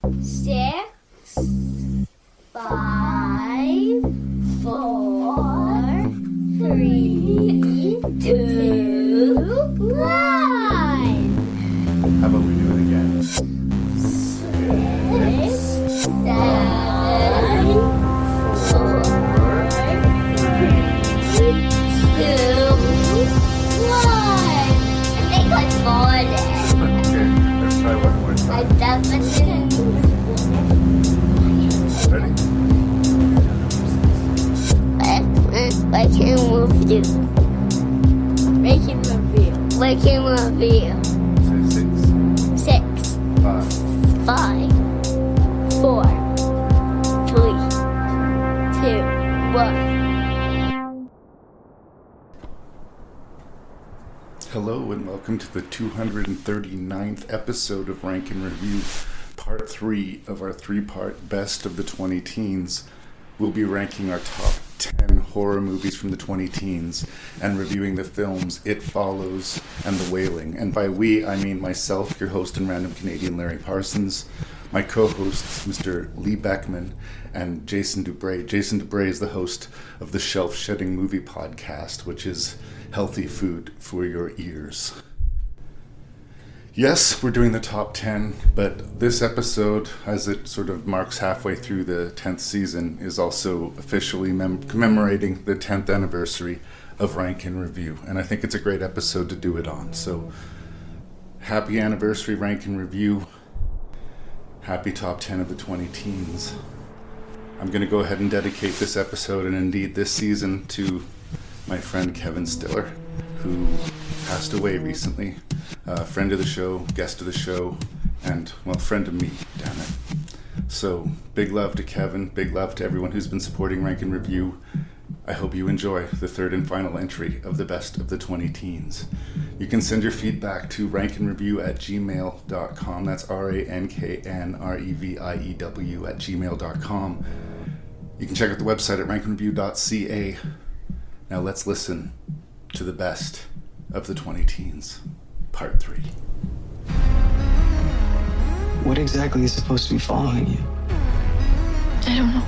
6, 5, 4, 3, 2, 1. How about we do it again? 6, 7, 4, 3, 2, 1. I think I got it. Okay, let's try one more I time. definitely. Ready? Ranking review. Ranking review. Ranking review. Say 6, 6, 5. 5, 4, 3, 2, 1. Hello and welcome to the 239th episode of Rank and Review, part 3 of our 3-part Best of the 20 Teens. We'll be ranking our top 10 horror movies from the 20 teens and reviewing the films It Follows and The Wailing. And by we, I mean myself, your host and random Canadian Larry Parsons, my co-hosts, Mr. Lee Beckmann and Jason Dubray. Jason Dubray is the host of the Shelf Shedding Movie Podcast, which is healthy food for your ears. Yes, we're doing the top 10, but this episode, as it sort of marks halfway through the 10th season, is also officially commemorating the 10th anniversary of Rank and Review, and I think it's a great episode to do it on. So, happy anniversary, Rank and Review. Happy top 10 of the 20 teens. I'm going to go ahead and dedicate this episode, and indeed this season, to my friend Kevin Stiller, who passed away recently. Friend of the show, guest of the show, and, well, friend of me, damn it. So, big love to Kevin, big love to everyone who's been supporting Rank and Review. I hope you enjoy the third and final entry of the Best of the 20 Teens. You can send your feedback to ranknreview@gmail.com. That's ranknreview@gmail.com. You can check out the website at ranknreview.ca. Now let's listen to the Best of the 20 Teens, Part 3. What exactly is supposed to be following you? I don't know.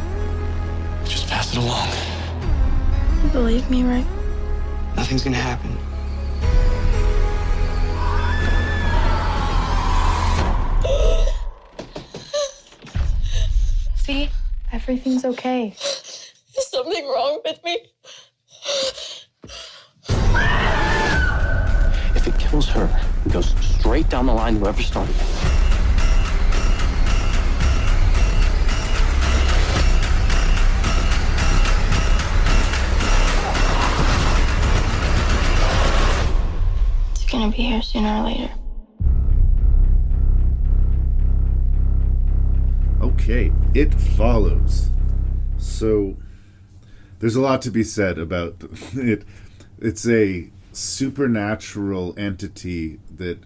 Just pass it along. You believe me, right? Nothing's gonna happen. See? Everything's okay. Is something wrong with me? If it kills her, it goes straight down the line to whoever started it. It's gonna be here sooner or later. Okay, It Follows. So, there's a lot to be said about it. It's a supernatural entity that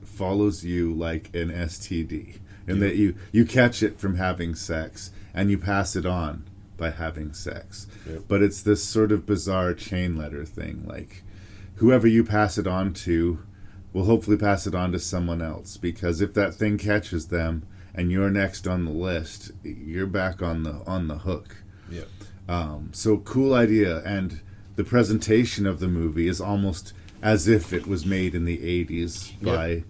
follows you like an STD, and that you catch it from having sex and you pass it on by having sex. Yep. But it's this sort of bizarre chain letter thing, like whoever you pass it on to will hopefully pass it on to someone else, because if that thing catches them and you're next on the list, you're back on the hook. Yeah. So cool idea, and the presentation of the movie is almost as if it was made in the 80s by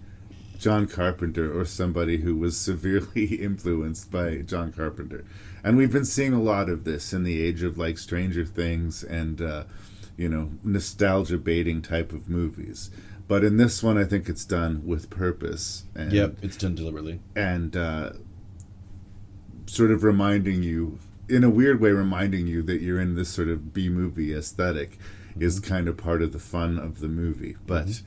John Carpenter or somebody who was severely influenced by John Carpenter. And we've been seeing a lot of this in the age of like Stranger Things and nostalgia baiting type of movies. But in this one, I think it's done with purpose. And, It's done deliberately. And sort of reminding you, in a weird way, reminding you that you're in this sort of B-movie aesthetic is kind of part of the fun of the movie. But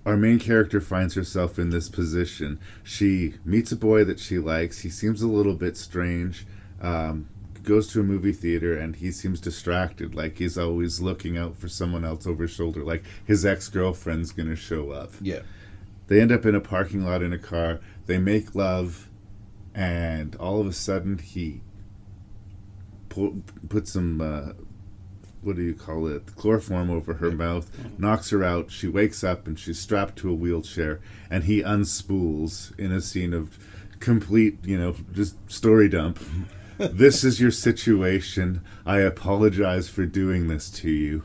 our main character finds herself in this position. She meets a boy that she likes. He seems a little bit strange. Goes to a movie theater and he seems distracted, like he's always looking out for someone else over his shoulder, like his ex-girlfriend's gonna show up. Yeah. They end up in a parking lot in a car. They make love, and all of a sudden he puts some what do you call it, chloroform over her mouth, knocks her out. She wakes up and she's strapped to a wheelchair, and he unspools in a scene of complete, just story dump. This is your situation. I apologize for doing this to you.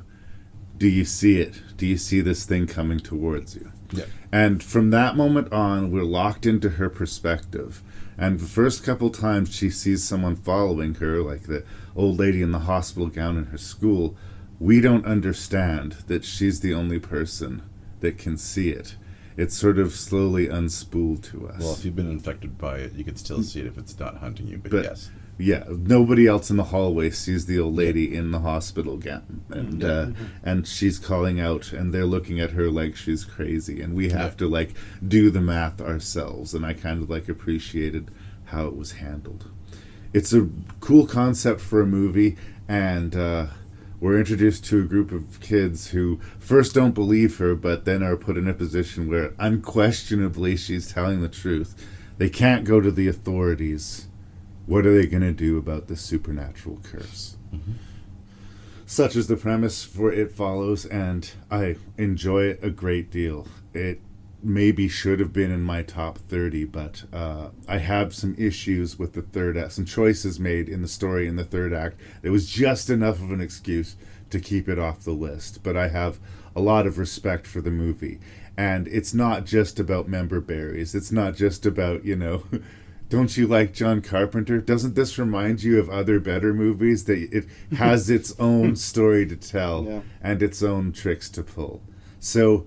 Do you see it? Do you see this thing coming towards you? Yeah. And from that moment on, we're locked into her perspective. And the first couple times she sees someone following her, like the old lady in the hospital gown in her school, we don't understand that she's the only person that can see it. It's sort of slowly unspooled to us. Well, if you've been infected by it, you can still see it if it's not hunting you, but yes. Yeah, nobody else in the hallway sees the old lady in the hospital gown, and she's calling out, and they're looking at her like she's crazy, and we have to do the math ourselves. And I kind of appreciated how it was handled. It's a cool concept for a movie, and we're introduced to a group of kids who first don't believe her, but then are put in a position where unquestionably she's telling the truth. They can't go to the authorities. What are they going to do about this supernatural curse? Mm-hmm. Such is the premise for It Follows, and I enjoy it a great deal. It maybe should have been in my top 30, but I have some issues with the third act, some choices made in the story in the third act. It was just enough of an excuse to keep it off the list, but I have a lot of respect for the movie. And it's not just about member berries. It's not just about, don't you like John Carpenter? Doesn't this remind you of other better movies? That it has its own story to tell and its own tricks to pull. So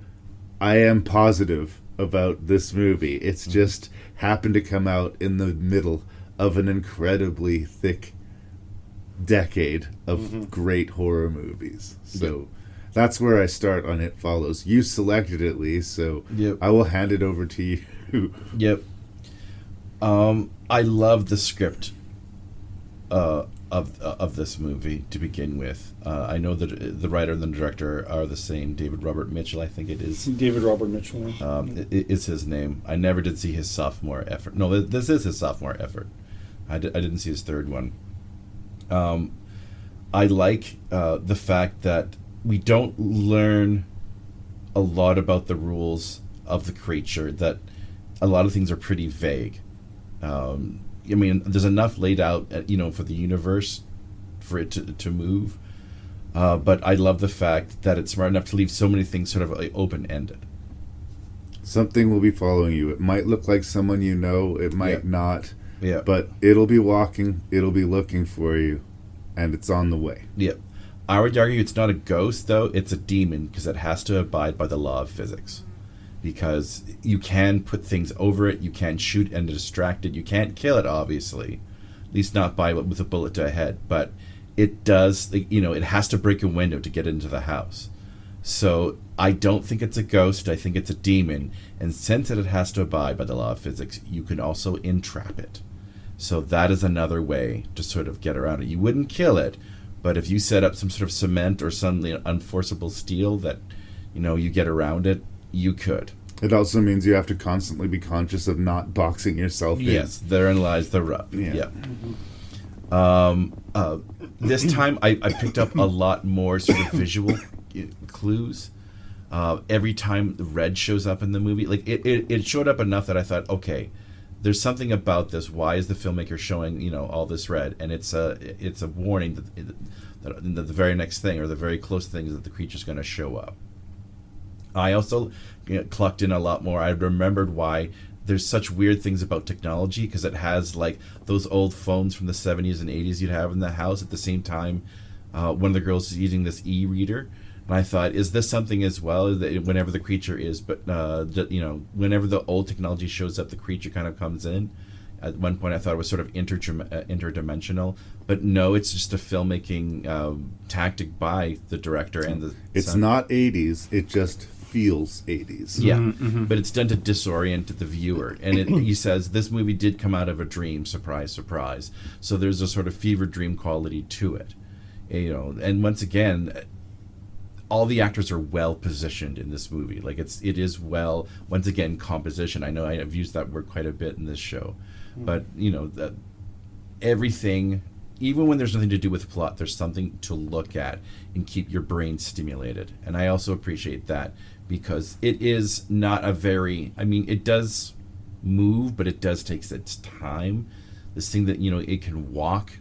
I am positive about this movie. It's just happened to come out in the middle of an incredibly thick decade of great horror movies. So that's where I start on It Follows. You selected it, Lee, so I will hand it over to you. Yep. I love the script of this movie to begin with. I know that the writer and the director are the same, David Robert Mitchell, I think it is. David Robert Mitchell. It's his name. I never did see his sophomore effort. No, this is his sophomore effort. I didn't see his third one. I like the fact that we don't learn a lot about the rules of the creature, that a lot of things are pretty vague. There's enough laid out, for the universe for it to move. But I love the fact that it's smart enough to leave so many things sort of open-ended. Something will be following you. It might look like someone you know. It might not. Yeah. But it'll be walking. It'll be looking for you. And it's on the way. Yep. I would argue it's not a ghost, though. It's a demon, because it has to abide by the law of physics. Because you can put things over it, you can shoot and distract it, you can't kill it, obviously, at least not with a bullet to a head, but it does, it has to break a window to get into the house. So I don't think it's a ghost, I think it's a demon, and since it has to abide by the law of physics, you can also entrap it. So that is another way to sort of get around it. You wouldn't kill it, but if you set up some sort of cement or some unforceable steel that, you get around it, you could. It also means you have to constantly be conscious of not boxing yourself in. Yes, therein lies the rub. Yeah. This time I picked up a lot more sort of visual clues. Every time the red shows up in the movie, it showed up enough that I thought, okay, there's something about this. Why is the filmmaker showing all this red? And it's a warning that the very next thing or the very close thing is that the creature's going to show up. I also clucked in a lot more. I remembered why there's such weird things about technology, because it has those old phones from the 70s and 80s you'd have in the house. At the same time, one of the girls is using this e-reader. And I thought, is this something as well? That whenever the creature is, but whenever the old technology shows up, the creature kind of comes in. At one point, I thought it was sort of interdimensional, but no, it's just a filmmaking tactic by the director and the. It's not 80s. It just feels 80s. Yeah, but it's done to disorient the viewer. And he says this movie did come out of a dream. Surprise, surprise. So there's a sort of fever dream quality to it, And once again, all the actors are well positioned in this movie. It is well, once again, composition. I know I've used that word quite a bit in this show, but everything even when there's nothing to do with plot, there's something to look at and keep your brain stimulated. And I also appreciate that, because it is not a very, I mean, it does move, but it does take its time. This thing that, it can walk.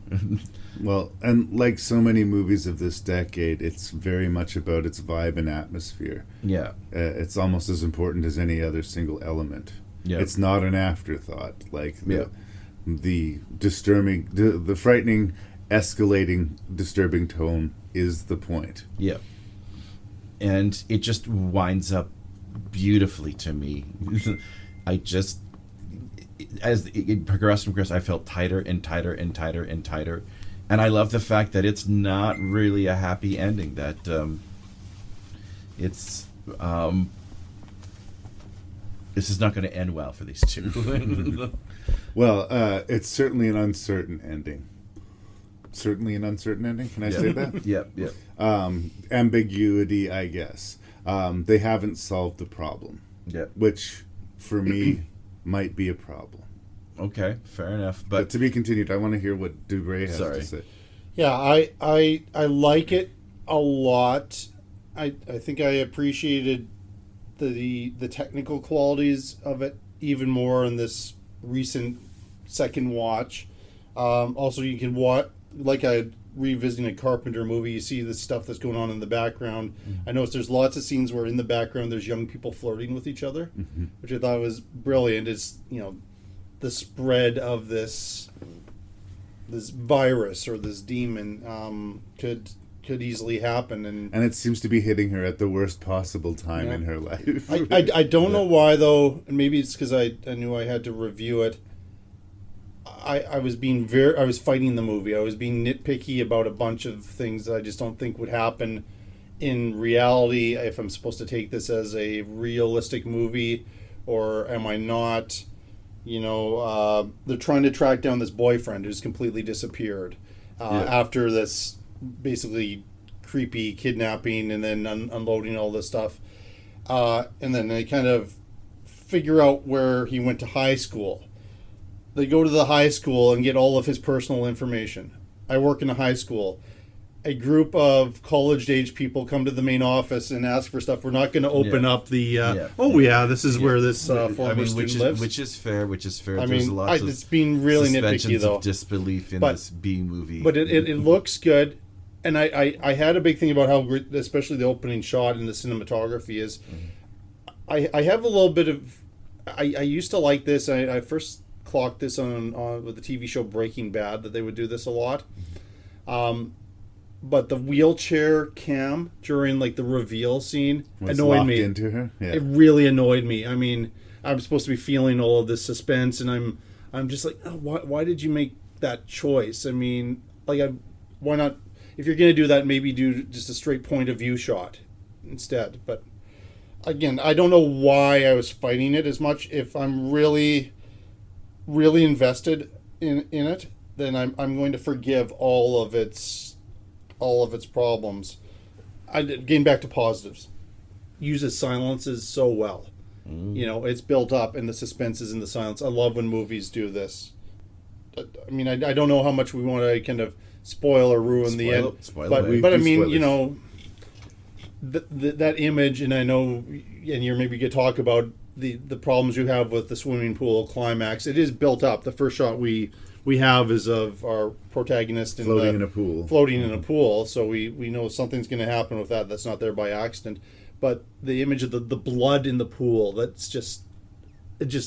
Well, and like so many movies of this decade, it's very much about its vibe and atmosphere. Yeah. It's almost as important as any other single element. Yeah. It's not an afterthought. Like the disturbing, the frightening, escalating, disturbing tone is the point. Yeah. And it just winds up beautifully to me. As it progressed, I felt tighter and tighter and tighter and tighter. And I love the fact that it's not really a happy ending, that this is not going to end well for these two. Well, it's certainly an uncertain ending. Certainly an uncertain ending, can I say that? Yeah. Ambiguity, I guess. They haven't solved the problem. Yeah. Which, for me, might be a problem. Okay, fair enough. But to be continued, I want to hear what Dubray has to say. Yeah, I like it a lot. I think I appreciated the technical qualities of it even more in this recent second watch. Also, you can watch, like revisiting a Carpenter movie, you see the stuff that's going on in the background. I noticed there's lots of scenes where in the background there's young people flirting with each other, which I thought was brilliant. It's, the spread of this virus or this demon could easily happen, and it seems to be hitting her at the worst possible time in her life. I don't know why though, and maybe it's because I knew I had to review it. I was fighting the movie. I was being nitpicky about a bunch of things that I just don't think would happen in reality. If I'm supposed to take this as a realistic movie, or am I not? They're trying to track down this boyfriend who's completely disappeared after this basically creepy kidnapping, and then unloading all this stuff. And then they kind of figure out where he went to high school. They go to the high school and get all of his personal information. I work in a high school. A group of college-age people come to the main office and ask for stuff. We're not going to open up the. This is where this former student lives. Which is fair. I There's mean, lots of it's being really nitpicky suspensions though. of disbelief in this B movie. But it looks good, and I had a big thing about how great, especially the opening shot and the cinematography is. I have a little bit of. I used to like this. I first clocked this on with the TV show Breaking Bad, that they would do this a lot. But the wheelchair cam during like the reveal scene annoyed me. Into her? Yeah. It really annoyed me. I mean, I'm supposed to be feeling all of this suspense, and I'm just like, why did you make that choice? I mean, why not? If you're gonna do that, maybe do just a straight point of view shot instead. But again, I don't know why I was fighting it as much. If I'm really, really invested in it, then I'm going to forgive all of its problems. Getting back to positives, uses silences so well. It's built up, and the suspense is in the silence. I love when movies do this. I mean, I don't know how much we want to kind of spoil or ruin the end, but I mean, that image, and I know, and you're maybe going to talk about the problems you have with the swimming pool climax. It is built up. The first shot we have is of our protagonist floating in a pool. So we know something's going to happen with that. That's not there by accident. But the image of the blood in the pool, it just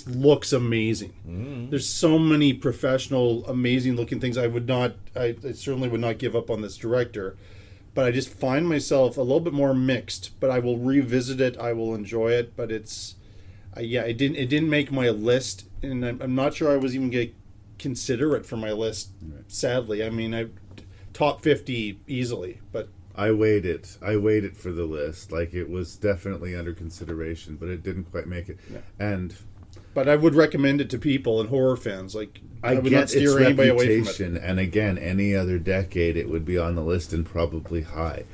looks amazing. There's so many professional, amazing looking things. I certainly would not give up on this director, but I just find myself a little bit more mixed. But I will revisit it. I will enjoy it. But it didn't make my list, and I'm not sure I was even going to consider it for my list. Sadly, I mean, top 50 easily, but I weighed it for the list. Like, it was definitely under consideration, but it didn't quite make it. Yeah. But I would recommend it to people and horror fans. Like, I would get not steer its anybody away from reputation, it. and again, any other decade, it would be on the list and probably high.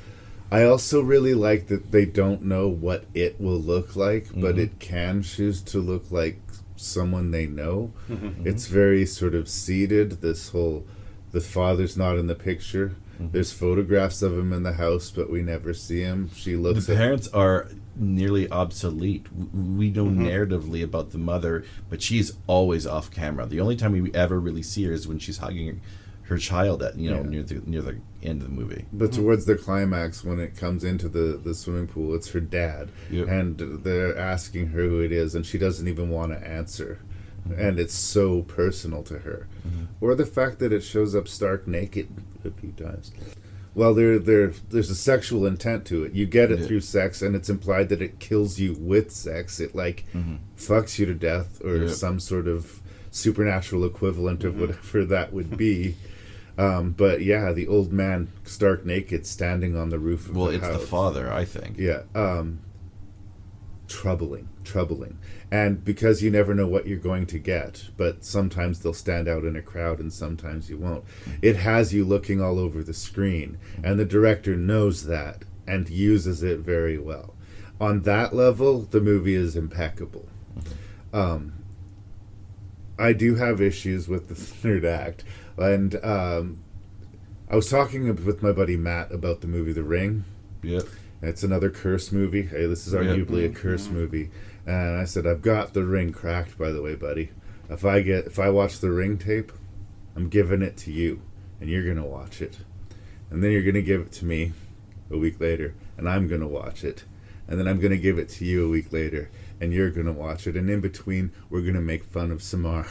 I also really like that they don't know what it will look like, but it can choose to look like someone they know. It's very sort of seeded, this whole The father's not in the picture. There's photographs of him in the house, but we never see him. She looks The parents are nearly obsolete. We know narratively about the mother, but she's always off camera. The only time we ever really see her is when she's hugging her child at near the end of the movie. But towards the climax, when it comes into the swimming pool, it's her dad, and they're asking her who it is, and she doesn't even want to answer, and it's so personal to her. Or the fact that it shows up stark naked a few times. Well, there's a sexual intent to it. You get it through sex, and it's implied that it kills you with sex. It fucks you to death, or some sort of supernatural equivalent of whatever that would be. But yeah, the old man stark naked standing on the roof of the house. Well, it's the father, I think. Yeah. Troubling. And because you never know what you're going to get, but sometimes they'll stand out in a crowd and sometimes you won't. It has you looking all over the screen, and the director knows that and uses it very well. On that level, the movie is impeccable. I do have issues with the third act. And I was talking with my buddy Matt about the movie The Ring. Yep. It's another curse movie. Hey, this is arguably a curse movie. And I said, I've got The Ring cracked, by the way, buddy. If I watch The Ring tape, I'm giving it to you, and you're going to watch it. And then you're going to give it to me a week later, and I'm going to watch it. And then I'm going to give it to you a week later, and you're going to watch it. And in between, we're going to make fun of Samar.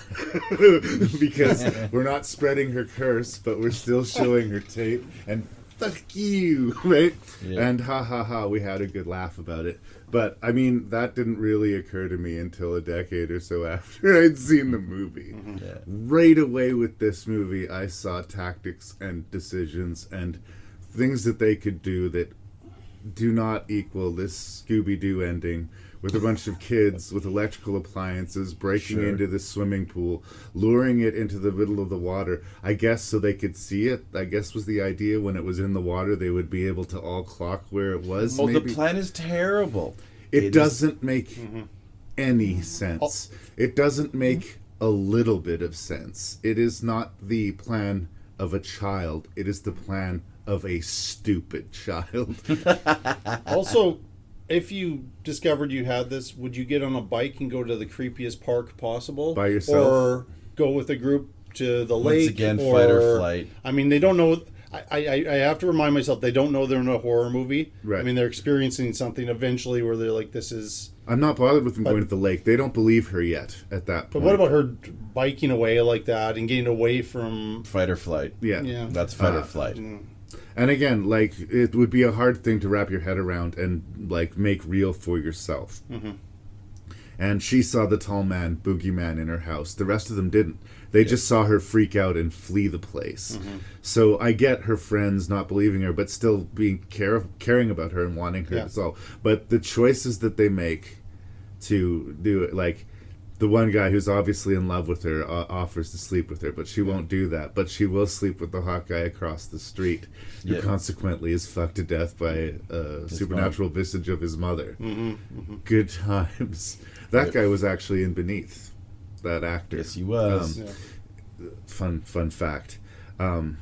Because we're not spreading her curse, but we're still showing her tape. And fuck you, right? Yeah. And ha ha ha, we had a good laugh about it. But, I mean, that didn't really occur to me until a decade or so after I'd seen the movie. Yeah. Right away with this movie, I saw tactics and decisions and things that they could do that do not equal this Scooby-Doo ending with a bunch of kids with electrical appliances breaking into the swimming pool, luring it into the middle of the water, I guess so they could see it. I guess was the idea when it was in the water they would be able to all clock where it was. Oh, maybe. The plan is terrible. It doesn't make any sense. It doesn't make a little bit of sense. It is not the plan of a child. It is the plan of a stupid child. Also, if you discovered you had this, would you get on a bike and go to the creepiest park possible? By yourself? Or go with a group to the lake? Once again, fight or flight. I mean, they don't know... I have to remind myself, they don't know they're in a horror movie. Right. I mean, they're experiencing something eventually where they're like, this is... I'm not bothered with them going to the lake. They don't believe her yet at that point. But what about her biking away like that and getting away from... Fight or flight. Yeah. That's fight or flight. And again, like, it would be a hard thing to wrap your head around and, like, make real for yourself. And she saw the tall man, boogeyman, in her house. The rest of them didn't. They just saw her freak out and flee the place. So I get her friends not believing her, but still being caring about her and wanting her to solve. But the choices that they make to do it, like, the one guy who's obviously in love with her offers to sleep with her, but she won't do that. But she will sleep with the hot guy across the street, who consequently is fucked to death by a supernatural visage of his mother. Good times. That guy was actually in Beneath. That actor. Yes, he was. Fun fact. And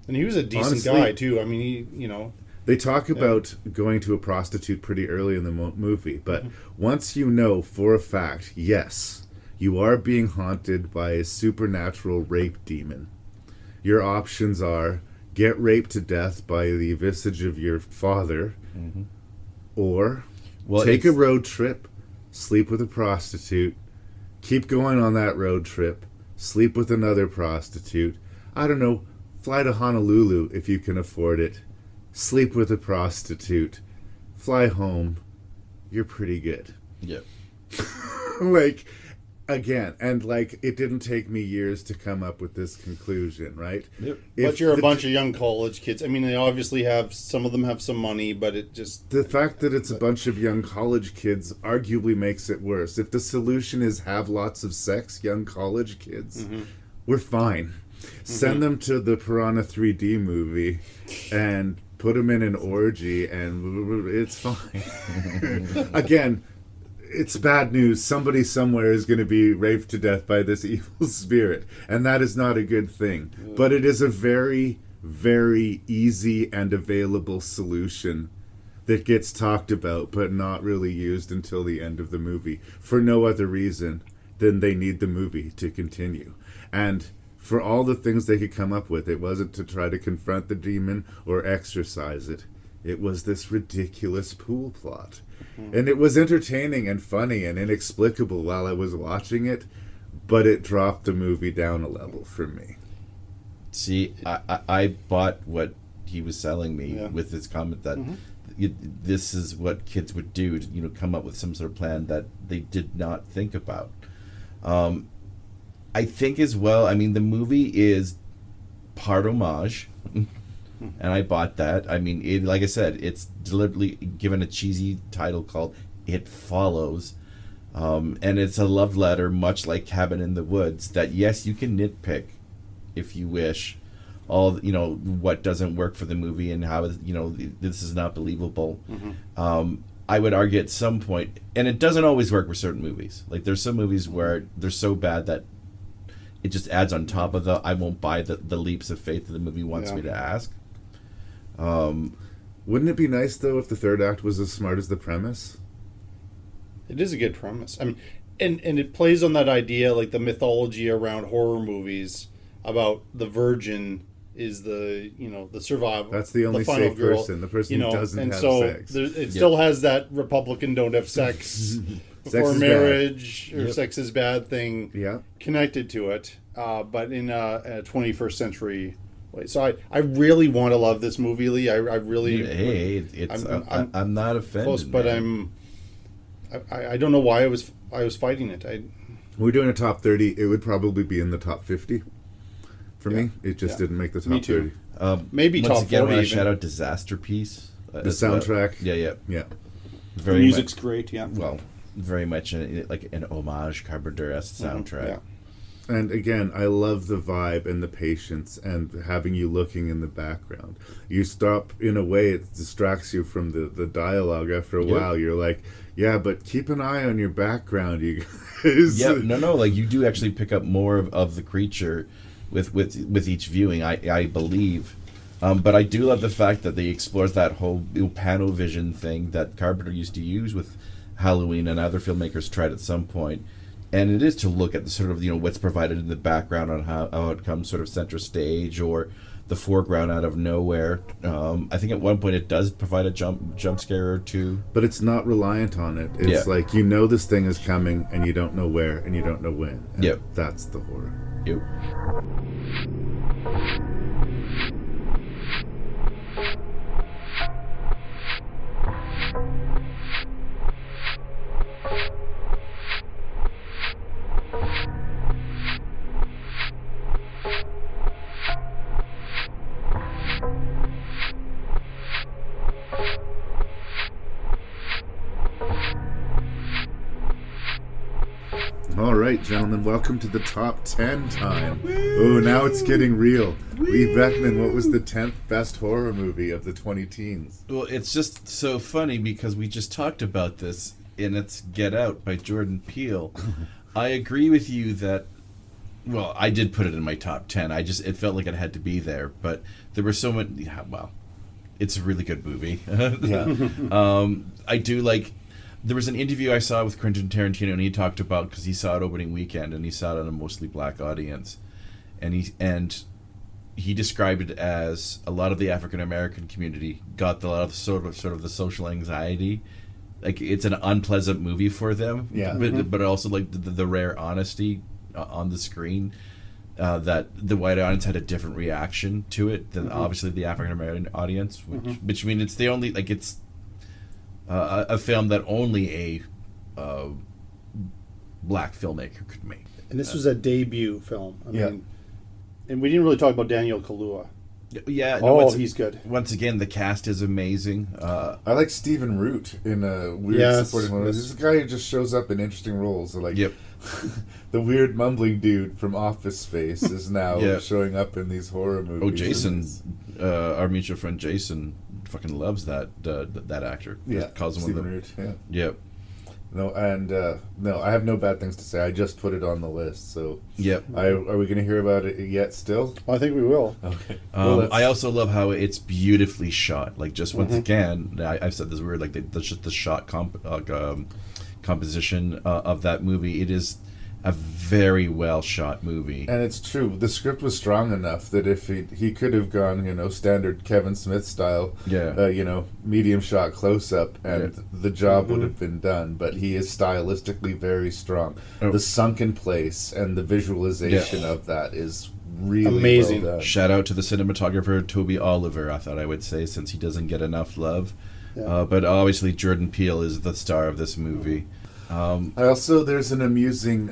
he was a decent honestly, guy, too. I mean, he, you know... They talk about going to a prostitute pretty early in the movie, but once you know for a fact, yes, you are being haunted by a supernatural rape demon, your options are get raped to death by the visage of your father, or take a road trip, sleep with a prostitute, keep going on that road trip, sleep with another prostitute, I don't know, fly to Honolulu if you can afford it, sleep with a prostitute, fly home, you're pretty good. Yep. Like, again, and like, it didn't take me years to come up with this conclusion, right? Yep. But you're a bunch of young college kids. I mean, they obviously have, some of them have some money, but it just... The fact that it's a bunch of young college kids arguably makes it worse. If the solution is have lots of sex, young college kids, we're fine. Send them to the Piranha 3D movie and put them in an orgy and it's fine. Again, it's bad news. Somebody somewhere is going to be raped to death by this evil spirit, and that is not a good thing. But it is a very, very easy and available solution that gets talked about but not really used until the end of the movie for no other reason than they need the movie to continue. And for all the things they could come up with, it wasn't to try to confront the demon or exorcise it. It was this ridiculous pool plot. And it was entertaining and funny and inexplicable while I was watching it, but it dropped the movie down a level for me. See, I bought what he was selling me with his comment that this is what kids would do to, come up with some sort of plan that they did not think about. I think as well, I mean, the movie is part homage, and I bought that. I mean, like I said, it's deliberately given a cheesy title called It Follows, and it's a love letter, much like Cabin in the Woods, that, yes, you can nitpick, if you wish, all, what doesn't work for the movie and how, this is not believable. I would argue at some point, and it doesn't always work with certain movies. Like, there's some movies where they're so bad that it just adds on top of I won't buy the leaps of faith that the movie wants me to ask. Wouldn't it be nice, though, if the third act was as smart as the premise? It is a good premise. I mean, and it plays on that idea, like the mythology around horror movies about the virgin is the survivor. That's the only safe person, the person who doesn't have sex. It still has that Republican don't have sex before marriage or sex is bad thing connected to it, but in a 21st century way. So I really want to love this movie, Lee. I really I'm not offended, close, but I don't know why I was fighting it. We're doing a top 30. It would probably be in the top 50 for me. It just didn't make the top 30. Maybe once top again, 40 I even. shout out Disaster Piece. The soundtrack. Yeah. The music's great, Well, very much like an homage Carpenter-esque soundtrack. And again, I love the vibe and the patience and having you looking in the background. You stop, in a way, it distracts you from the dialogue after a while. You're like, yeah, but keep an eye on your background, you guys. Yeah, no, like you do actually pick up more of the creature with each viewing, I believe. But I do love the fact that they explores that whole panovision thing that Carpenter used to use with Halloween and other filmmakers tried at some point. And it is to look at the sort of, what's provided in the background on how it comes sort of center stage or the foreground out of nowhere. I think at one point it does provide a jump scare or two. But it's not reliant on it. It's like, this thing is coming and you don't know where and you don't know when. And that's the horror. Yep. All right, gentlemen, welcome to the top 10 time. Oh, now it's getting real. Lee Beckmann, what was the 10th best horror movie of the 20-teens? Well, it's just so funny because we just talked about this, and it's Get Out by Jordan Peele. I agree with you that, well, I did put it in my top 10. It felt like it had to be there, but there were so many, it's a really good movie. I do like... There was an interview I saw with Quentin Tarantino, and he talked about, because he saw it opening weekend, and he saw it on a mostly black audience, and he described it as a lot of the African American community got a lot of sort of the social anxiety, like it's an unpleasant movie for them, but also like the rare honesty on the screen, that the white audience had a different reaction to it than obviously the African American audience, which I mean it's the only like it's. A film that only a black filmmaker could make. And this was a debut film. I mean, and we didn't really talk about Daniel Kaluuya. Yeah. He's good. Once again, the cast is amazing. I like Stephen Root in a weird supporting role. This is a guy who just shows up in interesting roles. So like, the weird mumbling dude from Office Space is now showing up in these horror movies. Oh, Jason, our mutual friend Jason, fucking loves that actor. Yeah, calls him Stephen Root. No, and no, I have no bad things to say. I just put it on the list. So, Yep. are we going to hear about it yet? Still? I think we will. Okay. I also love how it's beautifully shot. Like, just once again, I've said this word, like just the shot composition of that movie. It is a very well shot movie. And it's true. The script was strong enough that if he could have gone, standard Kevin Smith style, medium shot close up, and the job would have been done. But he is stylistically very strong. Oh. The sunken place and the visualization of that is really amazing. Well done. Shout out to the cinematographer Toby Oliver, I thought I would say, since he doesn't get enough love. Yeah. But obviously Jordan Peele is the star of this movie. There's an amusing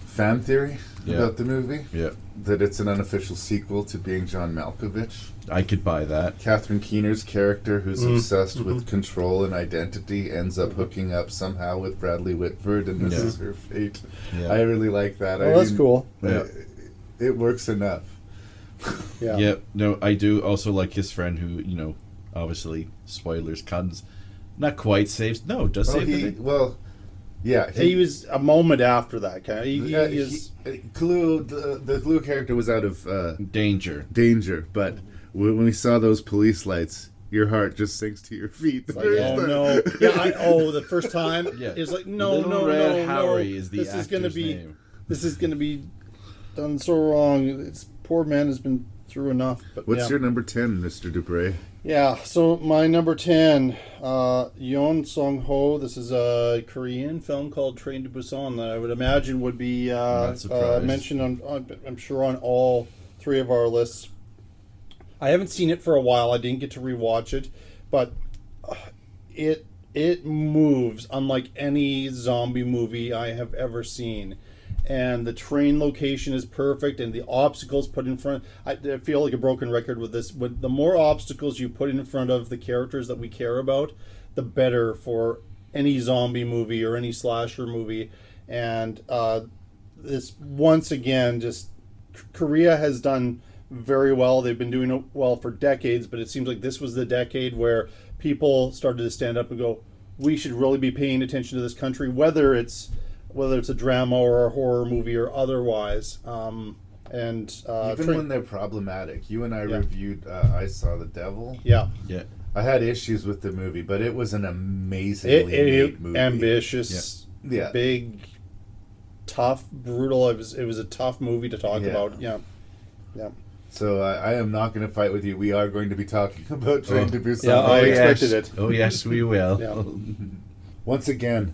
fan theory about the movie. Yeah. That it's an unofficial sequel to Being John Malkovich. I could buy that. Catherine Keener's character, who's obsessed with control and identity, ends up hooking up somehow with Bradley Whitford, and this is her fate. Yeah. I really like that. Oh, that's cool. It works enough. Yeah. Yeah. No, I do also like his friend who, obviously, spoilers, comes, not quite saves. No, does save the day. Well, yeah. He was a moment after that. Clue, the Clue character was out of Danger. But when we saw those police lights, your heart just sinks to your feet. Like, no. Yeah, the first time, it's like, no. Harry is the this is gonna actor's be, name. This is going to be done so wrong. This poor man has been through enough. But What's your number 10, Mr. Dubray? Yeah, so my number 10, Yeon Song-ho. This is a Korean film called Train to Busan that I would imagine would be mentioned I'm sure on all three of our lists. I haven't seen it for a while. I didn't get to rewatch it, but it moves unlike any zombie movie I have ever seen. And the train location is perfect, and the obstacles put in front. I feel like a broken record with this. But the more obstacles you put in front of the characters that we care about, the better for any zombie movie or any slasher movie. And this, once again, just Korea has done very well. They've been doing it well for decades, but it seems like this was the decade where people started to stand up and go, we should really be paying attention to this country, whether it's a drama or a horror movie or otherwise. Even when they're problematic. You and I reviewed I Saw the Devil. Yeah. I had issues with the movie, but it was an amazingly made movie. Ambitious, big, tough, brutal. It was a tough movie to talk about. Yeah. So I am not going to fight with you. We are going to be talking about Train to Busan. Yeah, I expected it. Oh, yes, we will. Yeah. Once again,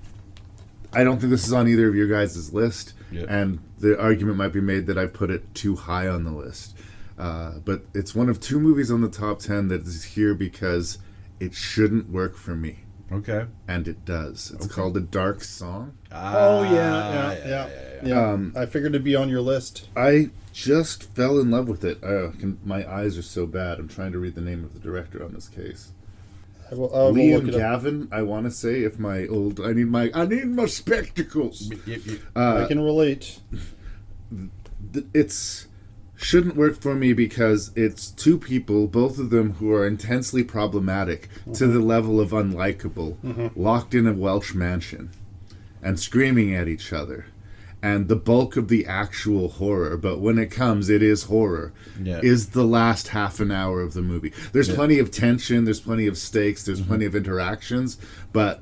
I don't think this is on either of your guys' list, and the argument might be made that I put it too high on the list. But it's one of two movies on the top 10 that is here because it shouldn't work for me. Okay. And it does. It's called A Dark Song. Yeah. I figured it'd be on your list. I just fell in love with it. My eyes are so bad. I'm trying to read the name of the director on this case. Liam Gavin, I want to say, if my old... I need my spectacles. I can relate. It's shouldn't work for me because it's two people, both of them who are intensely problematic to the level of unlikable, locked in a Welsh mansion and screaming at each other. And the bulk of the actual horror, but when it comes, it is horror, is the last half an hour of the movie. There's plenty of tension, there's plenty of stakes, there's plenty of interactions, but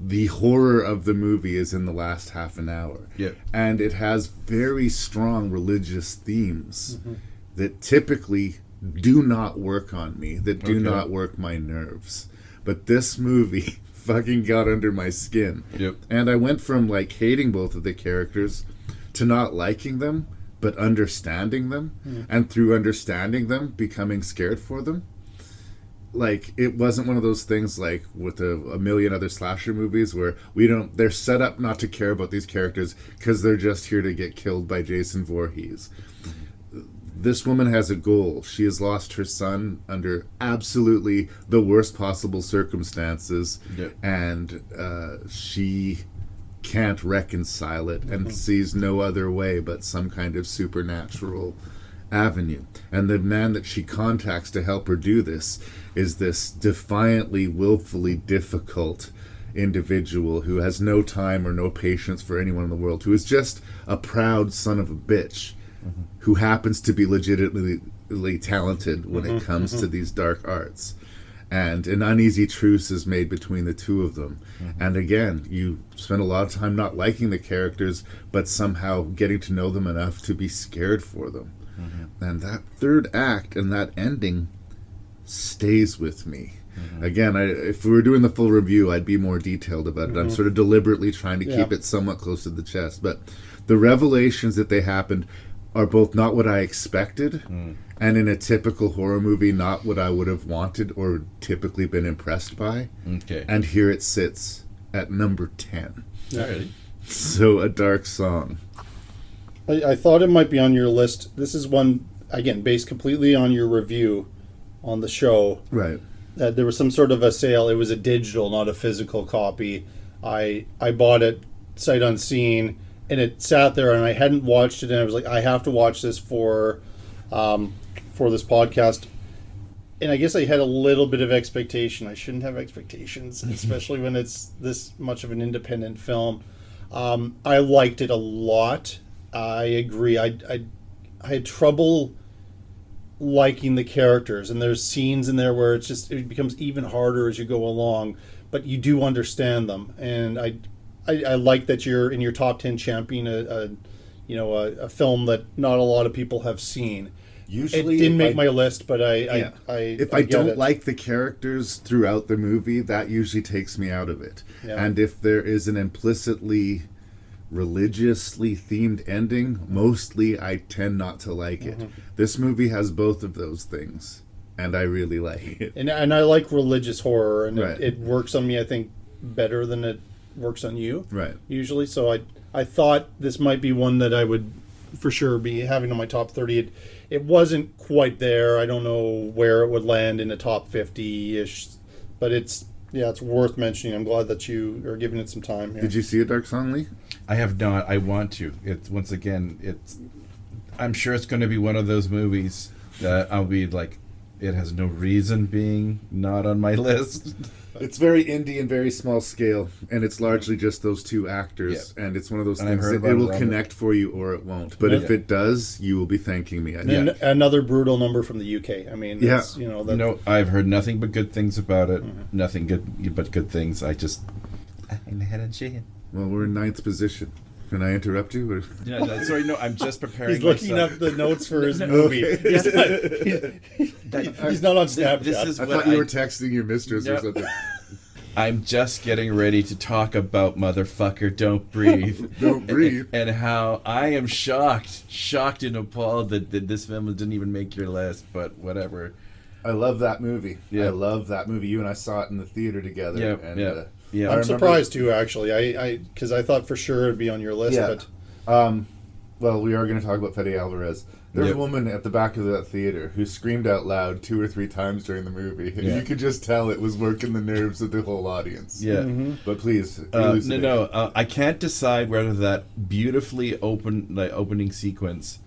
the horror of the movie is in the last half an hour. And it has very strong religious themes that typically do not work on me, that do not work my nerves. But this movie fucking got under my skin. And I went from hating both of the characters to not liking them, but understanding them, and through understanding them, becoming scared for them. It wasn't one of those things with a million other slasher movies where they're set up not to care about these characters because they're just here to get killed by Jason Voorhees. This woman has a goal. She has lost her son under absolutely the worst possible circumstances, and she can't reconcile it and sees no other way but some kind of supernatural avenue. And the man that she contacts to help her do this is this defiantly, willfully difficult individual who has no time or no patience for anyone in the world, who is just a proud son of a bitch, who happens to be legitimately talented when it comes to these dark arts. And an uneasy truce is made between the two of them. And again, you spend a lot of time not liking the characters, but somehow getting to know them enough to be scared for them. And that third act and that ending stays with me. Again, if we were doing the full review, I'd be more detailed about it. I'm sort of deliberately trying to keep it somewhat close to the chest. But the revelations that they happened are both not what I expected, and in a typical horror movie, not what I would have wanted or typically been impressed by. Okay. And here it sits at number 10. Alrighty. So, A Dark Song. I thought it might be on your list. This is one, again, based completely on your review on the show. Right. There was some sort of a sale. It was a digital, not a physical copy. I bought it sight unseen, and it sat there, and I hadn't watched it, and I was like, I have to watch this for this podcast. And I guess I had a little bit of expectation. I shouldn't have expectations, especially when it's this much of an independent film. I liked it a lot. I agree. I had trouble liking the characters, and there's scenes in there where it becomes even harder as you go along, but you do understand them. And I like that you're in your top 10 champion a film that not a lot of people have seen. Usually, it didn't make my list, but if I don't like the characters throughout the movie, that usually takes me out of it. Yeah. And if there is an implicitly religiously themed ending, mostly I tend not to like it. This movie has both of those things, and I really like it. And I like religious horror, and Right. it works on me, I think, better than it works on you. Right. Usually, so I thought this might be one that I would for sure be having on my top 30. It wasn't quite there. I don't know where it would land in the top 50-ish, but it's worth mentioning. I'm glad that you are giving it some time here. Did you see A Dark Song, Lee? I have not. I want to. I'm sure it's going to be one of those movies that I'll be like, it has no reason being not on my list. It's very indie and very small scale, and it's largely just those two actors. And it's one of those And I've things heard that it about will it. connect for you or it won't. But if it does, you will be thanking me. And another brutal number from the UK. I mean, that's, No, I've heard nothing but good things about it. Nothing good but good things. I'm head and shaking. Well, we're in 9th position. Can I interrupt you? Or? Yeah, sorry, no, I'm just preparing. He's looking up the notes for his movie. He's not on Snapchat. This is I what thought you were texting your mistress or something. I'm just getting ready to talk about Motherfucker Don't Breathe. Don't Breathe. And how I am shocked and appalled that this film didn't even make your list, but whatever. I love that movie. Yeah. I love that movie. You and I saw it in the theater together. Yeah, and, yeah. I I'm remember- surprised too, actually. Because I thought for sure it'd be on your list. Yeah. But Well, we are going to talk about Fede Alvarez. There's Yep. a woman at the back of that theater who screamed out loud 2 or 3 times during the movie, and Yeah. you could just tell it was working the nerves of the whole audience. Yeah. But please, I can't decide whether that beautifully opening sequence,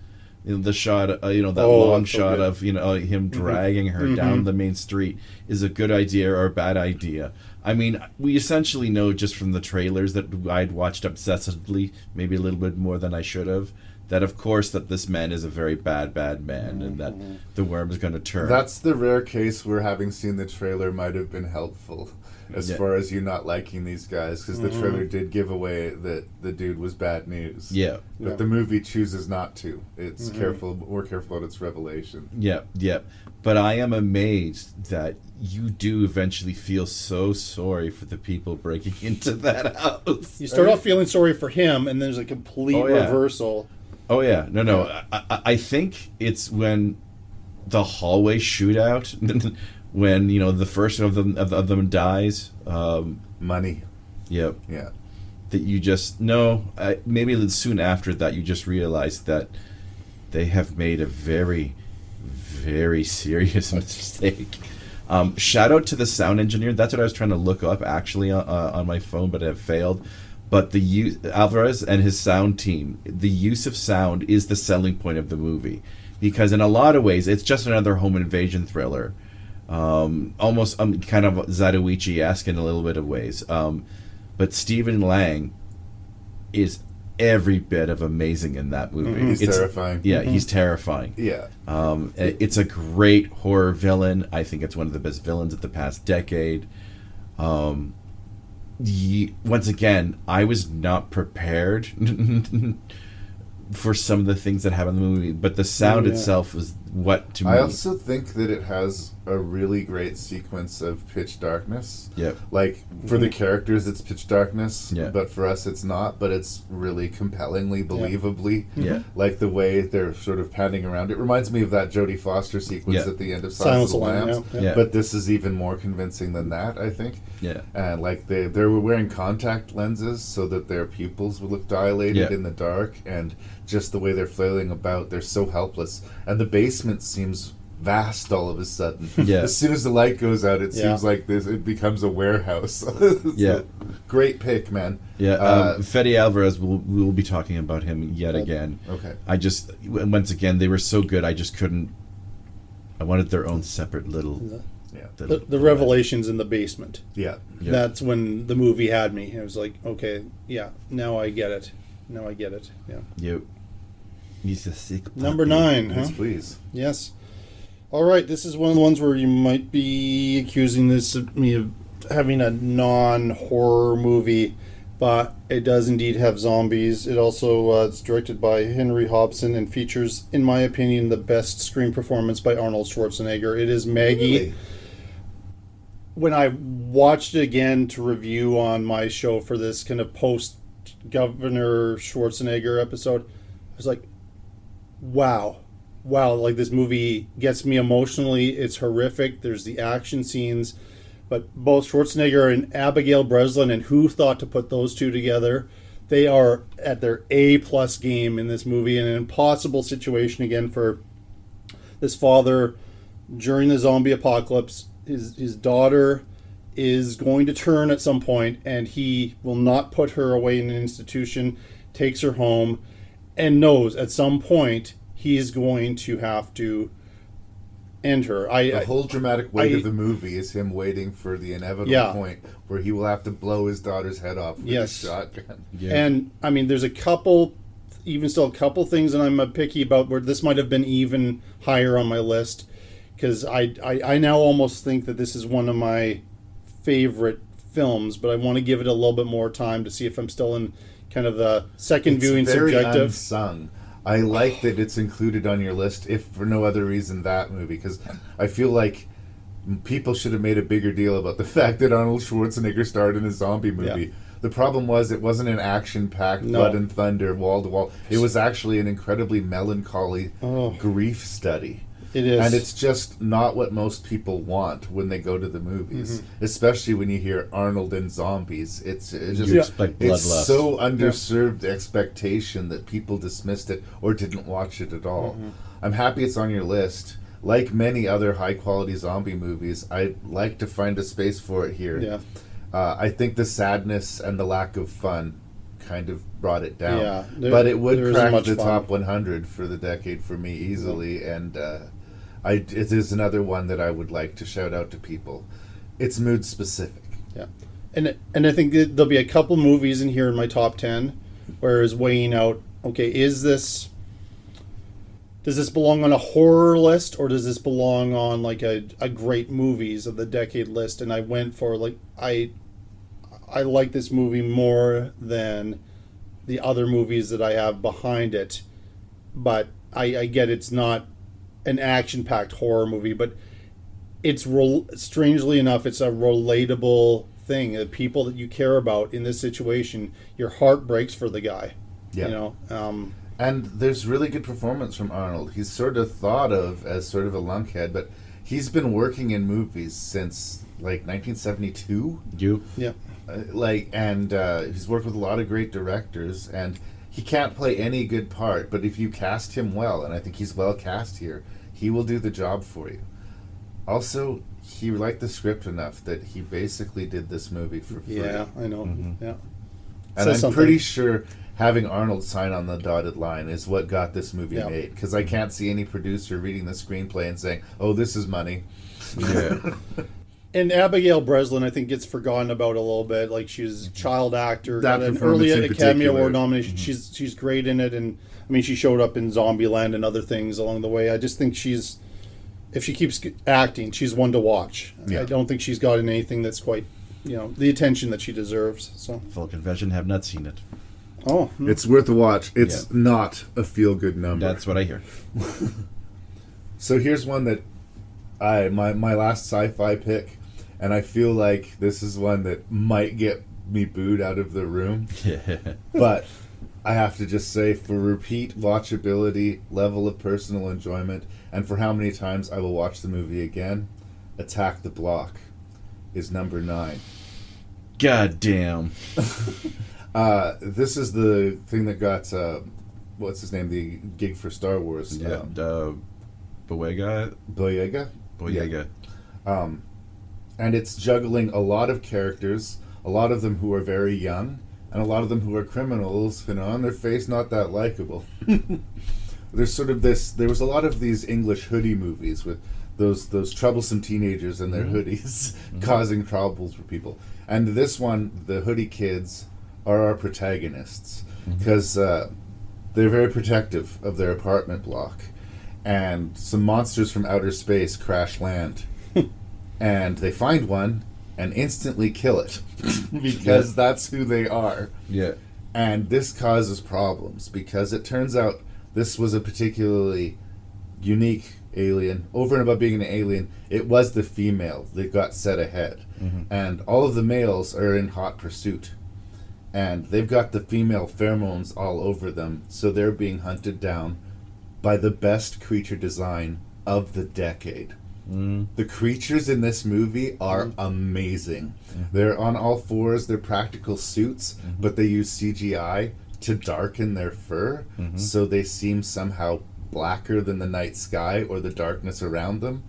the shot, that long that's so shot good. of him dragging her down the main street is a good idea or a bad idea. I mean, we essentially know just from the trailers that I'd watched obsessively, maybe a little bit more than I should have, that of course that this man is a very bad man, and that the worm is going to turn. That's the rare case where having seen the trailer might have been helpful as far as you not liking these guys, because the trailer did give away that the dude was bad news. Yeah. But the movie chooses not to. It's more careful about its revelation. Yeah. But I am amazed that you do eventually feel so sorry for the people breaking into that house. you start off feeling sorry for him, and there's a complete Oh, yeah. reversal. Oh yeah, no. I think it's when the hallway shootout, when the first of them dies. Money. Yep. Yeah. That you just maybe soon after that you just realize that they have made a very, very serious mistake. Shout out to the sound engineer. That's what I was trying to look up actually on my phone, but I have failed. But Alvarez and his sound team, the use of sound is the selling point of the movie, because in a lot of ways it's just another home invasion thriller, almost kind of Zatoichi-esque in a little bit of ways. but Stephen Lang is every bit of amazing in that movie. He's terrifying. Yeah, he's terrifying. Yeah. It's a great horror villain. I think it's one of the best villains of the past decade. Once again, I was not prepared for some of the things that happen in the movie, but the sound itself was what to me. I also think that it has a really great sequence of pitch darkness. Yep. Like, for the characters, it's pitch darkness, Yeah. but for us, it's not. But it's really compellingly, believably. Yeah. Like, the way they're sort of panning around. It reminds me of that Jodie Foster sequence Yeah. at the end of Silence of the Lambs. Yeah. But this is even more convincing than that, I think. Yeah. And, like, they were wearing contact lenses so that their pupils would look dilated in the dark. And just the way they're flailing about, they're so helpless. And the basement seems vast all of a sudden. Yeah. As soon as the light goes out, it seems like it becomes a warehouse. Yeah. Great pick, man. Yeah, Fede Alvarez, we'll be talking about him yet again. Okay. Once again, they were so good, I just couldn't, I wanted their own separate little... The revelations in the basement. Yeah. That's when the movie had me. It was like, okay, now I get it. Yeah. Yep. He's a sick puppy. Number 9, huh? Yes, please. Yes. All right, this is one of the ones where you might be accusing me of having a non-horror movie, but it does indeed have zombies. It also it's directed by Henry Hobson and features, in my opinion, the best screen performance by Arnold Schwarzenegger. It is Maggie. Really? When I watched it again to review on my show for this kind of post-Governor Schwarzenegger episode, I was like, wow, like this movie gets me emotionally. It's horrific. There's the action scenes, but both Schwarzenegger and Abigail Breslin, and who thought to put those two together, they are at their A+ game in this movie. In an impossible situation again for this father during the zombie apocalypse. His daughter is going to turn at some point, and he will not put her away in an institution, takes her home, and knows at some point he is going to have to end her. The whole dramatic weight of the movie is him waiting for the inevitable point where he will have to blow his daughter's head off with a shotgun. Yeah. And I mean, there's a couple things that I'm picky about where this might have been even higher on my list, because I now almost think that this is one of my favorite films, but I want to give it a little bit more time to see if I'm still in kind of the second viewing subjective. It's very unsung. I like that it's included on your list, if for no other reason that movie, because I feel like people should have made a bigger deal about the fact that Arnold Schwarzenegger starred in a zombie movie. Yeah. The problem was it wasn't an action-packed blood and thunder, wall-to-wall. It was actually an incredibly melancholy grief study. It is. And it's just not what most people want when they go to the movies, especially when you hear Arnold and zombies. It's just it's so underserved expectation that people dismissed it or didn't watch it at all. I'm happy it's on your list. Like many other high-quality zombie movies, I'd like to find a space for it here. Yeah. I think the sadness and the lack of fun kind of brought it down. Yeah, but it would crack the top 100 for the decade for me easily, and it is another one that I would like to shout out to people. It's mood specific. Yeah, and I think there'll be a couple movies in here in my top 10 where it's weighing out, okay, does this belong on a horror list, or does this belong on like a great movies of the decade list? And I went for like I like this movie more than the other movies that I have behind it, but I get it's not an action-packed horror movie, but it's strangely enough, it's a relatable thing. The people that you care about in this situation, your heart breaks for the guy. Yeah. You know. And there's really good performance from Arnold. He's sort of thought of as sort of a lunkhead, but he's been working in movies since like 1972. Yeah. He's worked with a lot of great directors, and he can't play any good part, but if you cast him well, and I think he's well cast here, he will do the job for you. Also, he liked the script enough that he basically did this movie for free. Yeah, I know. Yeah. And I'm pretty sure having Arnold sign on the dotted line is what got this movie made, because I can't see any producer reading the screenplay and saying, oh, this is money. Yeah. And Abigail Breslin, I think, gets forgotten about a little bit. Like, she's a child actor, That got an performance early in Academy particular. Award nomination. She's great in it, and I mean, she showed up in Zombieland and other things along the way. I just think if she keeps acting, she's one to watch. Yeah. I don't think she's gotten anything that's quite, the attention that she deserves. So, Full confession, have not seen it. oh, It's worth a watch. It's not a feel-good number. That's what I hear. So here's one that my last sci-fi pick, and I feel like this is one that might get me booed out of the room. But I have to just say, for repeat watchability, level of personal enjoyment, and for how many times I will watch the movie again, Attack the Block is number 9. God damn. This is the thing that got what's his name, the gig for Star Wars. Yeah. Boyega. Boyega. Boyega. And it's juggling a lot of characters, a lot of them who are very young, and a lot of them who are criminals, on their face not that likable. There's sort of this. There was a lot of these English hoodie movies with those troublesome teenagers and their hoodies causing troubles for people. And this one, the hoodie kids are our protagonists because they're very protective of their apartment block, and some monsters from outer space crash land, and they find one and instantly kill it because that's who they are. Yeah. And this causes problems because it turns out this was a particularly unique alien. Over and above being an alien, it was the female that got set ahead. And all of the males are in hot pursuit. And they've got the female pheromones all over them, so they're being hunted down by the best creature design of the decade. The creatures in this movie are amazing. They're on all fours, they're practical suits, but they use CGI to darken their fur, so they seem somehow blacker than the night sky or the darkness around them.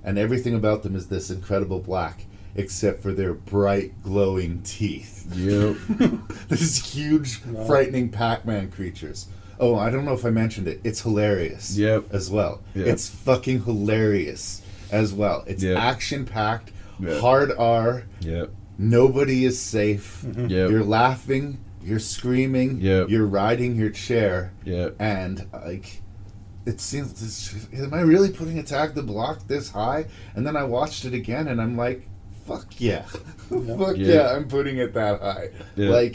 And everything about them is this incredible black, except for their bright, glowing teeth. Yep. These huge, frightening Pac-Man creatures. Oh, I don't know if I mentioned it. It's hilarious. Yep. As well. Yep. It's fucking hilarious as well. It's Yep. action-packed, Yep. hard R. Yep. Nobody is safe. Yep. You're laughing. You're screaming. Yep. You're riding your chair. Yep. And, it seems... Am I really putting Attack the Block this high? And then I watched it again, and I'm like, fuck yeah. Fuck yeah, I'm putting it that high. Yeah.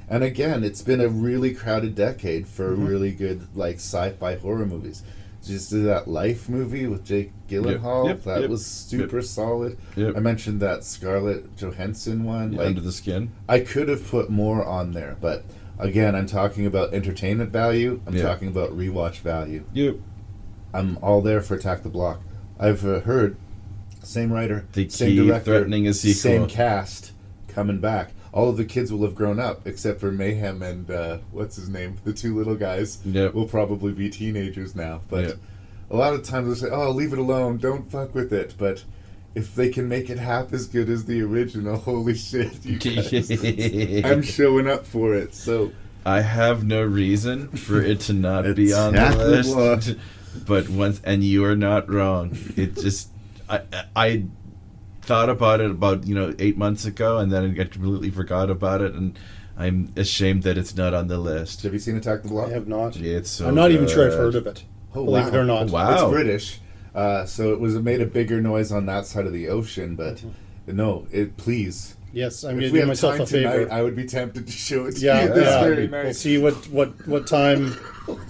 And again, it's been a really crowded decade for really good, sci-fi horror movies. Just did that Life movie with Jake Gyllenhaal. Yep, That yep, was super solid. Yep. I mentioned that Scarlett Johansson one. Under the Skin. I could have put more on there, but again, I'm talking about entertainment value. I'm talking about rewatch value. Yep. I'm all there for Attack the Block. I've heard same writer, They same keep director, threatening a sequel. same cast coming back. All of the kids will have grown up, except for Mayhem and what's his name, the two little guys. Yep. Will probably be teenagers now. But Yep. a lot of times they'll say, "Oh, leave it alone, don't fuck with it." But if they can make it half as good as the original, holy shit, you guys! I'm showing up for it. So I have no reason for it to not be on Attack the the list. Block. But and you are not wrong. It just I thought about it about 8 months ago, and then I completely forgot about it, and I'm ashamed that it's not on the list. have you seen Attack the Block? I have not. It's so I'm not even sure I've good. heard of it. Oh, Believe it or not. Wow. It's British, so it made a bigger noise on that side of the ocean. But no, please. Yes, I'm If going we to do have myself time a favor. tonight, I would be tempted to show it to Yeah, you this yeah. very We'll night. see what time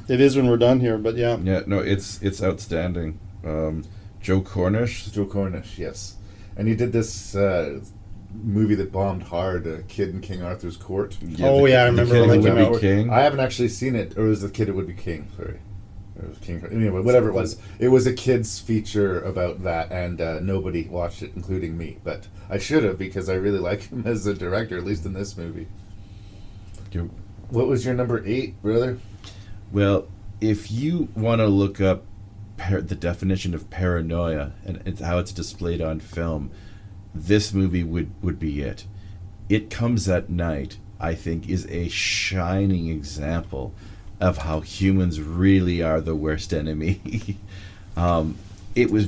it is when we're done here. But yeah, Yeah, no, it's outstanding. Joe Cornish. Joe Cornish, yes. And he did this movie that bombed hard, A Kid in King Arthur's Court. Oh, yeah, I remember the when King that would came be out. king. I haven't actually seen it, or was The Kid It Would Be King, sorry. Or it was King, anyway, whatever it was. It was a kid's feature about that, and nobody watched it, including me. But I should have, because I really like him as a director, at least in this movie. You- What was your number 8, brother? Well, if you want to look up the definition of paranoia and it's how it's displayed on film, this movie would be it. It Comes at Night, I think, is a shining example of how humans really are the worst enemy. it was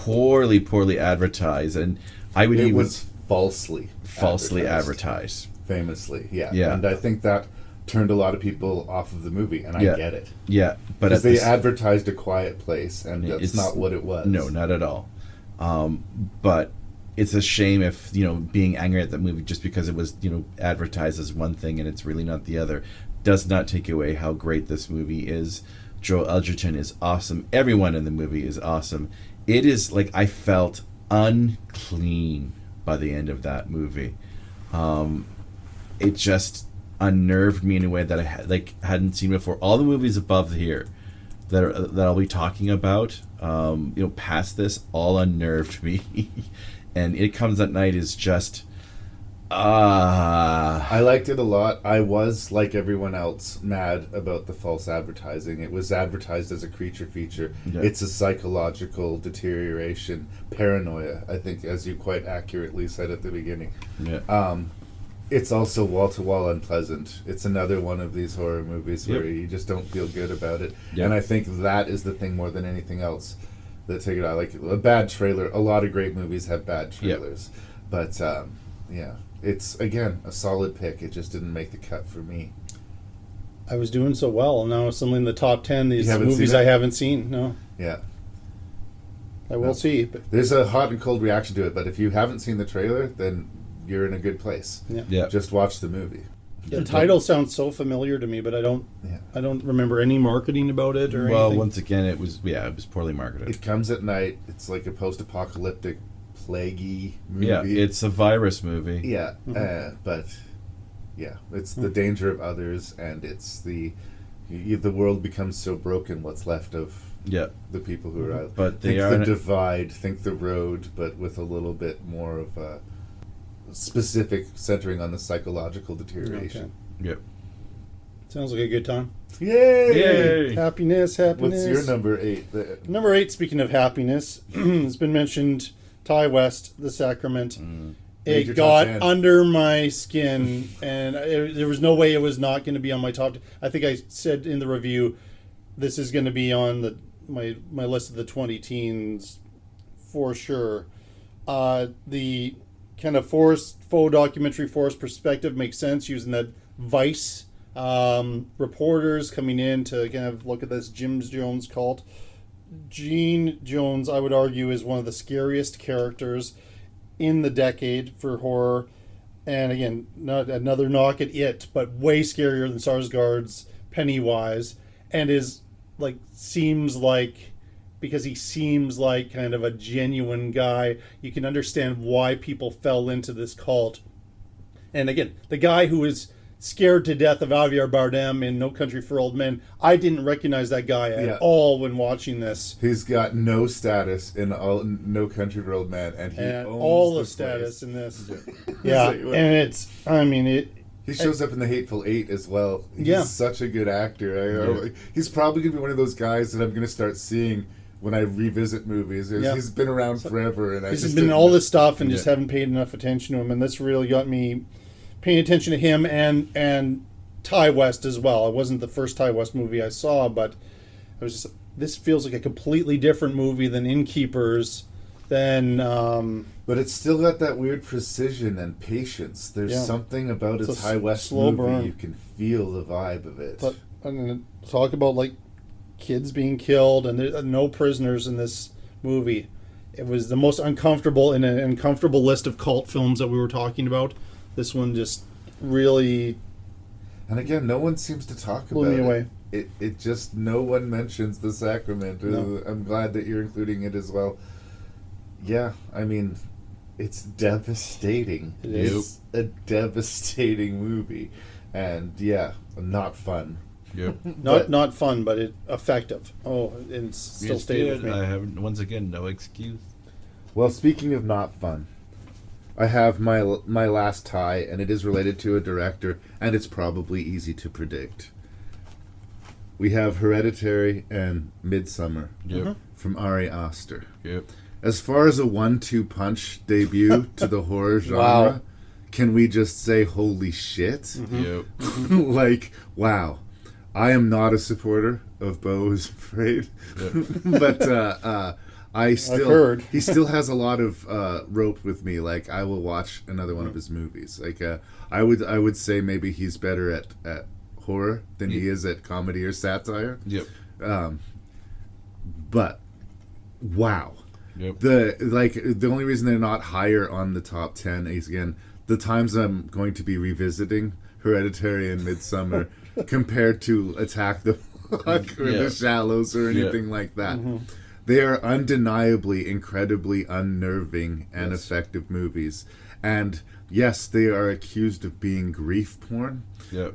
poorly advertised, and I would It even was falsely advertised. Famously, yeah. Yeah. And I think that turned a lot of people off of the movie, and I Yeah. get it. Yeah, but Because at they this, advertised A Quiet Place, and that's it's not what it was. No, not at all. But it's a shame if, being angry at the movie just because it was, advertised as one thing and it's really not the other, does not take away how great this movie is. Joel Edgerton is awesome. Everyone in the movie is awesome. It is like I felt unclean by the end of that movie. It just unnerved me in a way that I hadn't seen before. All the movies above here that I'll be talking about, past this, all unnerved me. And It Comes at Night is just I liked it a lot. I was, like everyone else, mad about the false advertising. It was advertised as a creature feature. Yeah. It's a psychological deterioration, paranoia, I think, as you quite accurately said at the beginning. yeah. It's also wall-to-wall unpleasant. It's another one of these horror movies where Yep. you just don't feel good about it. Yep. And I think that is the thing more than anything else that take it out. Like, a bad trailer, a lot of great movies have bad trailers. But, yeah, it's, again, a solid pick. It just didn't make the cut for me. I was doing so well, and now it's suddenly in the top 10. These You haven't movies seen it? I haven't seen. No, Yeah. I will No. see. But There's a hot and cold reaction to it, but if you haven't seen the trailer, then you're in a good place. Yeah. Just watch the movie. the title sounds so familiar to me, but I don't remember any marketing about it or Well, anything. once again, it was poorly marketed. It Comes at Night. It's like a post-apocalyptic, plaguey movie. Yeah, it's a virus movie. Yeah, but yeah, it's the danger of others, and it's the world becomes so broken. What's left of Yeah, the people who are out? But they think are the in a- divide, think the road, but with a little bit more of a specific centering on the psychological deterioration. yeah. Sounds like a good time. Yay! Happiness. What's your number 8? Number 8, speaking of happiness, it's been mentioned, Ty West, The Sacrament. Major It top got 10. under my skin, and there was no way it was not going to be on my top 10. I think I said in the review, this is going to be on my list of the 20 teens for sure. The kind of faux documentary forced perspective makes sense, using that Vice reporters coming in to kind of look at this Jim Jones cult. Gene Jones, I would argue, is one of the scariest characters in the decade for horror. And again, not another knock at it, but way scarier than Sarsgaard's Pennywise. And because he seems like kind of a genuine guy, you can understand why people fell into this cult. And again, the guy who is scared to death of Javier Bardem in No Country for Old Men, I didn't recognize that guy at all when watching this. He's got no status in No Country for Old Men, and he owns all the place. status in this. Yeah, It's like, and he shows up in The Hateful Eight as well. He's Yeah. such a good actor. He's probably going to be one of those guys that I'm going to start seeing when I revisit movies. Yeah. He's been around forever, and he's just been in didn't all know. this stuff and just haven't paid enough attention to him. And this really got me paying attention to him and Ty West as well. It wasn't the first Ty West movie I saw, but I was just, this feels like a completely different movie than Innkeepers. But it's still got that weird precision and patience. There's something about a Ty West slow movie. burn. You can feel the vibe of it. But and talk about like kids being killed and there are no prisoners in this movie. It was the most uncomfortable in an uncomfortable list of cult films that we were talking about. This one just really And again, no one seems to talk blew about me away. It just, no one mentions The Sacrament. No. I'm glad that you're including it as well. Yeah, I mean, it's devastating. It is. It's a devastating movie. And yeah, not fun. Yep. Not fun, but effective. Oh, and still It's stayed good. with me. I have, once again, no excuse. Well, speaking of not fun, I have my last tie, and it is related to a director, and it's probably easy to predict. We have Hereditary and Midsummer Yep. from Ari Aster. Yep. As far as a 1-2 punch debut to the horror genre, Wow. can we just say holy shit? Yep. Like, wow. I am not a supporter of Beau is Afraid, but heard. He still has a lot of rope with me. Like, I will watch another one of his movies. Like, I would say maybe he's better at horror than he is at comedy or satire. Yep. But wow. Yep. The only reason they're not higher on the top 10 is, again, the times I'm going to be revisiting Hereditary and Midsommar compared to Attack the Block or The Shallows or anything like that. They are undeniably incredibly unnerving and effective movies. And yes, they are accused of being grief porn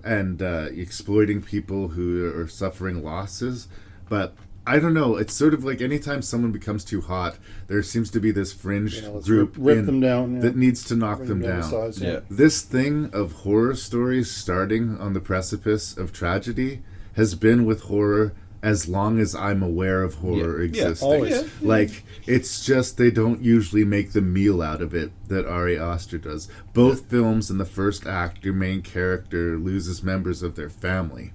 and exploiting people who are suffering losses. But I don't know. It's sort of like anytime someone becomes too hot, there seems to be this fringe group rip them down, that needs to knock them down. This thing of horror stories starting on the precipice of tragedy has been with horror as long as I'm aware of horror existing. Like, it's just they don't usually make the meal out of it that Ari Aster does. Both films, in the first act, your main character loses members of their family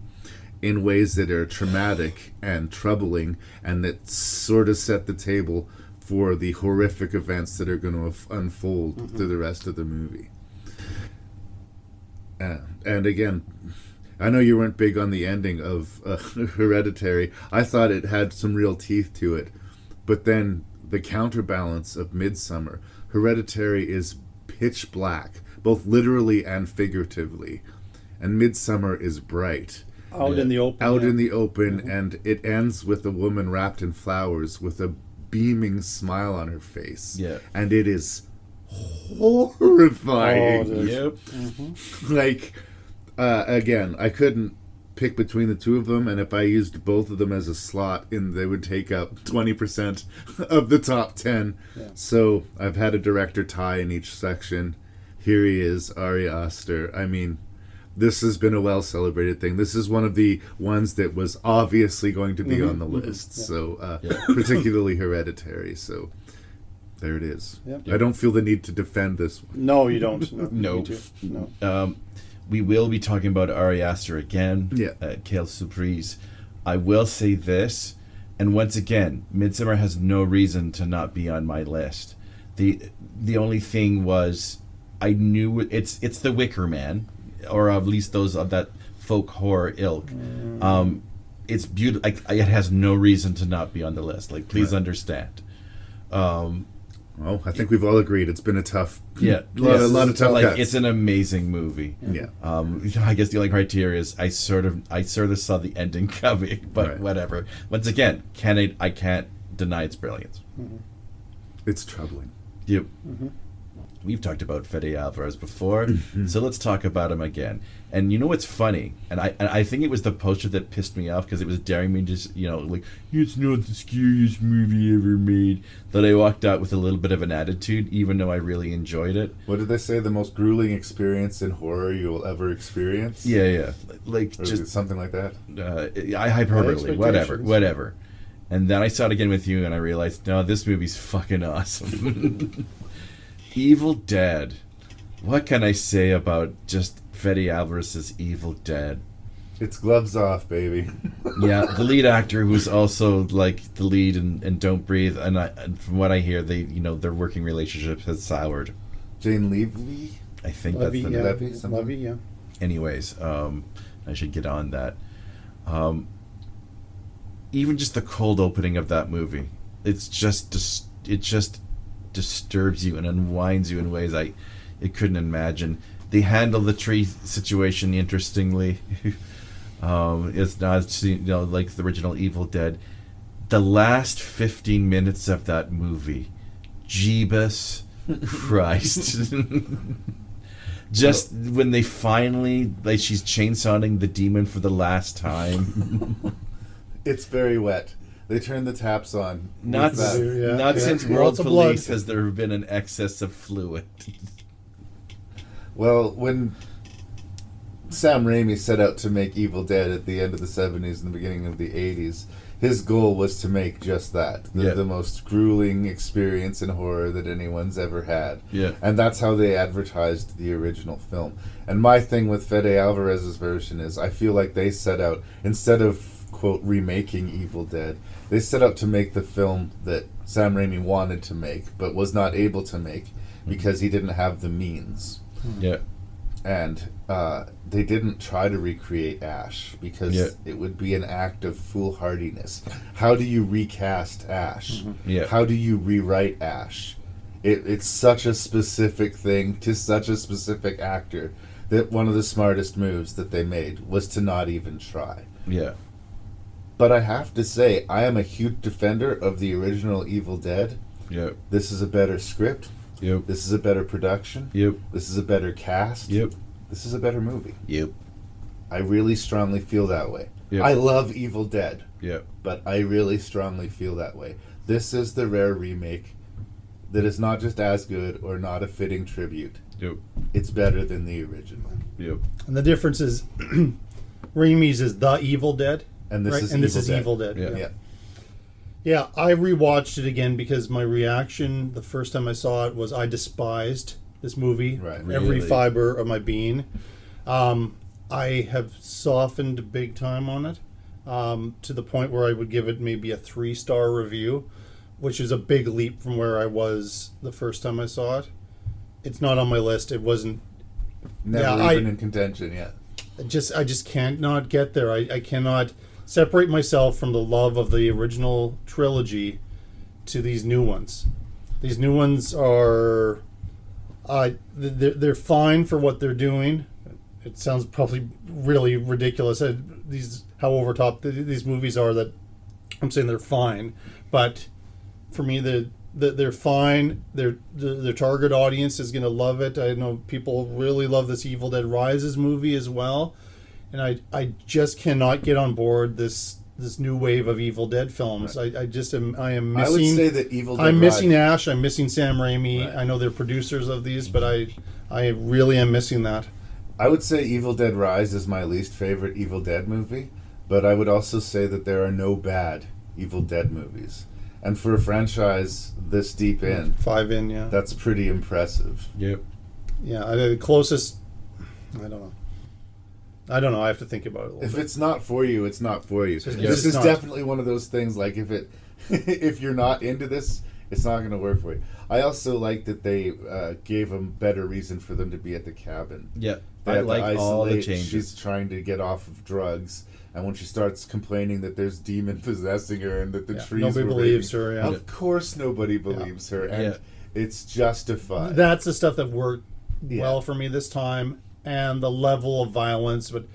in ways that are traumatic and troubling, and that sort of set the table for the horrific events that are going to unfold through the rest of the movie. And again, I know you weren't big on the ending of Hereditary. I thought it had some real teeth to it. But then the counterbalance of Midsommar, Hereditary is pitch black, both literally and figuratively. And Midsommar is bright. Out in the open. And it ends with a woman wrapped in flowers with a beaming smile on her face. Yeah. And it is horrifying. Like, again, I couldn't pick between the two of them, and if I used both of them as a slot, they would take up 20% of the top 10. So I've had a director tie in each section. Here he is, Ari Aster. I mean, this has been a well-celebrated thing. This is one of the ones that was obviously going to be on the list. So, particularly Hereditary. So, there it is. I don't feel the need to defend this one. No, you don't. No. We will be talking about Ari Aster again. Quelle surprise. I will say this, and once again, Midsommar has no reason to not be on my list. The only thing was, I knew it's The Wicker Man, or at least those of that folk horror ilk. It's beautiful. It has no reason to not be on the list. Like, please understand. Well, I think we've all agreed it's been a tough, a lot of tough cuts. It's an amazing movie. I guess the only criteria is I sort of saw the ending coming, but whatever. Once again, I can't deny its brilliance. It's troubling. Yep. We've talked about Fede Alvarez before, so let's talk about him again. And you know what's funny? And I think it was the poster that pissed me off because it was daring me to just, like, it's not the scariest movie ever made. That I walked out with a little bit of an attitude, even though I really enjoyed it. What did they say? The most grueling experience in horror you will ever experience? Yeah. Like, or just something like that. Hyperbole, whatever. And then I saw it again with you, and I realized, no, this movie's fucking awesome. Evil Dead. What can I say about just Fede Alvarez's Evil Dead? It's gloves off, baby. Yeah, the lead actor, who's also like the lead in Don't Breathe, and from what I hear, their working relationship has soured. Jane Levy? I think that's the name. Levy, yeah. Anyways, I should get on that. Even just the cold opening of that movie, it just disturbs you and unwinds you in ways I couldn't imagine. They handle the tree situation interestingly. It's not like the original Evil Dead. The last 15 minutes of that movie, Jeebus Christ. Just when they finally, like, she's chainsawing the demon for the last time. It's very wet. They turn the taps on. Not since World Police has there been an excess of fluid. Well, when Sam Raimi set out to make Evil Dead at the end of the 70s and the beginning of the 80s, his goal was to make just that. The most grueling experience in horror that anyone's ever had. Yeah. And that's how they advertised the original film. And my thing with Fede Alvarez's version is I feel like they set out, instead of quote, remaking Evil Dead. They set out to make the film that Sam Raimi wanted to make, but was not able to make because he didn't have the means. Yeah. And they didn't try to recreate Ash because it would be an act of foolhardiness. How do you recast Ash? Yeah. How do you rewrite Ash? It's such a specific thing to such a specific actor that one of the smartest moves that they made was to not even try. Yeah. But I have to say, I am a huge defender of the original Evil Dead. Yep. This is a better script. Yep. This is a better production. Yep. This is a better cast. Yep. This is a better movie. Yep. I really strongly feel that way. Yep. I love Evil Dead. Yep. But I really strongly feel that way. This is the rare remake that is not just as good or not a fitting tribute. Yep. It's better than the original. Yep. And the difference is, Raimi's is The Evil Dead, And this right? is And this is Dead. Evil Dead. Yeah. Yeah. Yeah, I rewatched it again because my reaction the first time I saw it was I despised this movie. Right. Every Really? fiber of my being. I have softened big time on it to the point where I would give it maybe a 3-star review, which is a big leap from where I was the first time I saw it. It's not on my list. It wasn't. Never Yeah, even in contention yet. I just can't not get there. I cannot separate myself from the love of the original trilogy to these new ones. These new ones are they're fine for what they're doing. It sounds probably really ridiculous. How over top these movies are, that I'm saying they're fine, but for me they're fine. Their target audience is going to love it. I know people really love this Evil Dead Rises movie as well, and I just cannot get on board this new wave of Evil Dead films. Right. I am missing. I would say that Evil Dead I'm missing Rise- Ash. I'm missing Sam Raimi. Right. I know they're producers of these, but I really am missing that. I would say Evil Dead Rise is my least favorite Evil Dead movie, but I would also say that there are no bad Evil Dead movies. And for a franchise this deep in, 5 in, yeah. that's pretty impressive. Yep. Yeah, the closest. I don't know. I have to think about it a little If bit. it's not for you, it's not for you. It's This is not. definitely one of those things, like if you're not into this, it's not going to work for you. I also like that they gave them better reason for them to be at the cabin. Yeah. They I had to like all the isolate. changes. She's trying to get off of drugs, and when she starts complaining that there's demon possessing her and that the trees nobody were believes raining, her. Yeah. Of course, nobody believes her, and Yeah. it's justified. That's the stuff that worked Yeah. well for me this time, and the level of violence. But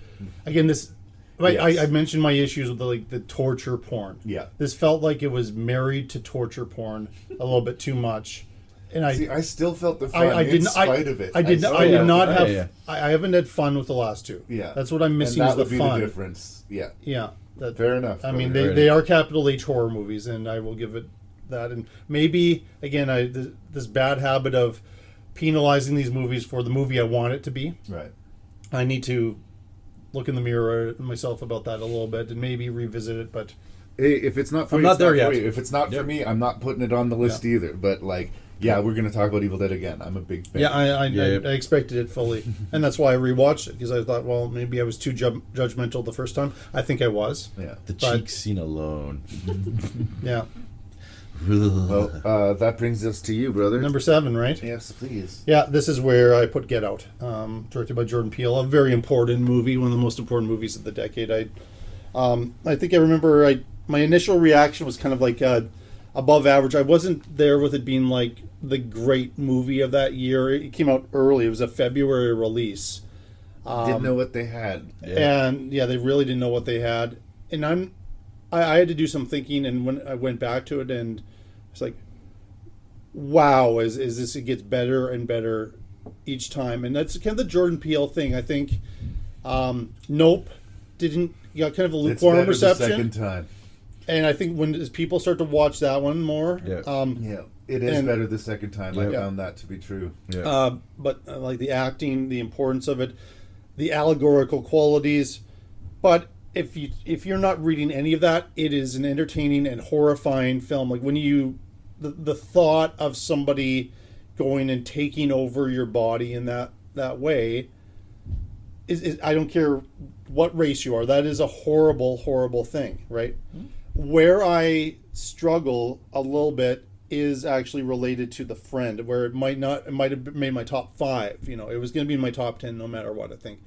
again, this. Yes. I mentioned my issues with the torture porn. Yeah. This felt like it was married to torture porn a little bit too much, and I still felt the fun I in spite of it. I did yeah. not Oh, have. yeah. I haven't had fun with the last two. Yeah, That's what I'm missing. And Is that the would be fun. the difference. Yeah, Yeah. fair enough. I mean, brother. they are capital H horror movies, and I will give it that. And maybe again, this bad habit of penalizing these movies for the movie I want it to be. right. I need to look in the mirror at myself about that a little bit and maybe revisit it. But Hey, if it's not for I'm you, not it's there not for yet. you. If it's not for me, I'm not putting it on the list either. But like, yeah, we're gonna talk about Evil Dead again. I'm a big fan. yeah, I Yeah. expected it fully, and that's why I rewatched it, because I thought, well, maybe I was too judgmental the first time. I think I was. yeah. The But- cheek scene alone. Yeah. Well, that brings us to you, brother. Number 7, right? Yes, please. Yeah, this is where I put Get Out, directed by Jordan Peele. A very important movie, one of the most important movies of the decade. I think I remember my initial reaction was kind of like above average. I wasn't there with it being like the great movie of that year. It came out early. It was a February release. Didn't know what they had. And yeah, they really didn't know what they had. And I had to do some thinking, and when I went back to it, and it's like, wow, is this, it gets better and better each time. And that's kind of the Jordan Peele thing. I think Nope got kind of a It's lukewarm better the reception. second time. And I think as people start to watch that one more, Yeah. Yeah, it is And- better the second time. I Yeah. found that to be true. Yeah. but like the acting, the importance of it, the allegorical qualities. But if you're not reading any of that, it is an entertaining and horrifying film. Like when the thought of somebody going and taking over your body in that way, I don't care what race you are. That is a horrible, horrible thing, right? Where I struggle a little bit is actually related to the friend, where it might have made my top 5. You know, it was going to be in my top 10 no matter what. I think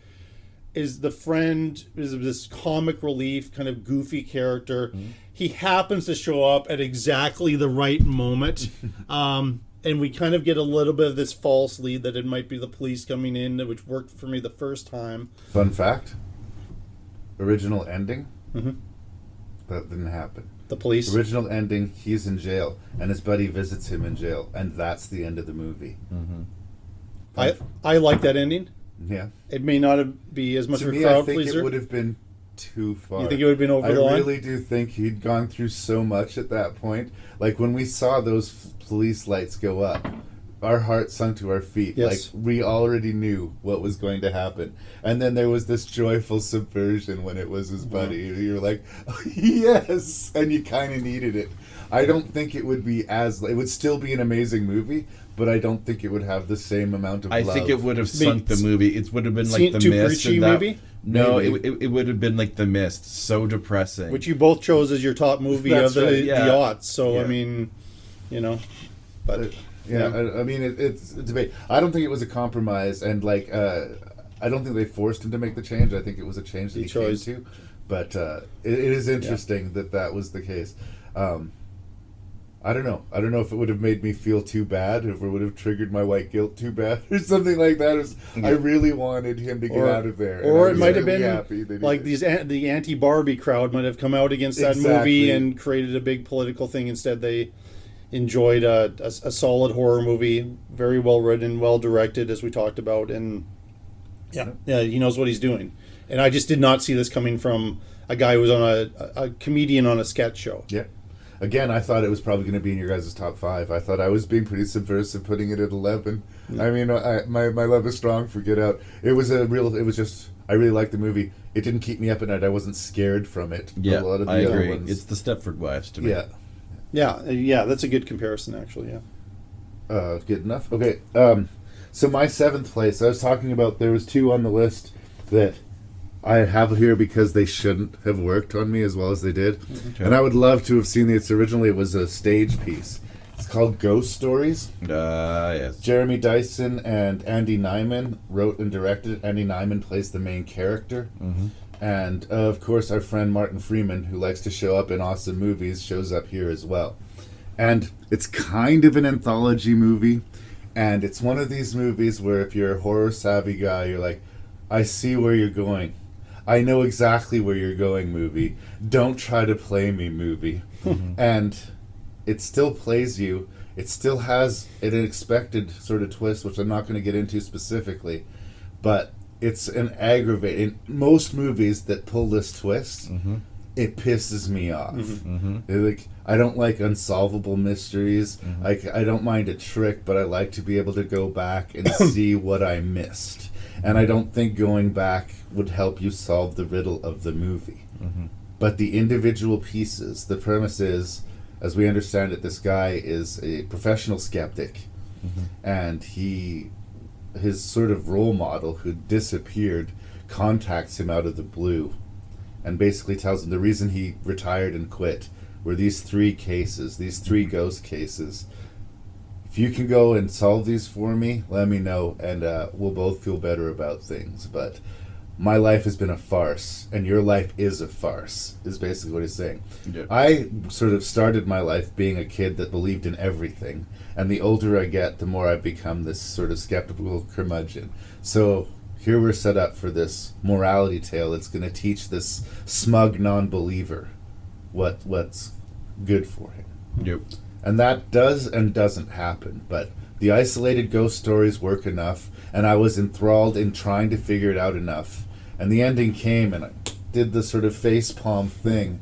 is the friend is this comic relief kind of goofy character. He happens to show up at exactly the right moment. And we kind of get a little bit of this false lead that it might be the police coming in, which worked for me the first time. Fun fact: original ending. That didn't happen. The police. Original ending: he's in jail, and his buddy visits him in jail, and that's the end of the movie. I like that ending. Yeah. It may not be as much To of a me, crowd I think pleaser. it would have been too far. You think it would have been over the line? I really do think he'd gone through so much at that point. Like when we saw those police lights go up, our hearts sunk to our feet. Yes. Like we already knew what was going to happen. And then there was this joyful subversion when it was his buddy. You're like, oh, yes! And you kind of needed it. I don't think it would be it would still be an amazing movie, but I don't think it would have the same amount of love. I think it would have sunk the movie. It would have been like The too Mist. preachy, and that, maybe? No, Maybe. it would have been like The Mist. So depressing. Which you both chose as your top movie That's of the right, yeah. aughts. So, Yeah. I mean, you know. But Yeah, I mean, it's a debate. I don't think it was a compromise, and like, I don't think they forced him to make the change. I think it was a change that he came chose. to. But it is interesting that was the case. I don't know. I don't know if it would have made me feel too bad, if it would have triggered my white guilt too bad, or something like that. I really wanted him to get out of there. and Or I it was might have really been happy that he like did. the anti-Barbie crowd might have come out against that Exactly. movie and created a big political thing. Instead, they enjoyed a solid horror movie, very well written, well directed, as we talked about, and yeah, he knows what he's doing. And I just did not see this coming from a guy who was on a comedian on a sketch show. Yeah. Again, I thought it was probably going to be in your guys' top 5. I thought I was being pretty subversive putting it at 11. I mean, my love is strong for Get Out. I really liked the movie. It didn't keep me up at night. I wasn't scared from it. Yeah, A lot of the I other agree. ones. It's the Stepford Wives to me. Yeah. Yeah, that's a good comparison, actually. Yeah. Good enough? Okay. So my 7th place, I was talking about, there was 2 on the list that I have here because they shouldn't have worked on me as well as they did. Okay. And I would love to have seen it. Originally, it was a stage piece. It's called Ghost Stories. Yes. Jeremy Dyson and Andy Nyman wrote and directed it. Andy Nyman plays the main character. And, of course, our friend Martin Freeman, who likes to show up in awesome movies, shows up here as well. And it's kind of an anthology movie. And it's one of these movies where if you're a horror-savvy guy, you're like, I see where you're going. I know exactly where you're going, movie. Don't try to play me, movie. And it still plays you. It still has an unexpected sort of twist, which I'm not going to get into specifically. But it's an aggravating... Most movies that pull this twist, it pisses me off. Like, I don't like unsolvable mysteries. I don't mind a trick, but I like to be able to go back and see what I missed. And I don't think going back would help you solve the riddle of the movie. But the individual pieces, the premise is, as we understand it, this guy is a professional skeptic. And his sort of role model, who disappeared, contacts him out of the blue and basically tells him the reason he retired and quit were these 3 cases, these 3 ghost cases. If you can go and solve these for me, let me know, and we'll both feel better about things. But my life has been a farce, and your life is a farce, is basically what he's saying. Yeah. I sort of started my life being a kid that believed in everything, and the older I get, the more I become this sort of skeptical curmudgeon. So here we're set up for this morality tale that's going to teach this smug non-believer what's good for him. Yep. And that does and doesn't happen, but the isolated ghost stories work enough, and I was enthralled in trying to figure it out enough. And the ending came, and I did the sort of facepalm thing,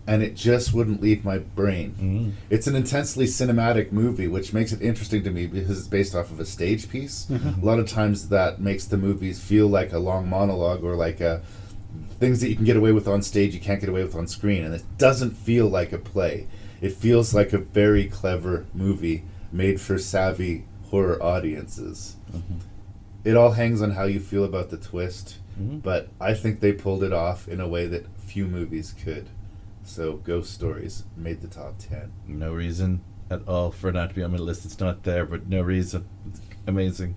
and it just wouldn't leave my brain. It's an intensely cinematic movie, which makes it interesting to me because it's based off of a stage piece. A lot of times that makes the movies feel like a long monologue or like things that you can get away with on stage you can't get away with on screen, and it doesn't feel like a play. It feels like a very clever movie made for savvy horror audiences. it all hangs on how you feel about the twist. But I think they pulled it off in a way that few movies could. So Ghost Stories made the top 10. No reason at all for it not to be on my list. It's not there, but no reason. It's amazing.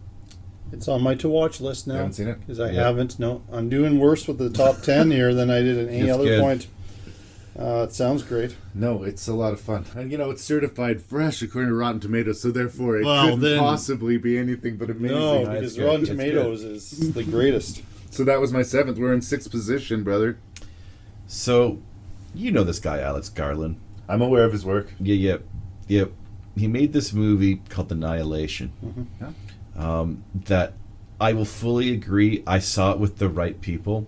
It's on my to-watch list now. You haven't seen it? Because I haven't. No, I'm doing worse with the top 10 here than I did at any It's other good. point. It sounds great. No, it's a lot of fun. And, it's certified fresh according to Rotten Tomatoes, so therefore it Well, couldn't possibly be anything but amazing. No, it's because good. Rotten It's Tomatoes is the greatest. So that was my 7th. We're in 6th position, brother. So, you know this guy, Alex Garland. I'm aware of his work. Yeah. He made this movie called Annihilation. That I will fully agree. I saw it with the right people.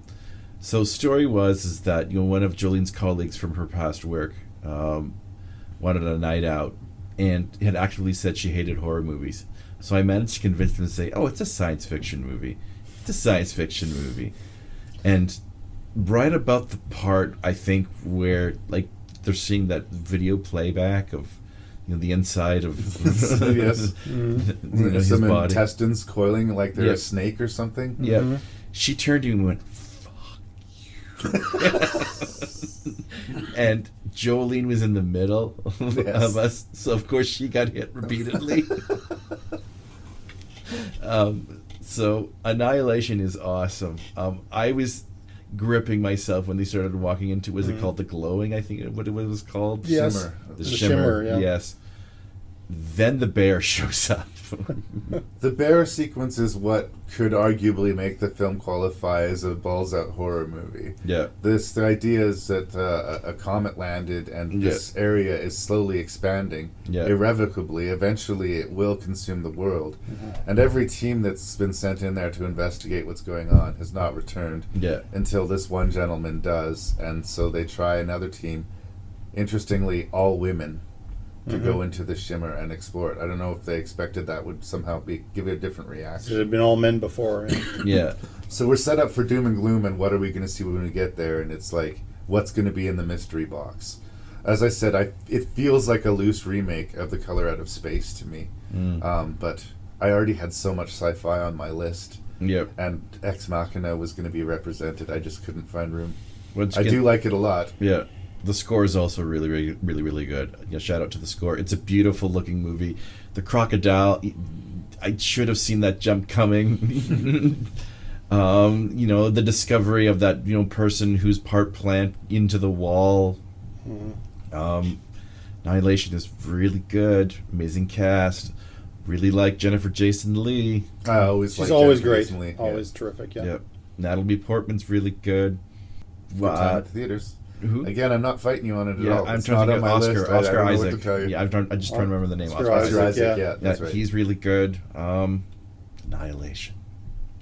So story is that one of Jolene's colleagues from her past work wanted a night out and had actively said she hated horror movies. So I managed to convince them to say, "Oh, it's a science fiction movie. It's a science fiction movie." And right about the part I think where they're seeing that video playback of the inside of Yes. his Some body. intestines coiling like they're Yep. a snake or something. Yeah. She turned to me and went, "Fuck you." And Jolene was in the middle of us, so of course she got hit repeatedly. So Annihilation is awesome. I was gripping myself when they started walking into, was it called The Glowing, I think what it was called? Yes. Shimmer. The The Shimmer, Shimmer, yeah. yes. Then the bear shows up. The bear sequence is what could arguably make the film qualify as a balls out horror movie. Yeah. The idea is that a comet landed and this area is slowly expanding irrevocably. Eventually it will consume the world. And every team that's been sent in there to investigate what's going on has not returned until this one gentleman does. And so they try another team, interestingly all women, to go into the Shimmer and explore it. I don't know if they expected that would somehow give it a different It reaction. had been all men before. Yeah. So we're set up for doom and gloom, and what are we going to see when we get there? And it's like, what's going to be in the mystery box? As I said, it feels like a loose remake of The Color Out of Space to me. But I already had so much sci-fi on my list. Yep. And Ex Machina was going to be represented. I just couldn't find room. Once I again- do like it a lot. Yeah. The score is also really, really, really, really good. Shout out to the score. It's a beautiful looking movie. The crocodile, I should have seen that jump coming. The discovery of that, person who's part plant into the wall. Annihilation is really good. Amazing cast. Really like Jennifer Jason Leigh. I always She's liked always Jennifer great. Jason Leigh. Always terrific, yeah. Yep. Natalie Portman's really good. Good time at the theaters. Who? Again, I'm not fighting you on it at Yeah, all. I'm It's trying to not think on of my Oscar. list. Oscar I don't know Isaac. what to tell you. Yeah, I just trying to remember the name. Oscar Oscar Isaac, Isaac, yeah. that's right. He's really good. Annihilation,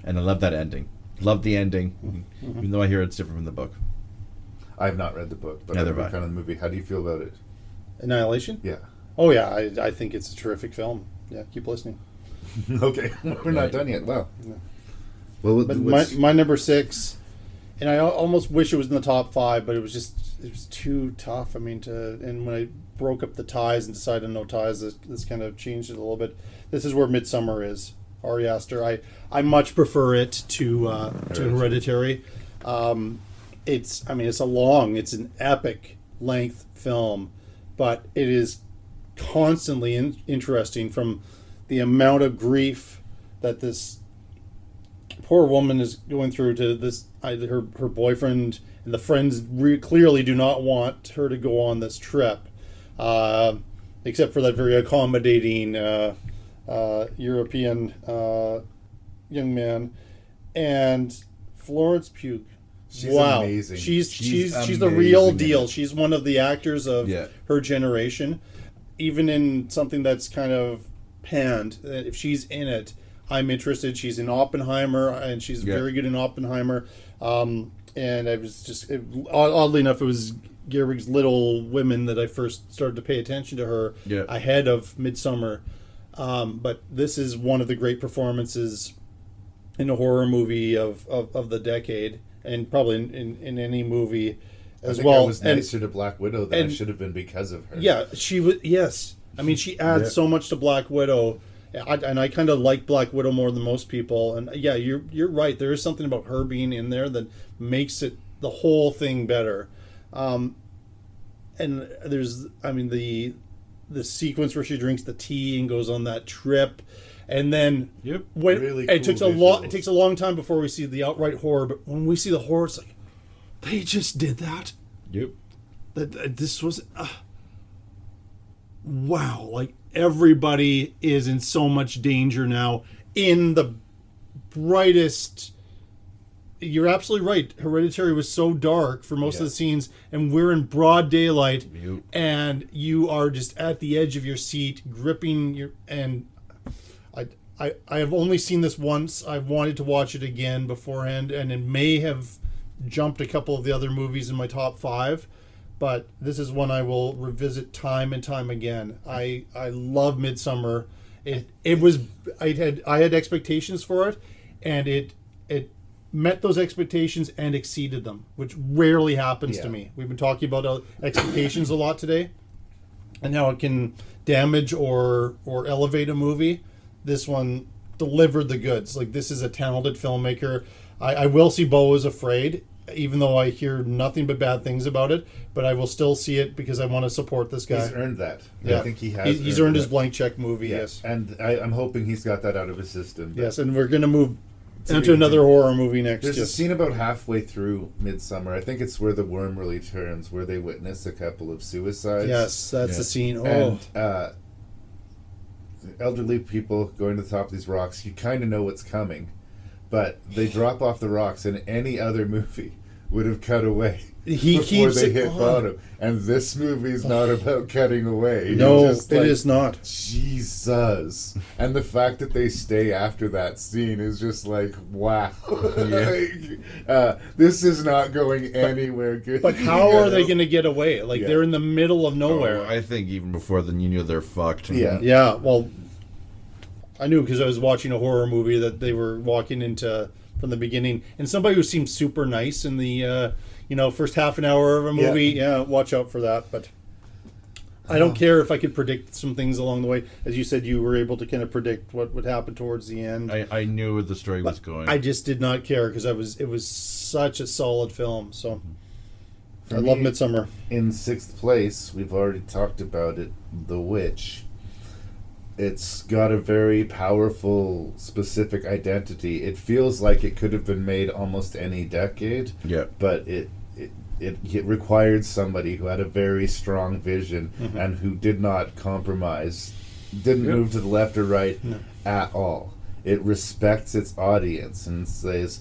and I love that ending. Love the ending, even though I hear it's different from the book. I've not read the book, but Neither I've have I. kind of the movie. How do you feel about it? Annihilation? Yeah. Oh, yeah. I think it's a terrific film. Yeah, keep listening. Okay, we're not Right. done yet. Wow. No. Well, But what's- my number 6, and I almost wish it was in the top 5, but it was too tough. I mean, and when I broke up the ties and decided no ties, this kind of changed it a little bit. This is where Midsummer is. Ari Aster. I much prefer it to Hereditary. It's an epic length film, but it is constantly interesting from the amount of grief that this poor woman is going through to this her boyfriend and the friends clearly do not want her to go on this trip, except for that very accommodating European young man, and Florence Pugh. She's wow, amazing. She's the amazing real in deal. it. She's one of the actors of her generation. Even in something that's kind of panned, if she's in it, I'm interested. She's in Oppenheimer, and she's very good in Oppenheimer. And I was just oddly enough, it was Gehrig's Little Women that I first started to pay attention to her ahead of Midsummer. But this is one of the great performances in a horror movie of the decade, and probably in any movie as I think well. I was nicer to Black Widow than I should have been because of her. Yeah, she was. Yes, I mean she adds so much to Black Widow, I kind of like Black Widow more than most people. And yeah, you're right. There is something about her being in there that makes it the whole thing better. And there's, I mean, the sequence where she drinks the tea and goes on that trip, and then Really it cool takes it takes visuals. a long time before we see the outright horror. But when we see the horror, it's like they just did that. Yep. That this was wow. Like everybody is in so much danger now in the brightest. You're absolutely right. Hereditary was so dark for most of the scenes, and we're in broad daylight, and you are just at the edge of your seat, gripping your. And I have only seen this once. I've wanted to watch it again beforehand, and it may have jumped a couple of the other movies in my top 5, but this is one I will revisit time and time again. I love Midsummer. It was I had expectations for it, and it met those expectations and exceeded them, which rarely happens to me. We've been talking about expectations a lot today, and how it can damage or elevate a movie. This one delivered the goods. Like, this is a talented filmmaker. I will see Beau is Afraid, even though I hear nothing but bad things about it, but I will still see it because I want to support this guy. He's earned that. Yeah. I think he has. He's earned his that. blank check movie, Yeah. yes. And I'm hoping he's got that out of his system. Yes, and we're going to move into another horror movie next. There's a Yes. scene about halfway through Midsummer. I think it's where the worm really turns, where they witness a couple of suicides. Yes, that's the scene. Oh, And elderly people going to the top of these rocks, you kind of know what's coming, but they drop off the rocks, and any other movie would have cut away He before keeps they it hit on. bottom. And this movie's not about cutting away. no, It's just it like, is not. Jesus. And the fact that they stay after that scene is just like, wow. This is not going anywhere good. But how are they going to get away? Like, Yeah. they're in the middle of nowhere. I think even before then, you knew they're fucked. Yeah. Yeah, well, I knew because I was watching a horror movie that they were walking into from the beginning, and somebody who seemed super nice in the first half an hour of a movie. Yeah, watch out for that. But I don't care if I could predict some things along the way. As you said, you were able to kind of predict what would happen towards the end. I knew where the story was going. I just did not care because it was such a solid film. So For I love me, Midsummer. In 6th place, we've already talked about it, The Witch. It's got a very powerful, specific identity. It feels like it could have been made almost any decade. Yeah. But it required somebody who had a very strong vision and who did not compromise, didn't move to the left or right at all. It respects its audience and says,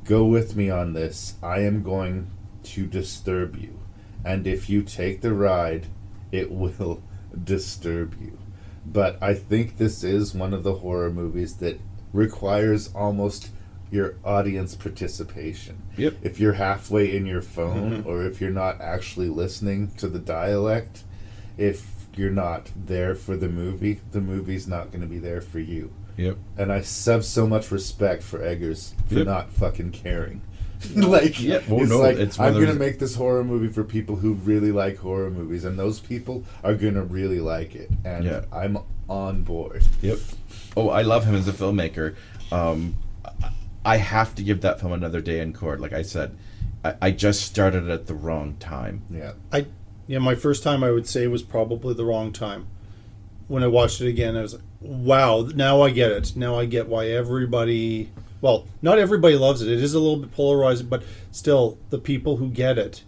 go with me on this. I am going to disturb you. And if you take the ride, it will disturb you. But I think this is one of the horror movies that requires almost your audience participation. Yep. If you're halfway in your phone or if you're not actually listening to the dialect, if you're not there for the movie's not going to be there for you. Yep. And I have so much respect for Eggers for Yep. not fucking caring. Like, Yeah, well, it's no, like, it's one I'm of going to those- make this horror movie for people who really like horror movies, and those people are going to really like it. And Yeah. I'm on board. Yep. Oh, I love him as a filmmaker. I have to give that film another day in court. Like I said, I just started at the wrong time. Yeah. My first time I would say was probably the wrong time. When I watched it again, I was like, wow, now I get it. Now I get why everybody, well, not everybody loves it. It is a little bit polarizing, but still, the people who get it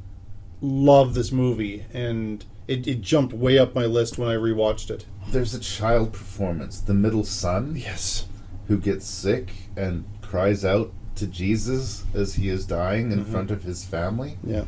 love this movie. And it jumped way up my list when I rewatched it. There's a child performance, the middle son, Yes. who gets sick and cries out to Jesus as he is dying in front of his family. Yeah.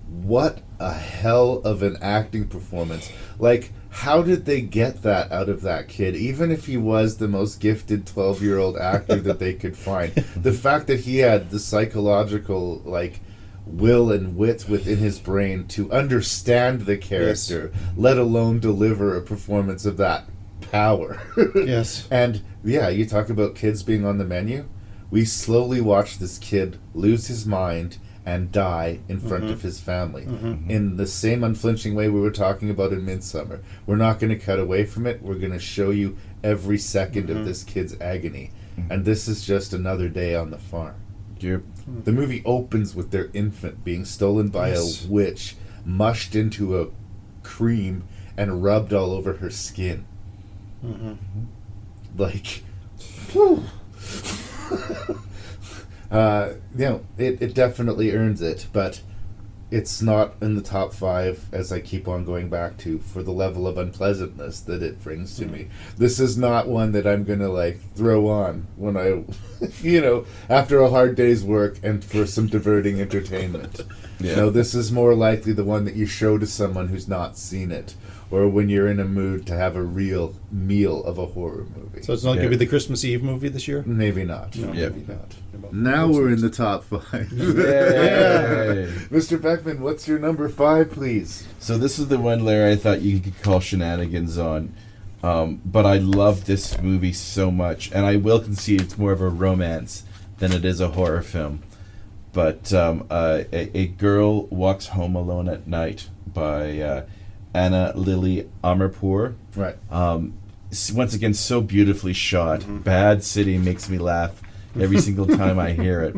What a hell of an acting performance. Like, how did they get that out of that kid? Even if he was the most gifted 12-year-old actor that they could find. The fact that he had the psychological, like, will and wit within his brain to understand the character, let alone deliver a performance of that power. Yes. And, yeah, you talk about kids being on the menu. We slowly watch this kid lose his mind and die in front of his family in the same unflinching way we were talking about in Midsummer. We're not going to cut away from it. We're going to show you every second of this kid's agony. And this is just another day on the farm. Yep. The movie opens with their infant being stolen by a witch, mushed into a cream, and rubbed all over her skin. Like, whew. It definitely earns it, but it's not in the top 5, as I keep on going back to, for the level of unpleasantness that it brings to me. This is not one that I'm going to, like, throw on when I, after a hard day's work and for some diverting entertainment. Yeah. This is more likely the one that you show to someone who's not seen it, or when you're in a mood to have a real meal of a horror movie. So it's not going to be the Christmas Eve movie this year? Maybe not. No, maybe not. Now we're in the top 5. Yay. Mr. Beckmann, what's your number 5, please? So this is the one, Larry, I thought you could call shenanigans on. But I love this movie so much. And I will concede it's more of a romance than it is a horror film. But a Girl Walks Home Alone at Night by Anna Lily Amarpour. Right. Once again, so beautifully shot. Bad City makes me laugh every single time I hear it.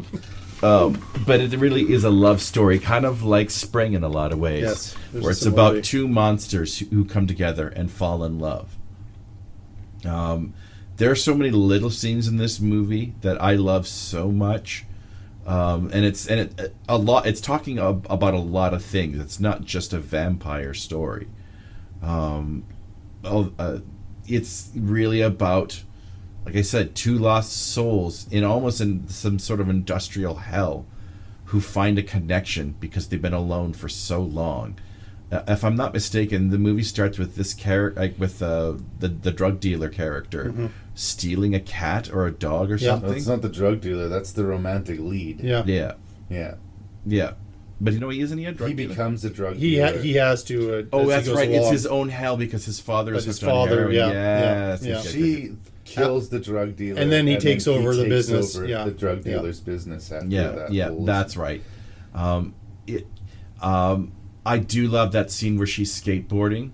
But it really is a love story, kind of like Spring in a lot of ways. Yes, where it's about two monsters who come together and fall in love. There are so many little scenes in this movie that I love so much. It's talking about a lot of things. It's not just a vampire story. It's really about, like I said, two lost souls in some sort of industrial hell who find a connection because they've been alone for so long. If I'm not mistaken, the movie starts with this character, with the drug dealer character stealing a cat or a dog or something. That's not the drug dealer. That's the romantic lead. Yeah. But he isn't a drug dealer. He becomes a drug dealer. He has to. That's right. Along. It's his own hell because his father is his hooked on father. heroin. Yes. She kills the drug dealer, and then he takes over the business. The drug dealer's business after that. Yeah, that's right. I do love that scene where she's skateboarding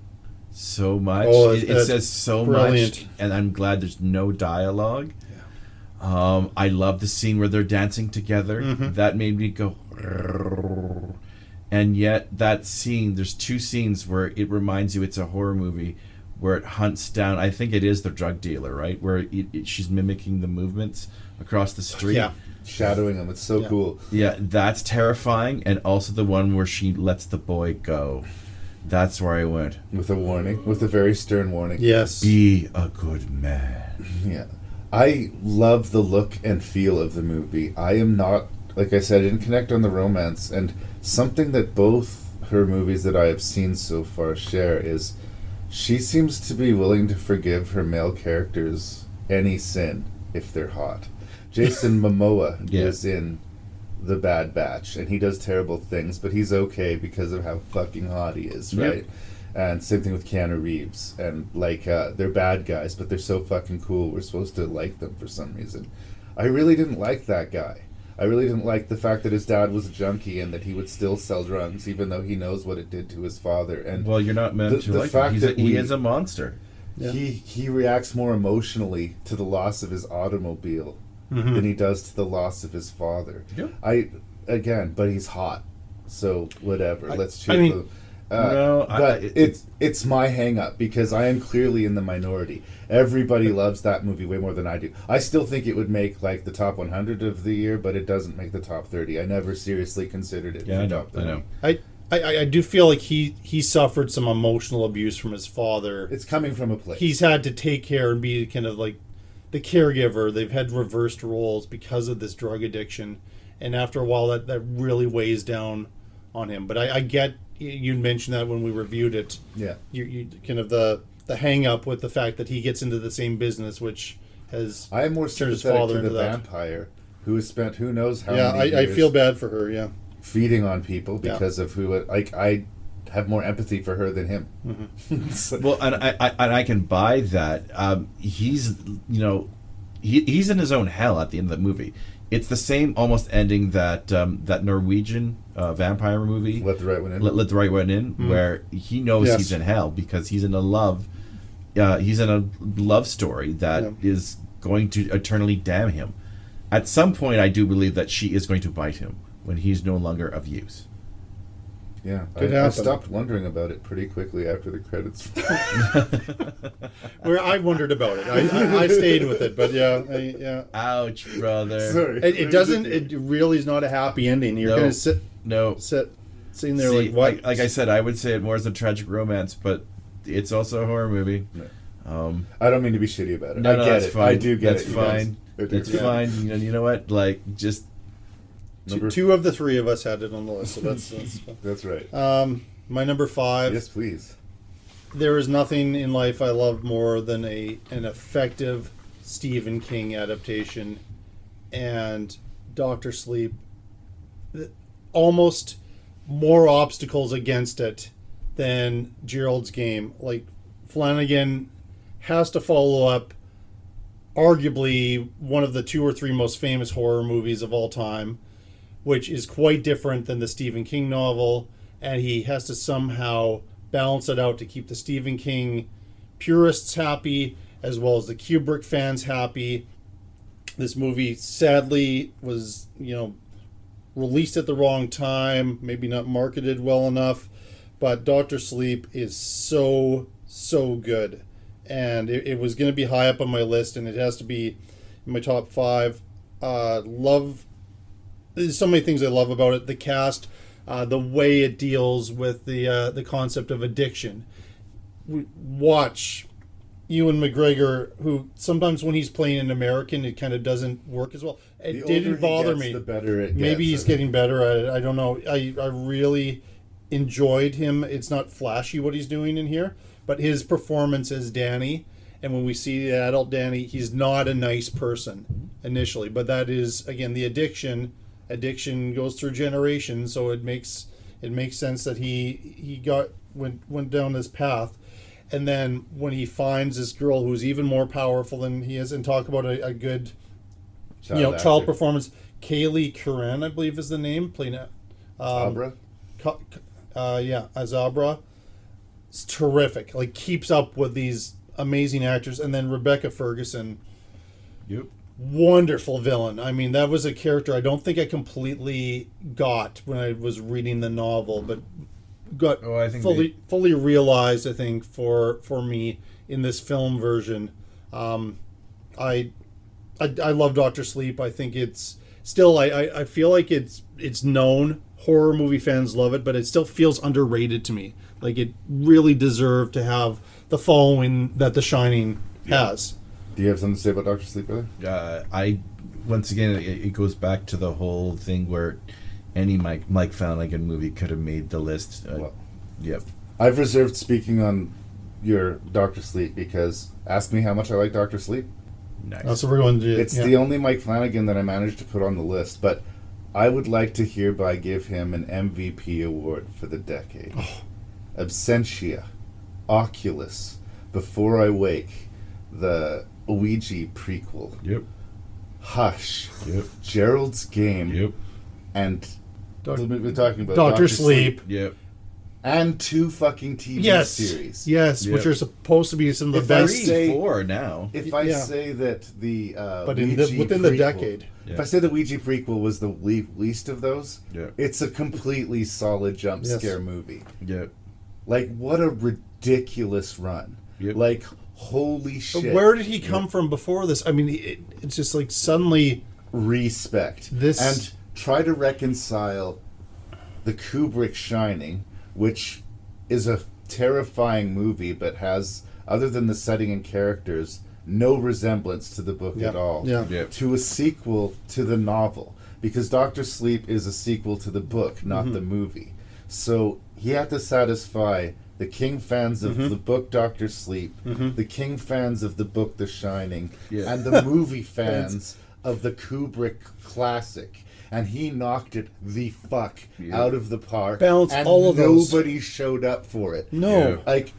so much. It says so much, and I'm glad there's no dialogue. I love the scene where they're dancing together. That made me go. And yet that scene, there's two scenes where it reminds you it's a horror movie, where it hunts down, I think it is the drug dealer, right? Where she's mimicking the movements across the street. Yeah. Shadowing him. It's so cool. Yeah, that's terrifying. And also the one where she lets the boy go. That's where I went. With a warning. With a very stern warning. Yes. Be a good man. Yeah. I love the look and feel of the movie. I am not, like I said, I didn't connect on the romance. And something that both her movies that I have seen so far share is she seems to be willing to forgive her male characters any sin if they're hot. Jason Momoa is in The Bad Batch, and he does terrible things, but he's okay because of how fucking hot he is, right? Yep. And same thing with Keanu Reeves. And, they're bad guys, but they're so fucking cool, we're supposed to like them for some reason. I really didn't like that guy. I really didn't like the fact that his dad was a junkie and that he would still sell drugs, even though he knows what it did to his father. And well, you're not meant to like him. He is a monster. Yeah. He reacts more emotionally to the loss of his automobile than he does to the loss of his father. Yeah. But he's hot, so whatever. Let's cheer for him. It's my hang up because I am clearly in the minority. Everybody loves that movie way more than I do. I still think it would make the top 100 of the year, but it doesn't make the top 30. I never seriously considered it. Yeah, top 30. I know. I do feel like he suffered some emotional abuse from his father. It's coming from a place. He's had to take care and be kind of like the caregiver. They've had reversed roles because of this drug addiction, and after a while that really weighs down on him. But I get, you mentioned that when we reviewed it. Yeah. You kind of the hang up with the fact that he gets into the same business, which has I am more turned his sympathetic father to into the that vampire who has spent who knows how Yeah, many I years feel bad for her. Yeah. feeding on people because of who I have more empathy for her than him. Well, and I can buy that. He's he's in his own hell at the end of the movie. It's the same almost ending that that Norwegian vampire movie, Let the Right One In. Let the Right One In, where he knows Yes. he's in hell because he's in a love story that is going to eternally damn him. At some point, I do believe that she is going to bite him when he's no longer of use. Yeah, Could I happen. stopped wondering about it pretty quickly after the credits. Where I wondered about it. I stayed with it, but yeah. Ouch, brother. Sorry. It doesn't. It really is not a happy ending. You're No. going to No. sitting there See, like what? like I said, I would say it more as a tragic romance, but it's also a horror movie. I don't mean to be shitty about it. No, I get that's it. fine. I do get that's it. you guys. fine. I do. It's fine. You know what? Like, just Two of the three of us had it on the list, so that's fun. That's right. My number 5. Yes, please. There is nothing in life I love more than an effective Stephen King adaptation, and Dr. Sleep. Almost more obstacles against it than Gerald's Game. Like, Flanagan has to follow up arguably one of the 2 or 3 most famous horror movies of all time, which is quite different than the Stephen King novel, and he has to somehow balance it out to keep the Stephen King purists happy as well as the Kubrick fans happy. This movie sadly was, released at the wrong time, maybe not marketed well enough, but Dr. Sleep is so good. And it was going to be high up on my list, and it has to be in my top 5. There's so many things I love about it. The cast, the way it deals with the concept of addiction. Watch Ewan McGregor, who sometimes when he's playing an American, it kind of doesn't work as well. It didn't bother me. The better it gets. Maybe he's getting better at it. I don't know. I really enjoyed him. It's not flashy what he's doing in here, but his performance as Danny, and when we see the adult Danny, he's not a nice person initially, but that is, again, the addiction goes through generations, so it makes sense that he went down this path. And then when he finds this girl who's even more powerful than he is, and talk about a good child performance, Kaylee Curran, I believe is the name, playing Abra? Azabra. It's terrific. Like, keeps up with these amazing actors. And then Rebecca Ferguson. Yep. Wonderful villain. I mean, that was a character I don't think I completely got when I was reading the novel, but got fully realized, I think, for me in this film version. I love Dr. Sleep. I think it's still, I feel like it's known. Horror movie fans love it, but it still feels underrated to me. Like, it really deserved to have the following that The Shining has. Do you have something to say about Dr. Sleep, brother? Once again, it goes back to the whole thing where any Mike Flanagan movie could have made the list. Yep. I've reserved speaking on your Dr. Sleep because ask me how much I like Dr. Sleep. Nice. That's what we're going to do. It's the only Mike Flanagan that I managed to put on the list, but I would like to hereby give him an MVP award for the decade. Absentia, Oculus, Before I Wake, the Ouija prequel. Yep. Hush. Yep. Gerald's Game. Yep. And we're talking about Dr. Sleep. Yep. And 2 fucking TV series. Yes, Yep. which are supposed to be some of the If best. I say- 4 now. If I say that the But Ouija within the prequel- decade. If I say the Ouija prequel was the least of those, it's a completely solid jump scare movie. Yep. Like, what a ridiculous run. Yep. Like, holy shit. But where did he come from before this? I mean, it's just like suddenly... Respect. This... And try to reconcile the Kubrick Shining, which is a terrifying movie but has, other than the setting and characters, no resemblance to the book at all. To a sequel to the novel. Because Dr. Sleep is a sequel to the book, not the movie. So he had to satisfy the King fans of the book Dr. Sleep, the King fans of the book The Shining, and the movie fans of the Kubrick classic. And he knocked it the fuck out of the park. Balanced and all of those. nobody showed up for it. No. Like,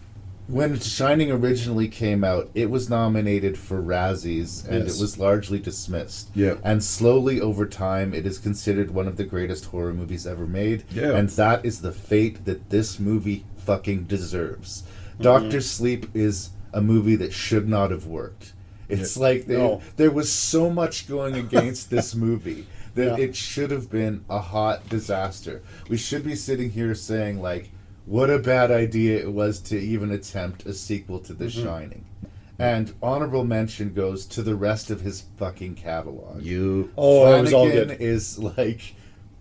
when Shining originally came out, it was nominated for Razzies, and Yes. it was largely dismissed. Yeah. And slowly over time, it is considered one of the greatest horror movies ever made. Yeah. And that is the fate that this movie fucking deserves. Doctor Sleep is a movie that should not have worked. It's like there was so much going against this movie that it should have been a hot disaster. We should be sitting here saying, like, what a bad idea it was to even attempt a sequel to The Shining. And honorable mention goes to the rest of his fucking catalog. You. Oh, it was all Flanagan good. is like,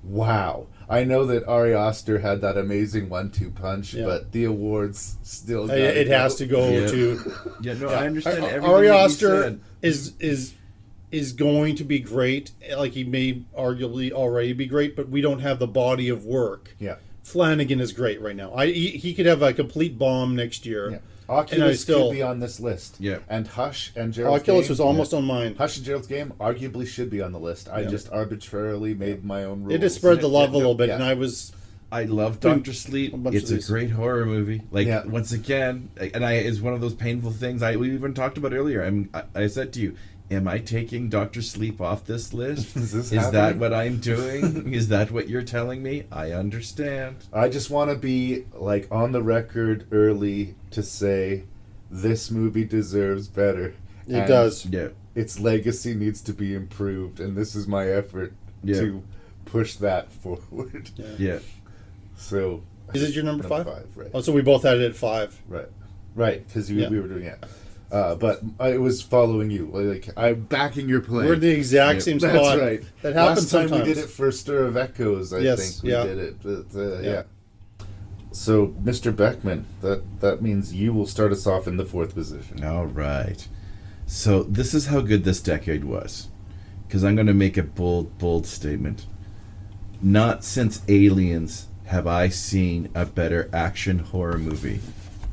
wow. I know that Ari Aster had that amazing 1-2 punch, but the awards still gotta It has to go Yeah. to. Yeah, no, I understand everything Ari that you Aster said. is going to be great. Like, he may arguably already be great, but we don't have the body of work. Yeah. Flanagan is great right now. He could have a complete bomb next year. Yeah. And I Oculus still- could be on this list. Yeah. And Hush and Gerald's Oculus Game. was almost on mine. Hush and Gerald's Game arguably should be on the list. I just arbitrarily made my own rules. It just spread the love a little bit, Yeah. and I love Doctor Sleep. a bunch It's of a these. great horror movie. Like, Yeah. once again, and it's one of those painful things we even talked about earlier. I said to you, am I taking Doctor Sleep off this list? Is this that happening? what I'm doing? Is that what you're telling me? I understand. I just want to be like on the record early to say this movie deserves better. It And does. Yeah. its legacy needs to be improved, and this is my effort Yeah. to push that forward. Yeah. So, Is it your number five? Right, Oh, so we both had it at 5. right, because Yeah. we were doing it. But I was following you. Like, I'm backing your play. We're in the exact Yeah. same spot. That's right. That happens Last time sometimes. we did it for Stir of Echoes, I Yes, think we yeah. did it. But, Yeah. yeah. So, Mr. Beckman, that means you will start us off in the 4th position. All right. So this is how good this decade was. Because I'm going to make a bold statement. Not since Aliens have I seen a better action horror movie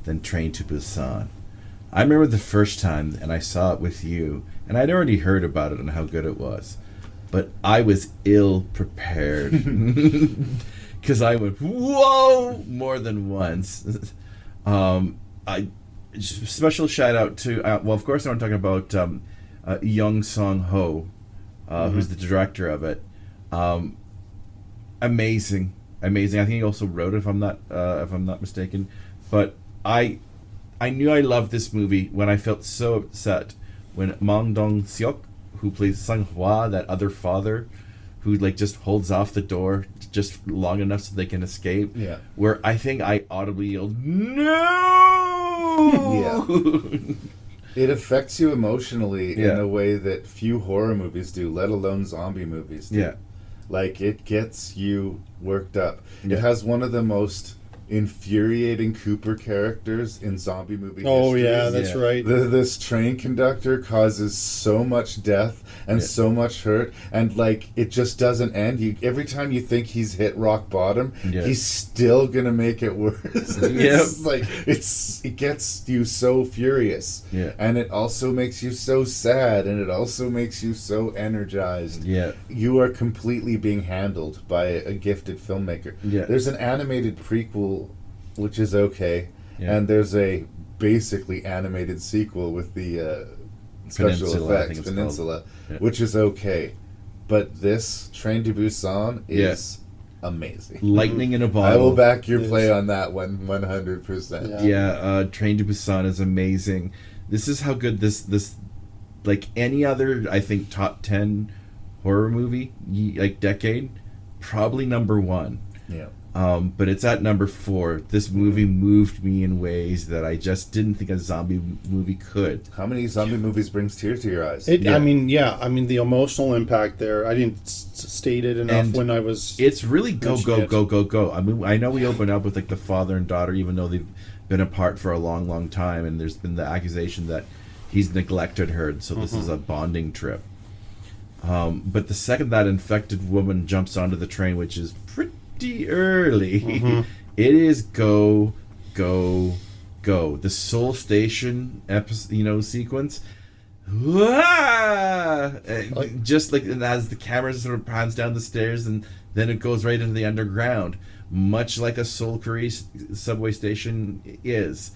than Train to Busan. I remember the first time, and I saw it with you, and I'd already heard about it and how good it was. But I was ill prepared. Because I went, whoa, more than once. Special shout out to, well, of course, I'm talking about Young Song Ho, who's the director of it. Amazing. I think he also wrote it, if I'm not mistaken. But I knew I loved this movie when I felt so upset when Mang Dong-seok, who plays Sang Hwa, that other father, who like just holds off the door just long enough so they can escape. Yeah. Where I think I audibly yelled, "No!" Yeah. It affects you emotionally in Yeah. a way that few horror movies do, let alone zombie movies do. Yeah. Like, it gets you worked up. Yeah. It has one of the most infuriating Cooper characters in zombie movie Oh, history. yeah, that's Yeah. right. This train conductor causes so much death and Yeah. so much hurt, and like it just doesn't end. You every time you think he's hit rock bottom, Yeah. he's still gonna make it worse. Yep. It's like it gets you so furious, Yeah. and it also makes you so sad, and it also makes you so energized. Yeah. You are completely being handled by a gifted filmmaker. Yeah. There's an animated prequel, which is okay, Yeah. and there's a basically animated sequel with the special Peninsula, I effects think it's Peninsula, called. Yeah. which is okay. But this Train to Busan is amazing. Lightning in a bottle. I will back your Yes. play on that one 100%. Yeah. Yeah, Train to Busan is amazing. This is how good this like any other, I think, top 10 horror movie like decade, probably number 1. Yeah. But it's at number 4. This movie moved me in ways that I just didn't think a zombie movie could. How many zombie movies brings tears to your eyes? It, Yeah. I mean, the emotional impact there. I didn't state it enough And when I was. It's really go, Mentioned go, it. go, go, go. I mean, I know we open up with like the father and daughter, even though they've been apart for a long, long time, and there's been the accusation that he's neglected her, so this is a bonding trip. But the second that infected woman jumps onto the train, which is pretty early, it is go, go, go. The Seoul Station sequence. Just like as the camera sort of pans down the stairs, and then it goes right into the underground, much like a Seoul Korea subway station is.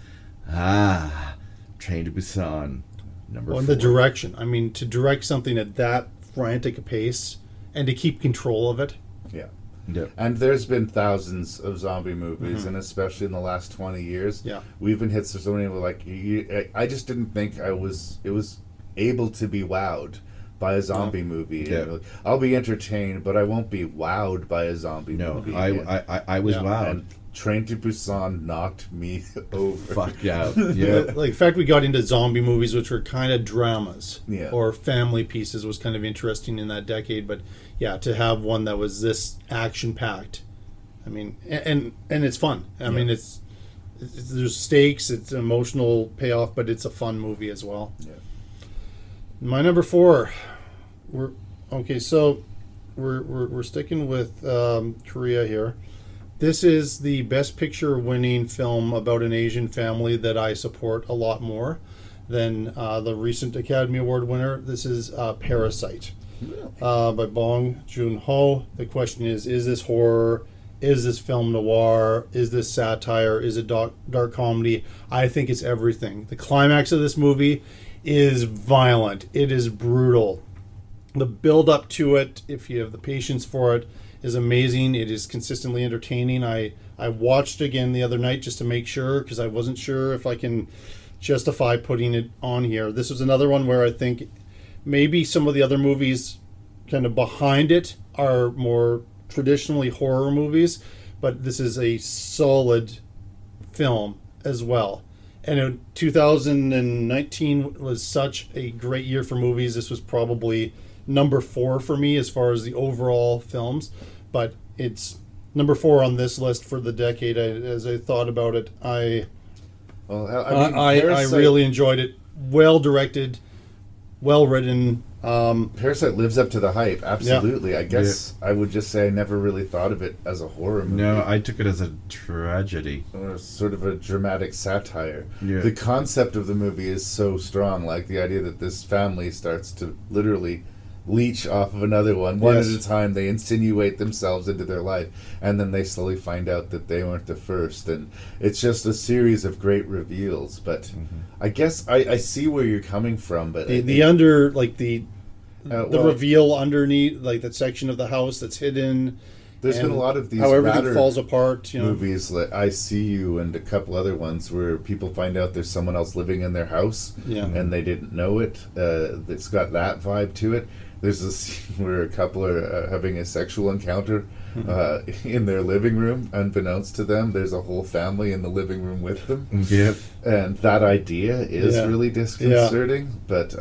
Train to Busan, number Well, and 4. the direction. I mean, to direct something at that frantic a pace and to keep control of it. Yeah. Yep. And there's been thousands of zombie movies, and especially in the last 20 years, Yeah. we've been hit so many. I just didn't think it was able to be wowed by a zombie movie. Yeah. You know, I'll be entertained, but I won't be wowed by a zombie No, movie. I was wowed. And Train to Busan knocked me over. Fuck yeah. Yeah. Like, in fact, we got into zombie movies, which were kind of dramas Yeah. or family pieces, was kind of interesting in that decade. But yeah, to have one that was this action packed, I mean, and it's fun. I mean, it's there's stakes, it's an emotional payoff, but it's a fun movie as well. Yeah. My number 4, we're sticking with Korea here. This is the Best Picture winning film about an Asian family that I support a lot more than the recent Academy Award winner. This is Parasite by Bong Joon-ho. The question is this horror? Is this film noir? Is this satire? Is it dark comedy? I think it's everything. The climax of this movie is violent. It is brutal. The build up to it, if you have the patience for it, is amazing. It is consistently entertaining. I watched again the other night just to make sure, because I wasn't sure if I can justify putting it on here. This was another one where I think maybe some of the other movies kind of behind it are more traditionally horror movies, but this is a solid film as well. And 2019 was such a great year for movies. This was probably number 4 for me as far as the overall films, but it's number 4 on this list for the decade. As I thought about it, I really enjoyed it. Well directed, well written. Parasite lives up to the hype, absolutely. Yeah. I guess I would just say I never really thought of it as a horror movie. No, I took it as a tragedy. Or sort of a dramatic satire. Yeah. The concept of the movie is so strong, like the idea that this family starts to literally leech off of another one at a time. They insinuate themselves into their life, and then they slowly find out that they weren't the first, and it's just a series of great reveals. But I guess I see where you're coming from, but the reveal underneath, like that section of the house that's hidden. There's been a lot of these how everything falls apart, movies like I See You and a couple other ones where people find out there's someone else living in their house and they didn't know it. It's got that vibe to it. There's a scene where a couple are having a sexual encounter in their living room. Unbeknownst to them, there's a whole family in the living room with them. Yep. And that idea is really disconcerting, but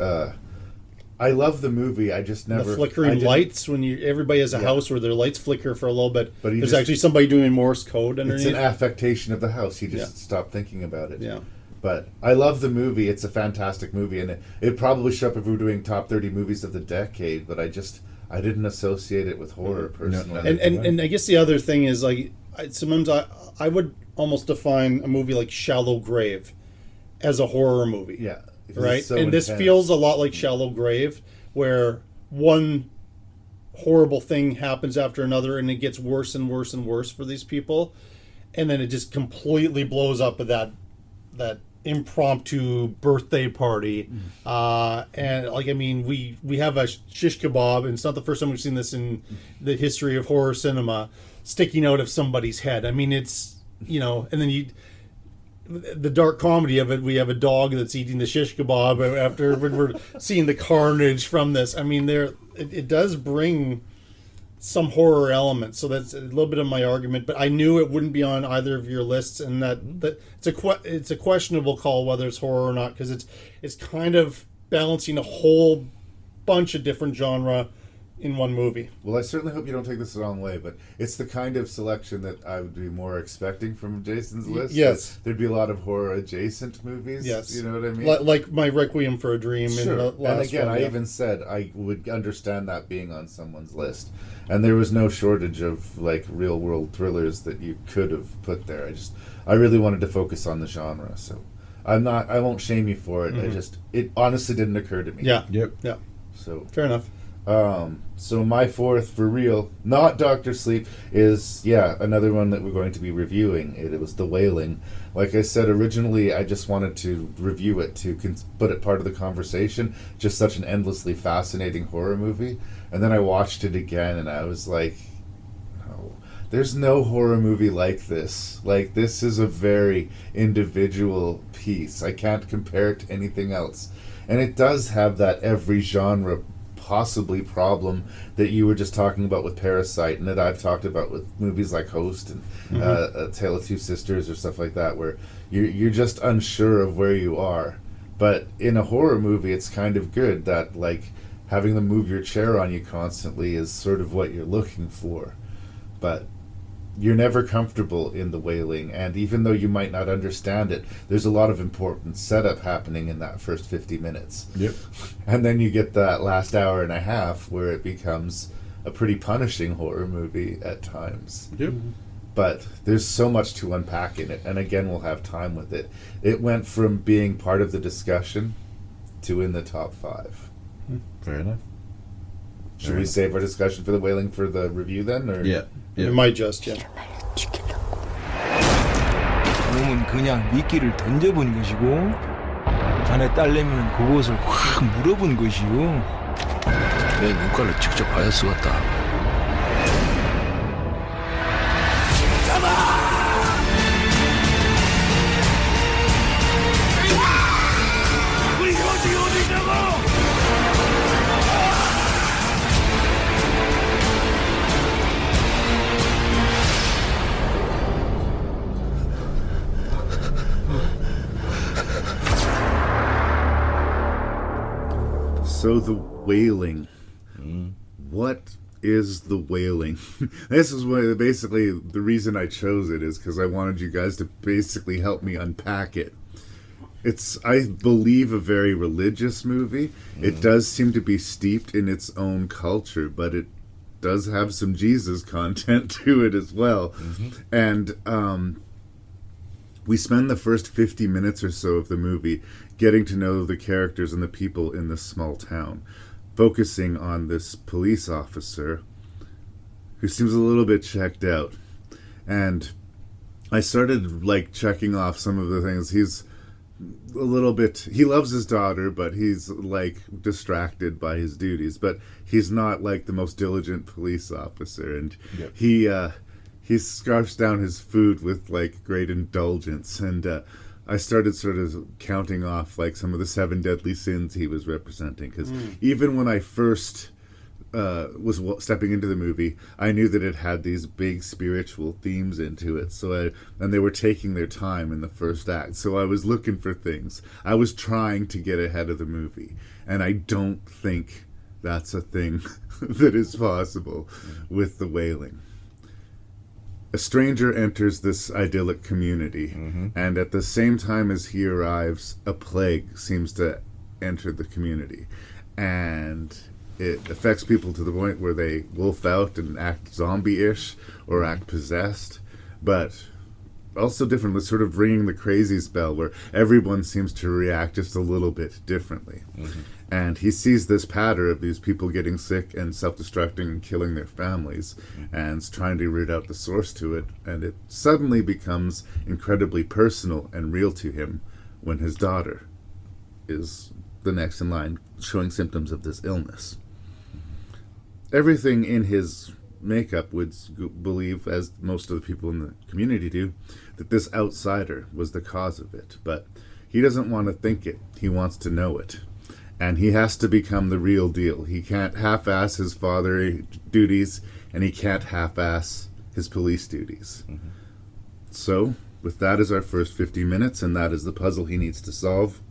I love the movie. I just never... The flickering lights, when everybody has a house where their lights flicker for a little bit, but there's actually somebody doing Morse code underneath. It's an affectation of the house. You just stop thinking about it. Yeah. But I love the movie. It's a fantastic movie, and it probably show up if we were doing top 30 movies of the decade, but I didn't associate it with horror personally. And I guess the other thing is, like, sometimes I would almost define a movie like Shallow Grave as a horror movie. Yeah. Right? So and intense. this feels a lot like Shallow Grave, where one horrible thing happens after another, and it gets worse and worse and worse for these people, and then it just completely blows up at that impromptu birthday party. And like, I mean, we have a shish kebab, and it's not the first time we've seen this in the history of horror cinema, sticking out of somebody's head. I mean, it's, and then the dark comedy of it, we have a dog that's eating the shish kebab after when we're seeing the carnage from this. I mean, it does bring some horror elements, so that's a little bit of my argument. But I knew it wouldn't be on either of your lists, and that it's a questionable call whether it's horror or not, because it's kind of balancing a whole bunch of different genre in one movie. Well, I certainly hope you don't take this the wrong way, but it's the kind of selection that I would be more expecting from Jason's list. Yes. There'd be a lot of horror-adjacent movies. Yes. You know what I mean? Like my Requiem for a Dream. Sure. In the last And again, one, I even said I would understand that being on someone's list. And there was no shortage of, like, real-world thrillers that you could have put there. I really wanted to focus on the genre, so I won't shame you for it. It honestly didn't occur to me. Yeah. Yep. Yeah. So fair enough. So my fourth for real, not Dr. Sleep, is another one that we're going to be reviewing. It was The Wailing. Like I said originally, I just wanted to review it to put it part of the conversation. Just such an endlessly fascinating horror movie. And then I watched it again, and I was like, no, there's no horror movie like this. Like, this is a very individual piece. I can't compare it to anything else. And it does have that every genre possibly problem that you were just talking about with Parasite, and that I've talked about with movies like Host and A Tale of Two Sisters or stuff like that, where you're just unsure of where you are. But in a horror movie, it's kind of good that, like, having them move your chair on you constantly is sort of what you're looking for. But you're never comfortable in The Wailing, and even though you might not understand it, there's a lot of important setup happening in that first 50 minutes. Yep. And then you get that last hour and a half where it becomes a pretty punishing horror movie at times. Yep. But there's so much to unpack in it, and again, we'll have time with it. It went from being part of the discussion to in the top 5. Fair enough. Should we save our discussion for The Wailing for the review then? Or? Yeah. It might just, yeah. 놈은 그냥 미끼를 던져본 것이고 자네 딸내미는 그것을 확 물어본 것이요. 내 눈깔을 직접 봐야 쓰겠다. 우리 어디냐고! So The Wailing. What is The Wailing? This is what, basically the reason I chose it is because I wanted you guys to basically help me unpack it. It's, I believe, a very religious movie. It does seem to be steeped in its own culture, but it does have some Jesus content to it as well. And we spend the first 50 minutes or so of the movie getting to know the characters and the people in this small town, focusing on this police officer who seems a little bit checked out. And I started, like, checking off some of the things. He's a little bit, he loves his daughter, but he's, like, distracted by his duties. But he's not, like, the most diligent police officer. And he scarfs down his food with, like, great indulgence. And I started sort of counting off, like, some of the 7 deadly sins he was representing. Because even when I first was stepping into the movie, I knew that it had these big spiritual themes into it. And they were taking their time in the first act. So I was looking for things. I was trying to get ahead of the movie. And I don't think that's a thing that is possible with The Wailing. A stranger enters this idyllic community, and at the same time as he arrives, a plague seems to enter the community. And it affects people to the point where they wolf out and act zombie-ish or act possessed, but also different, with sort of ringing the crazy spell where everyone seems to react just a little bit differently. And he sees this pattern of these people getting sick and self-destructing and killing their families, and is trying to root out the source to it, and it suddenly becomes incredibly personal and real to him when his daughter is the next in line showing symptoms of this illness. Everything in his makeup would believe, as most of the people in the community do, that this outsider was the cause of it, but he doesn't want to think it, he wants to know it. And he has to become the real deal. He can't half-ass his fatherly duties, and he can't half-ass his police duties. So, with that as our first 50 minutes, and that is the puzzle he needs to solve,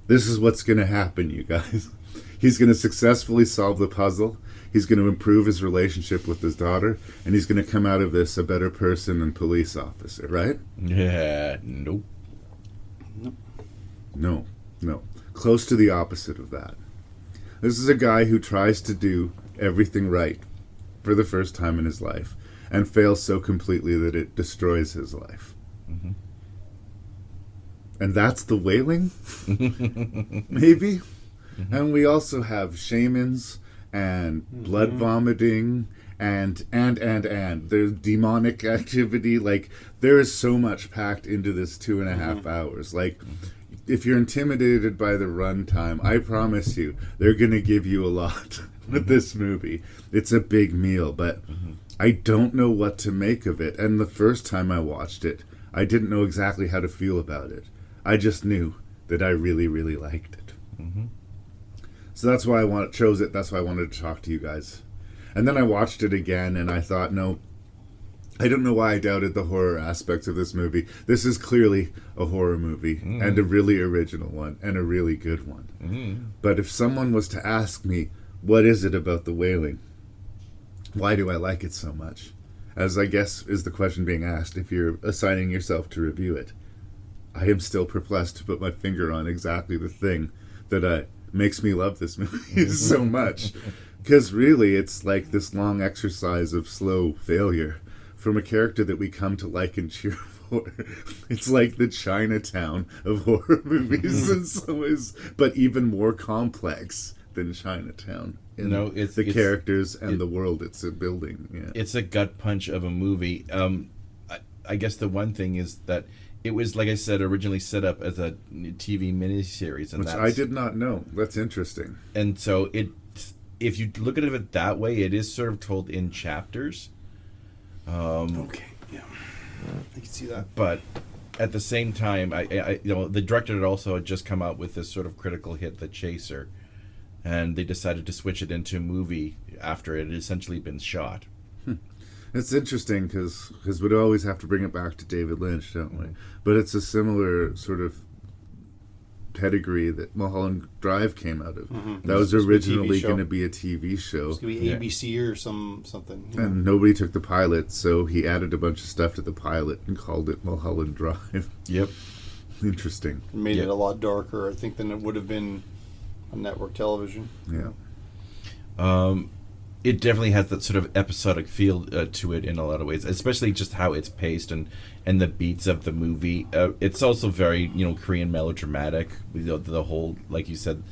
this is what's going to happen, you guys. He's going to successfully solve the puzzle. He's going to improve his relationship with his daughter, and he's going to come out of this a better person and police officer, right? Yeah, nope. No. Close to the opposite of that. This is a guy who tries to do everything right for the first time in his life and fails so completely that it destroys his life. And that's The Wailing? Maybe? And we also have shamans and blood vomiting and there's demonic activity. Like, there is so much packed into this 2.5 hours. Like, if you're intimidated by the runtime, I promise you they're gonna give you a lot with this movie. It's a big meal, but I don't know what to make of it. And the first time I watched it, I didn't know exactly how to feel about it. I just knew that I really, really liked it. So that's why I chose it. That's why I wanted to talk to you guys. And then I watched it again, and I thought, no, I don't know why I doubted the horror aspects of this movie. This is clearly a horror movie, and a really original one, and a really good one. But if someone was to ask me, what is it about The Wailing? Why do I like it so much? As I guess is the question being asked if you're assigning yourself to review it. I am still perplexed to put my finger on exactly the thing that makes me love this movie so much. Because really, it's like this long exercise of slow failure from a character that we come to like and cheer for. It's like the Chinatown of horror movies in some ways, but even more complex than Chinatown. It's the characters and the world it's building. Yeah. It's a gut punch of a movie. I guess the one thing is that it was, like I said, originally set up as a TV miniseries, and which I did not know. That's interesting. And so if you look at it that way, it is sort of told in chapters. Okay, yeah, I can see that. But at the same time, I the director had also just come out with this sort of critical hit, The Chaser, and they decided to switch it into a movie after it had essentially been shot. It's interesting because we'd always have to bring it back to David Lynch, don't we? But it's a similar sort of pedigree that Mulholland Drive came out of. That was originally going to be a TV show. It was going to be ABC or something. And nobody took the pilot, so he added a bunch of stuff to the pilot and called it Mulholland Drive. Yep. Interesting. It made it a lot darker, I think, than it would have been on network television. Yeah. It definitely has that sort of episodic feel to it in a lot of ways, especially just how it's paced and the beats of the movie. It's also very, Korean melodramatic. The whole, like you said,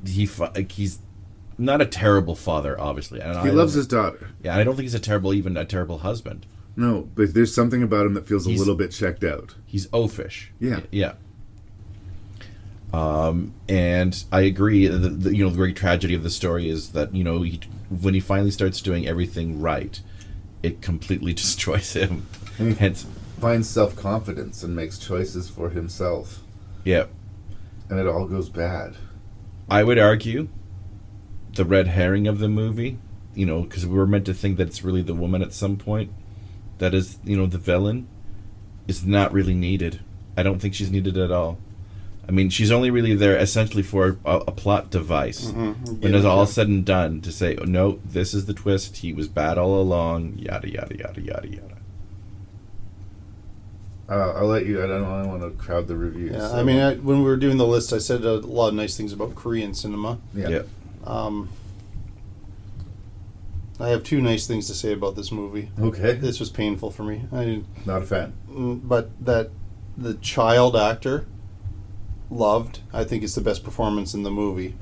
he's not a terrible father, obviously. And he loves his daughter. Yeah, I don't think he's even a terrible husband. No, but there's something about him that feels a little bit checked out. He's oafish. Yeah. Yeah. And I agree. The great tragedy of the story is that when he finally starts doing everything right, it completely destroys him. And he Hence, finds self-confidence and makes choices for himself. Yeah, and it all goes bad. I would argue the red herring of the movie, because we were meant to think that it's really the woman at some point that is, the villain, is not really needed. I don't think she's needed at all. I mean, she's only really there essentially for a plot device. When it's all said and done, to say, oh, no, this is the twist, he was bad all along, yada, yada, yada, yada, yada. I'll let you, I don't want to crowd the reviews. Yeah, so. I mean, when we were doing the list, I said a lot of nice things about Korean cinema. Yeah. I have two nice things to say about this movie. Okay. This was painful for me. Not a fan. But that the child actor... loved. I think it's the best performance in the movie.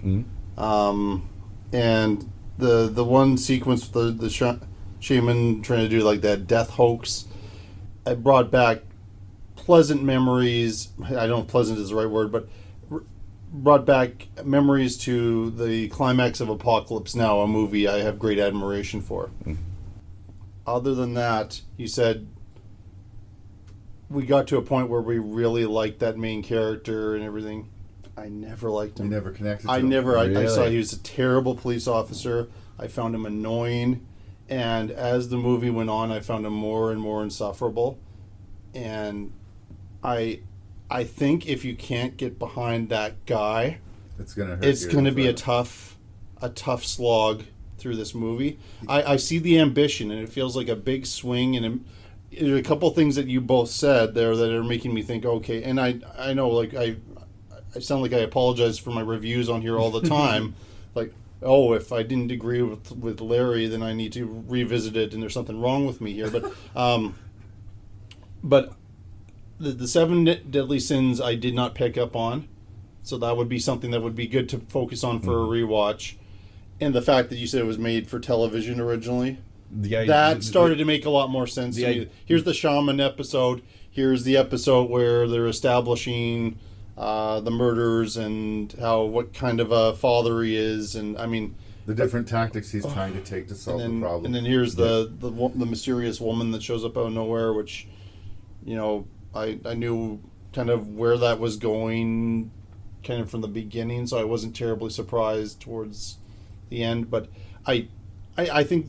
And the one sequence, the shaman trying to do like that death hoax, it brought back pleasant memories. I don't know if pleasant is the right word, but brought back memories to the climax of Apocalypse Now, a movie I have great admiration for. Other than that, you said we got to a point where we really liked that main character and everything. I never liked him. You never connected to him? I saw he was a terrible police officer. I found him annoying. And as the movie went on, I found him more and more insufferable. And I think if you can't get behind that guy, it's going to hurt. It's going to be a tough slog through this movie. I see the ambition, and it feels like a big swing, and there are a couple things that you both said there that are making me think, okay, and I know, like, I sound like I apologize for my reviews on here all the time. Like, oh, if I didn't agree with Larry, then I need to revisit it, and there's something wrong with me here. But the 7 Deadly Sins I did not pick up on, so that would be something that would be good to focus on for a rewatch. and the fact that you said it was made for television originally, The that started to make a lot more sense to me. Here's the shaman episode. Here's the episode where they're establishing the murders and what kind of a father he is, and I mean the different tactics he's trying to take to solve the problem. And then here's the mysterious woman that shows up out of nowhere, which, you know, I knew kind of where that was going, kind of from the beginning, so I wasn't terribly surprised towards the end. But I think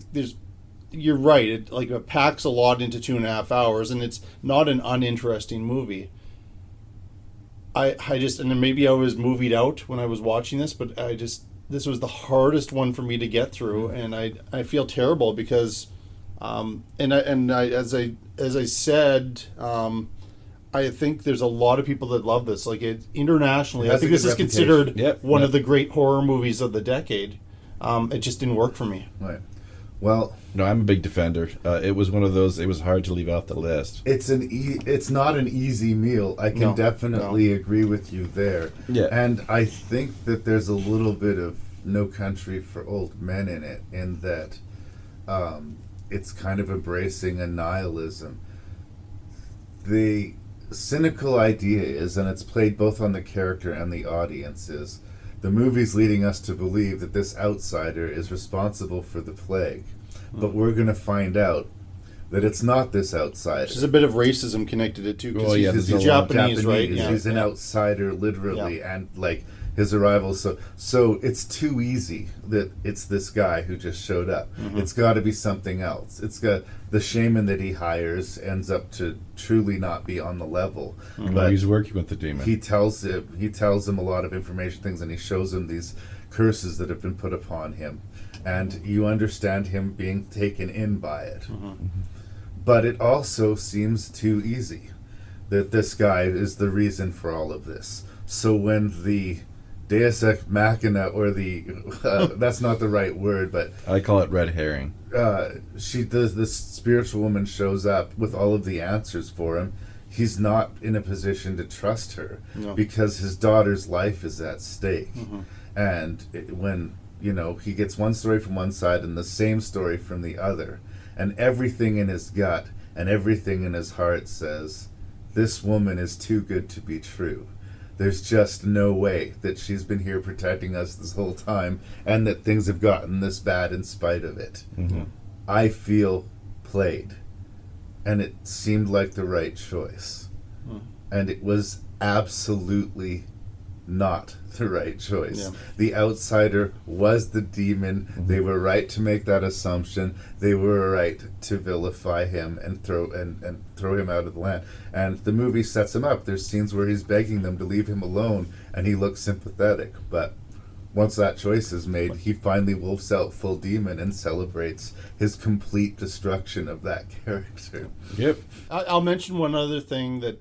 you're right. It packs a lot into 2.5 hours, and it's not an uninteresting movie. I just, and then maybe I was movied out when I was watching this, but this was the hardest one for me to get through, and I feel terrible because, as I said, I think there's a lot of people that love this. Like internationally, I think this is considered one of the great horror movies of the decade. It just didn't work for me. Right. Well, no, I'm a big defender. It was one of those. It was hard to leave off the list. It's not an easy meal. I can definitely agree with you there. Yeah. And I think that there's a little bit of No Country for Old Men in it, in that it's kind of embracing a nihilism. The cynical idea is, and it's played both on the character and the audience, is the movie's leading us to believe that this outsider is responsible for the plague. But we're going to find out that it's not this outsider. There's a bit of racism connected to it, too, because he's Japanese, right? Yeah. He's an outsider, literally, and, like, his arrival. So it's too easy that it's this guy who just showed up. Mm-hmm. It's got to be something else. It's got the shaman that he hires ends up to truly not be on the level. Mm-hmm. But he's working with the demon. He tells him a lot of information things, and he shows him these curses that have been put upon him, and you understand him being taken in by it. Mm-hmm. But it also seems too easy that this guy is the reason for all of this. So when the Deus Ex Machina, or the that's not the right word, but I call it red herring. This spiritual woman shows up with all of the answers for him. He's not in a position to trust her because his daughter's life is at stake. Mm-hmm. And when he gets one story from one side and the same story from the other, and everything in his gut and everything in his heart says, this woman is too good to be true. There's just no way that she's been here protecting us this whole time, and that things have gotten this bad in spite of it. Mm-hmm. I feel played, and it seemed like the right choice. And it was absolutely not the right choice. Yeah. The outsider was the demon. Mm-hmm. They were right to make that assumption. They were right to vilify him and throw him out of the land. And the movie sets him up. There's scenes where he's begging them to leave him alone, and he looks sympathetic. But once that choice is made, he finally wolfs out full demon and celebrates his complete destruction of that character. Yep. I'll mention one other thing that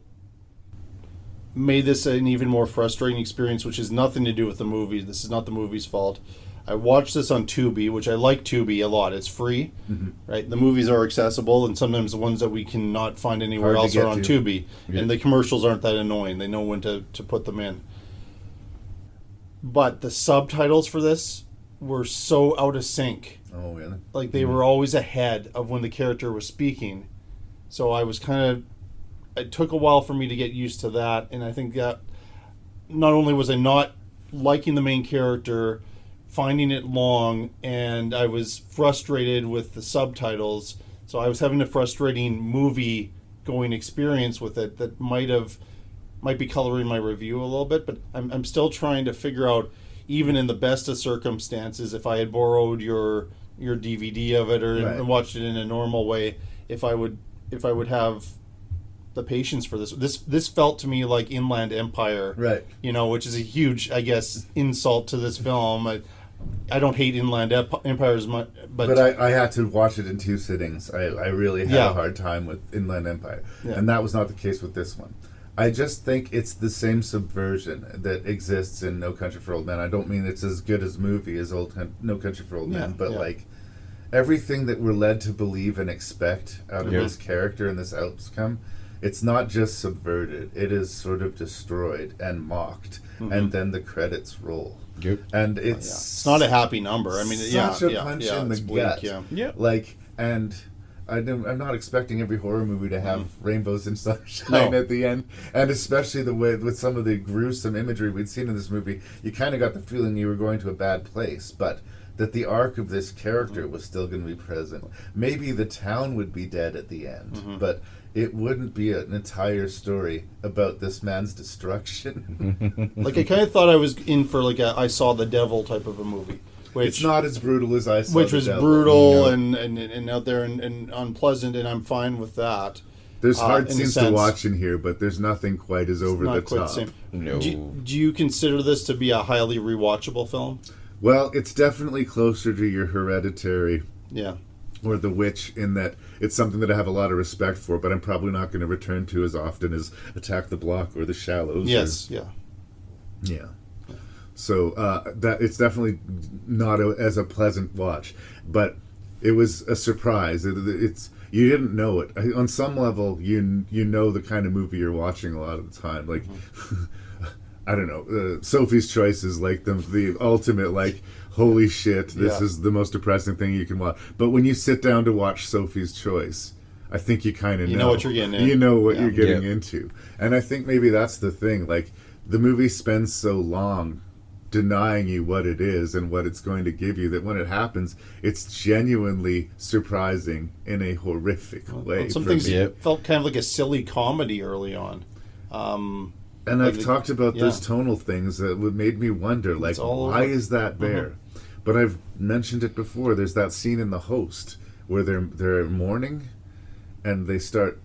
made this an even more frustrating experience, which has nothing to do with the movie. This is not the movie's fault. I watched this on Tubi, which I like Tubi a lot. It's free, right? The movies are accessible, and sometimes the ones that we cannot find anywhere else are on Tubi. Yeah. And the commercials aren't that annoying. They know when to put them in. But the subtitles for this were so out of sync. Oh, really? Like, they were always ahead of when the character was speaking. So I was it took a while for me to get used to that, and I think that not only was I not liking the main character, finding it long, and I was frustrated with the subtitles, so I was having a frustrating movie-going experience with it that might be coloring my review a little bit, but I'm still trying to figure out, even in the best of circumstances, if I had borrowed your DVD of it and watched it in a normal way, if I would have the patience for this. This felt to me like Inland Empire, right? Which is a huge, I guess, insult to this film. I don't hate Inland Empire as much, but I had to watch it in 2 sittings. I really had a hard time with Inland Empire, and that was not the case with this one. I just think it's the same subversion that exists in No Country for Old Men. I don't mean it's as good as movie as No Country for Old Men, but like everything that we're led to believe and expect out of this character and this outcome it's not just subverted, it is sort of destroyed and mocked, and then the credits roll. Yep. And It's not a happy number. I mean, such a punch in the gut. Yeah. Like, and I'm not expecting every horror movie to have rainbows and sunshine at the end, and especially the way with some of the gruesome imagery we'd seen in this movie, you kind of got the feeling you were going to a bad place, but that the arc of this character was still going to be present. Maybe the town would be dead at the end, but it wouldn't be an entire story about this man's destruction. Like, I kind of thought I was in for like a I Saw the Devil type of a movie. Which, it's not as brutal as I Saw which the was Devil. brutal and out there and unpleasant, and I'm fine with that. There's hard in a scenes to sense. watch in here, but there's nothing quite as over Not the quite top. the same. No. Do you consider this to be a highly rewatchable film? Well, it's definitely closer to your Hereditary Yeah. or The Witch in that it's something that I have a lot of respect for, but I'm probably not going to return to as often as Attack the Block or The Shallows. Yes. Yeah. So that it's definitely not as a pleasant watch, but it was a surprise. It's you didn't know it on some level. You know the kind of movie you're watching a lot of the time. Like I don't know. Sophie's Choice is like the ultimate like. Holy shit, this is the most depressing thing you can watch. But when you sit down to watch Sophie's Choice, I think you kind of know. You know what you're getting into. You know what you're getting into. And I think maybe that's the thing. Like, the movie spends so long denying you what it is and what it's going to give you that when it happens, it's genuinely surprising in a horrific way. Some things felt kind of like a silly comedy early on. And I've talked about those tonal things that made me wonder, like, why is that there? But I've mentioned it before. There's that scene in The Host where they're mourning and they start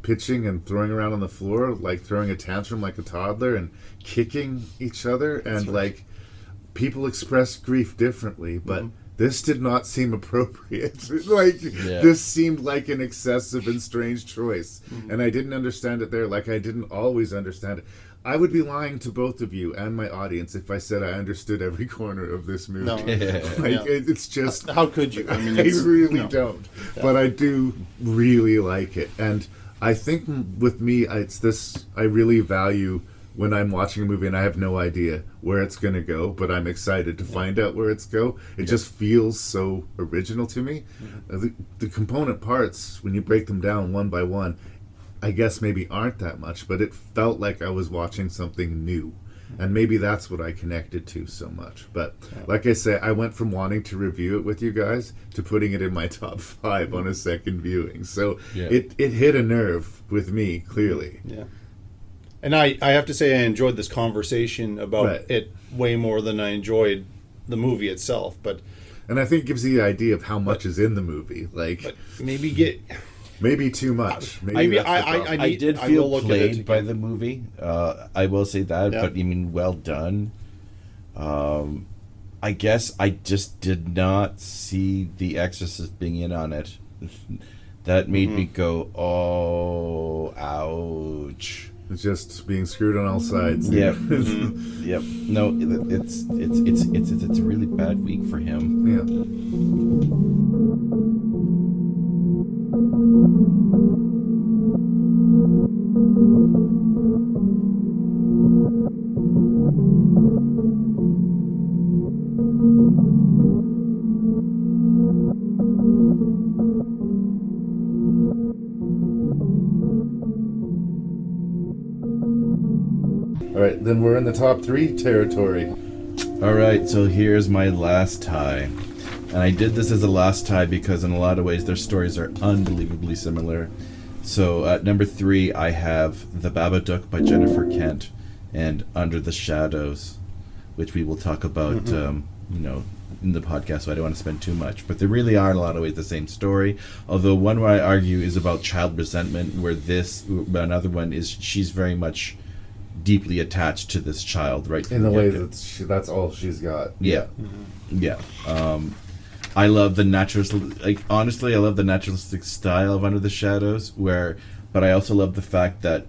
pitching and throwing around on the floor, like throwing a tantrum like a toddler and kicking each other. And, like, people express grief differently, but this did not seem appropriate. This seemed like an excessive and strange choice. And I didn't understand it there, like I didn't always understand it. I would be lying to both of you and my audience if I said I understood every corner of this movie. No. It's just... How could you? I mean, I really don't. But I do really like it. And I think with me, it's this... I really value when I'm watching a movie and I have no idea where it's going to go, but I'm excited to find out where it's go. It just feels so original to me. The component parts, when you break them down one by one, I guess maybe aren't that much, but it felt like I was watching something new. And maybe that's what I connected to so much. But like I say, I went from wanting to review it with you guys to putting it in my top 5 on a second viewing. So it hit a nerve with me, clearly. Yeah. And I have to say I enjoyed this conversation about it way more than I enjoyed the movie itself. And I think it gives you the idea of how much is in the movie. But maybe too much. I did feel played by the movie. I will say that, but I mean, well done. I guess I just did not see The Exorcist being in on it. That made me go, oh, ouch. It's just being screwed on all sides. Yep. Yep. No, it's a really bad week for him. Yeah. All right, then we're in the top 3 territory. All right, so here's my last tie. And I did this as a last tie because in a lot of ways their stories are unbelievably similar. So at number 3, I have The Babadook by Jennifer Kent and Under the Shadows, which we will talk about, in the podcast, so I don't want to spend too much. But they really are in a lot of ways the same story. Although one where I argue is about child resentment, where another one is she's very much deeply attached to this child, right? In the way that's all she's got. Yeah. Yeah. I love the naturalistic, honestly, I love the naturalistic style of Under the Shadows, but I also love the fact that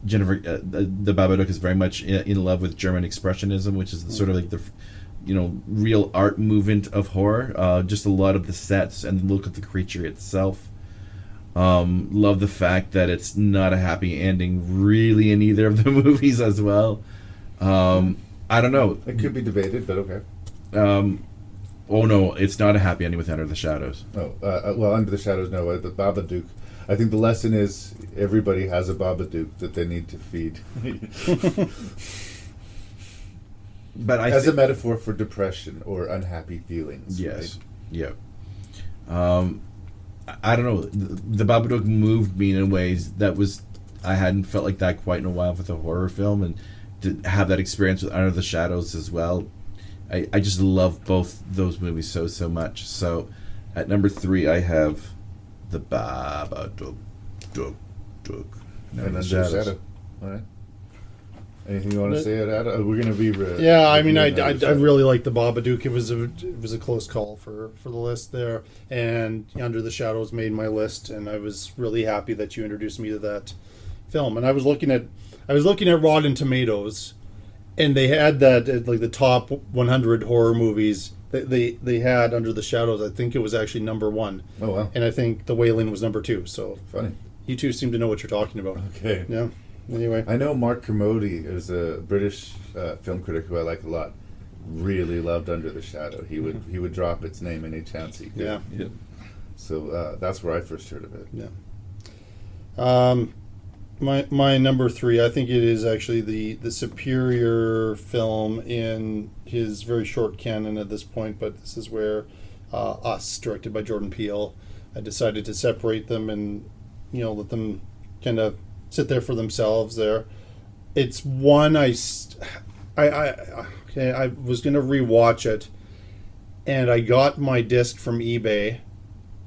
Jennifer, the Babadook is very much in love with German Expressionism, which is sort of like the, real art movement of horror. Just a lot of the sets and the look of the creature itself. Love the fact that it's not a happy ending really in either of the movies as well. I don't know. It could be debated, but okay. Oh no, it's not a happy ending with Under the Shadows. Oh, well, Under the Shadows, no. The Babadook. I think the lesson is everybody has a Babadook that they need to feed. But as a metaphor for depression or unhappy feelings. Yes. Right? Yeah. I don't know. The Babadook moved me in ways that I hadn't felt like that quite in a while with a horror film, and to have that experience with Under the Shadows as well. I just love both those movies so much. So at number 3 I have the Babadook. And Under the Shadow. All right. Anything you want to say about it? We're going to be... I mean, I really like the Babadook. It was a close call for the list there. And Under the Shadows made my list, and I was really happy that you introduced me to that film. And I was looking at Rotten Tomatoes, and they had that, like the top 100 horror movies, they had Under the Shadows. I think it was actually number 1. Oh, wow. And I think The Wailing was number 2. So funny. You two seem to know what you're talking about. Okay. Yeah. Anyway, I know Mark Kermode is a British film critic who I like a lot. Really loved Under the Shadow. He would drop its name any chance he could. Yeah. So that's where I first heard of it. Yeah. My number 3, I think it is actually the superior film in his very short canon at this point, but this is where Us, directed by Jordan Peele, I decided to separate them and let them kind of sit there for themselves there. It's one I was going to rewatch it, and I got my disc from eBay.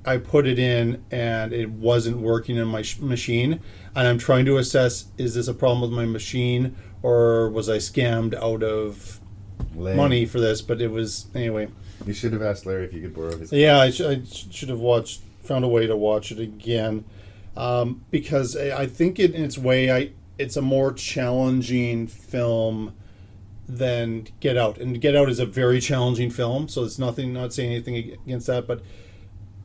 I put it in, and it wasn't working in my machine, and I'm trying to assess, is this a problem with my machine, or was I scammed out of money for this? But it was, anyway. You should have asked Larry if you could borrow his... Yeah, I should have found a way to watch it again. Because I think in its way, it's a more challenging film than Get Out, and Get Out is a very challenging film. So it's not saying anything against that, but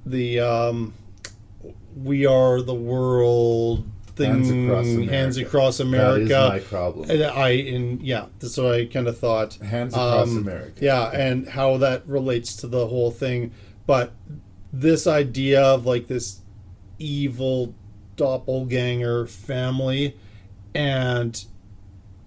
the We Are the World thing, Hands Across America. That is my problem. That's what I kind of thought. Hands Across America. Yeah, and how that relates to the whole thing, but this idea of like this evil doppelganger family, and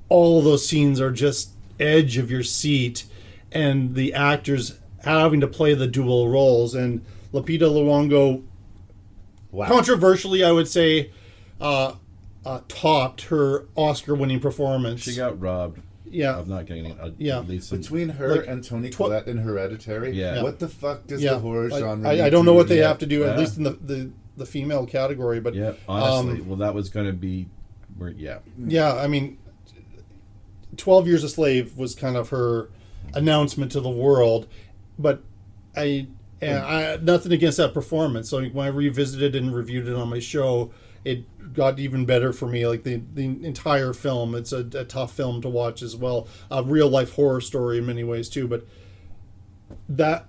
all of those scenes are just edge of your seat, and the actors having to play the dual roles, and Lupita Nyong'o, controversially I would say, topped her Oscar-winning performance. She got robbed. Yeah, of not getting it. Between her and Toni Collette in Hereditary, what the fuck does the horror genre? I don't know what they have to do, at least in the female category, but honestly, that was going to be, I mean, 12 Years a Slave was kind of her announcement to the world, but I nothing against that performance. So when I revisited and reviewed it on my show, it got even better for me. Like the entire film, it's a tough film to watch as well. A real life horror story in many ways too, but that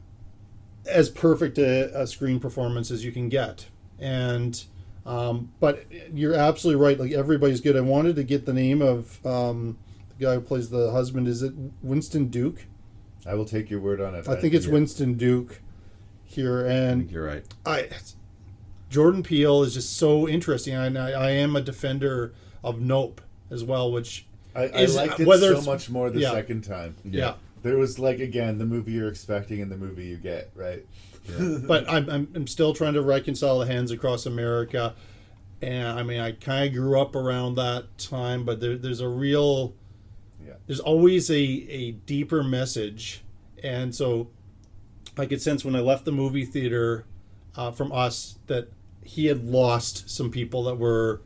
as perfect a screen performance as you can get. And but you're absolutely right. Like everybody's good. I wanted to get the name of the guy who plays the husband. Is it Winston Duke? I will take your word on it. I think it's Winston Duke here, and I think you're right. Jordan Peele is just so interesting, and I am a defender of Nope as well, which I liked it so much more the second time. Yeah. There was again the movie you're expecting and the movie you get, right? Yeah. But I'm still trying to reconcile the Hands Across America, and I mean I kind of grew up around that time, but there's a real, there's always a deeper message, and so I could sense when I left the movie theater from Us that he had lost some people that were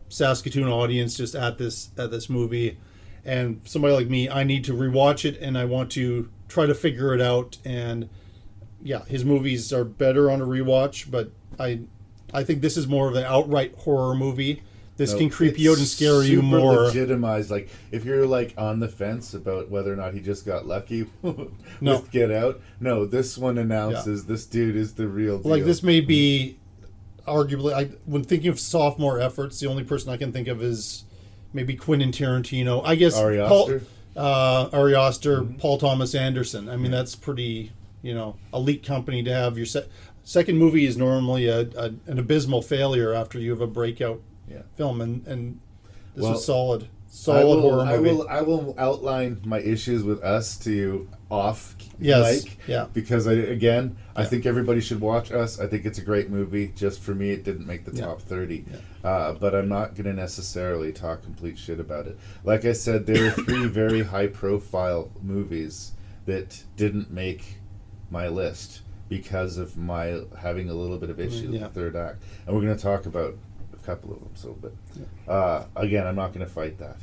Saskatoon audience just at this movie, and somebody like me, I need to rewatch it and I want to try to figure it out. And his movies are better on a rewatch, but I think this is more of an outright horror movie. This can creep you out and scare you more. Legitimized, like if you're on the fence about whether or not he just got lucky with Get Out. No, this one announces this dude is the real deal. Like this may be arguably, when thinking of sophomore efforts, the only person I can think of is maybe Quentin Tarantino. I guess Ari Paul, Aster. Ari Aster, Paul Thomas Anderson. I mean, that's pretty, elite company to have. Your second movie is normally an abysmal failure after you have a breakout film, and this was solid horror movie. I will outline my issues with Us to you off mic. Yeah. Because I think everybody should watch Us. I think it's a great movie. Just for me, it didn't make the top 30. But I'm not going to necessarily talk complete shit about it. Like I said, there are 3 very high-profile movies that didn't make my list because of my having a little bit of issue with the third act. And we're going to talk about a couple of them. Again, I'm not going to fight that.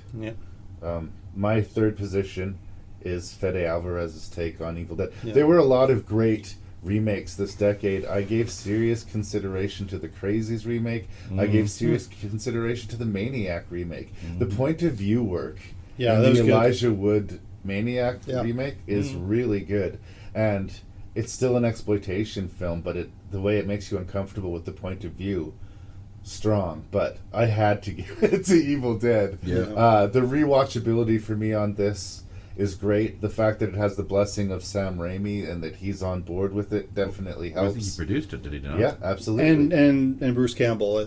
My third position is Fede Alvarez's take on Evil Dead. There were a lot of great remakes this decade. I gave serious consideration to the Crazies remake. I gave serious consideration to the Maniac remake. The point of view work in the Elijah Wood Maniac remake is really good. And it's still an exploitation film, but the way it makes you uncomfortable with the point of view, strong. But I had to give it to Evil Dead. The rewatchability for me on this is great. The fact that it has the blessing of Sam Raimi and that he's on board with it definitely helps. I think he produced it, did he not? Yeah, absolutely. And Bruce Campbell.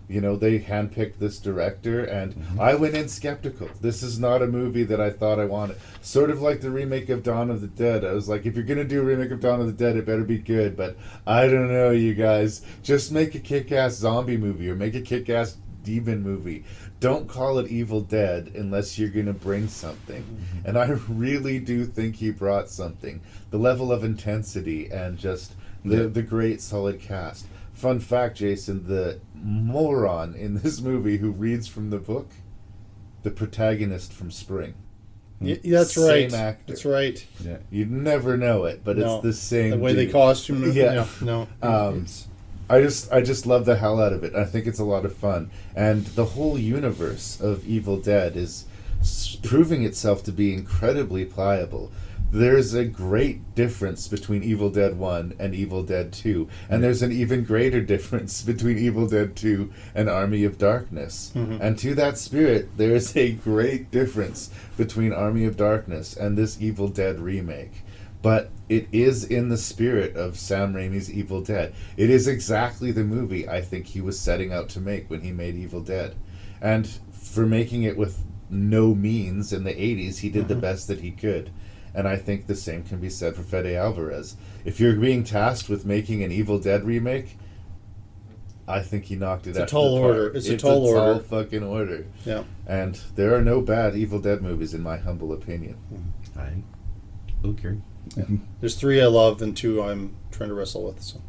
They handpicked this director, and I went in skeptical. This is not a movie that I thought I wanted. Sort of like the remake of Dawn of the Dead. I was like, if you're going to do a remake of Dawn of the Dead, it better be good. But I don't know, you guys. Just make a kick-ass zombie movie or make a kick-ass demon movie. Don't call it Evil Dead unless you're going to bring something. And I really do think he brought something. The level of intensity and just the great solid cast. Fun fact, Jason, the moron in this movie who reads from the book, the protagonist from Spring. That's right. Same actor. That's right. Yeah. You'd never know it, but it's the same. The way dude. they costume them. Yeah. No. I just love the hell out of it. I think it's a lot of fun, and the whole universe of Evil Dead is proving itself to be incredibly pliable. There's a great difference between Evil Dead 1 and Evil Dead 2, and there's an even greater difference between Evil Dead 2 and Army of Darkness. And to that spirit, there is a great difference between Army of Darkness and this Evil Dead remake. But it is in the spirit of Sam Raimi's Evil Dead. It is exactly the movie I think he was setting out to make when he made Evil Dead. And for making it with no means in the 80s, he did the best that he could. And I think the same can be said for Fede Alvarez. If you're being tasked with making an Evil Dead remake, I think he knocked it out of the park. It's a tall order. It's a tall fucking order. Yeah. And there are no bad Evil Dead movies, in my humble opinion. I agree. There's 3 I love and 2 I'm trying to wrestle with. So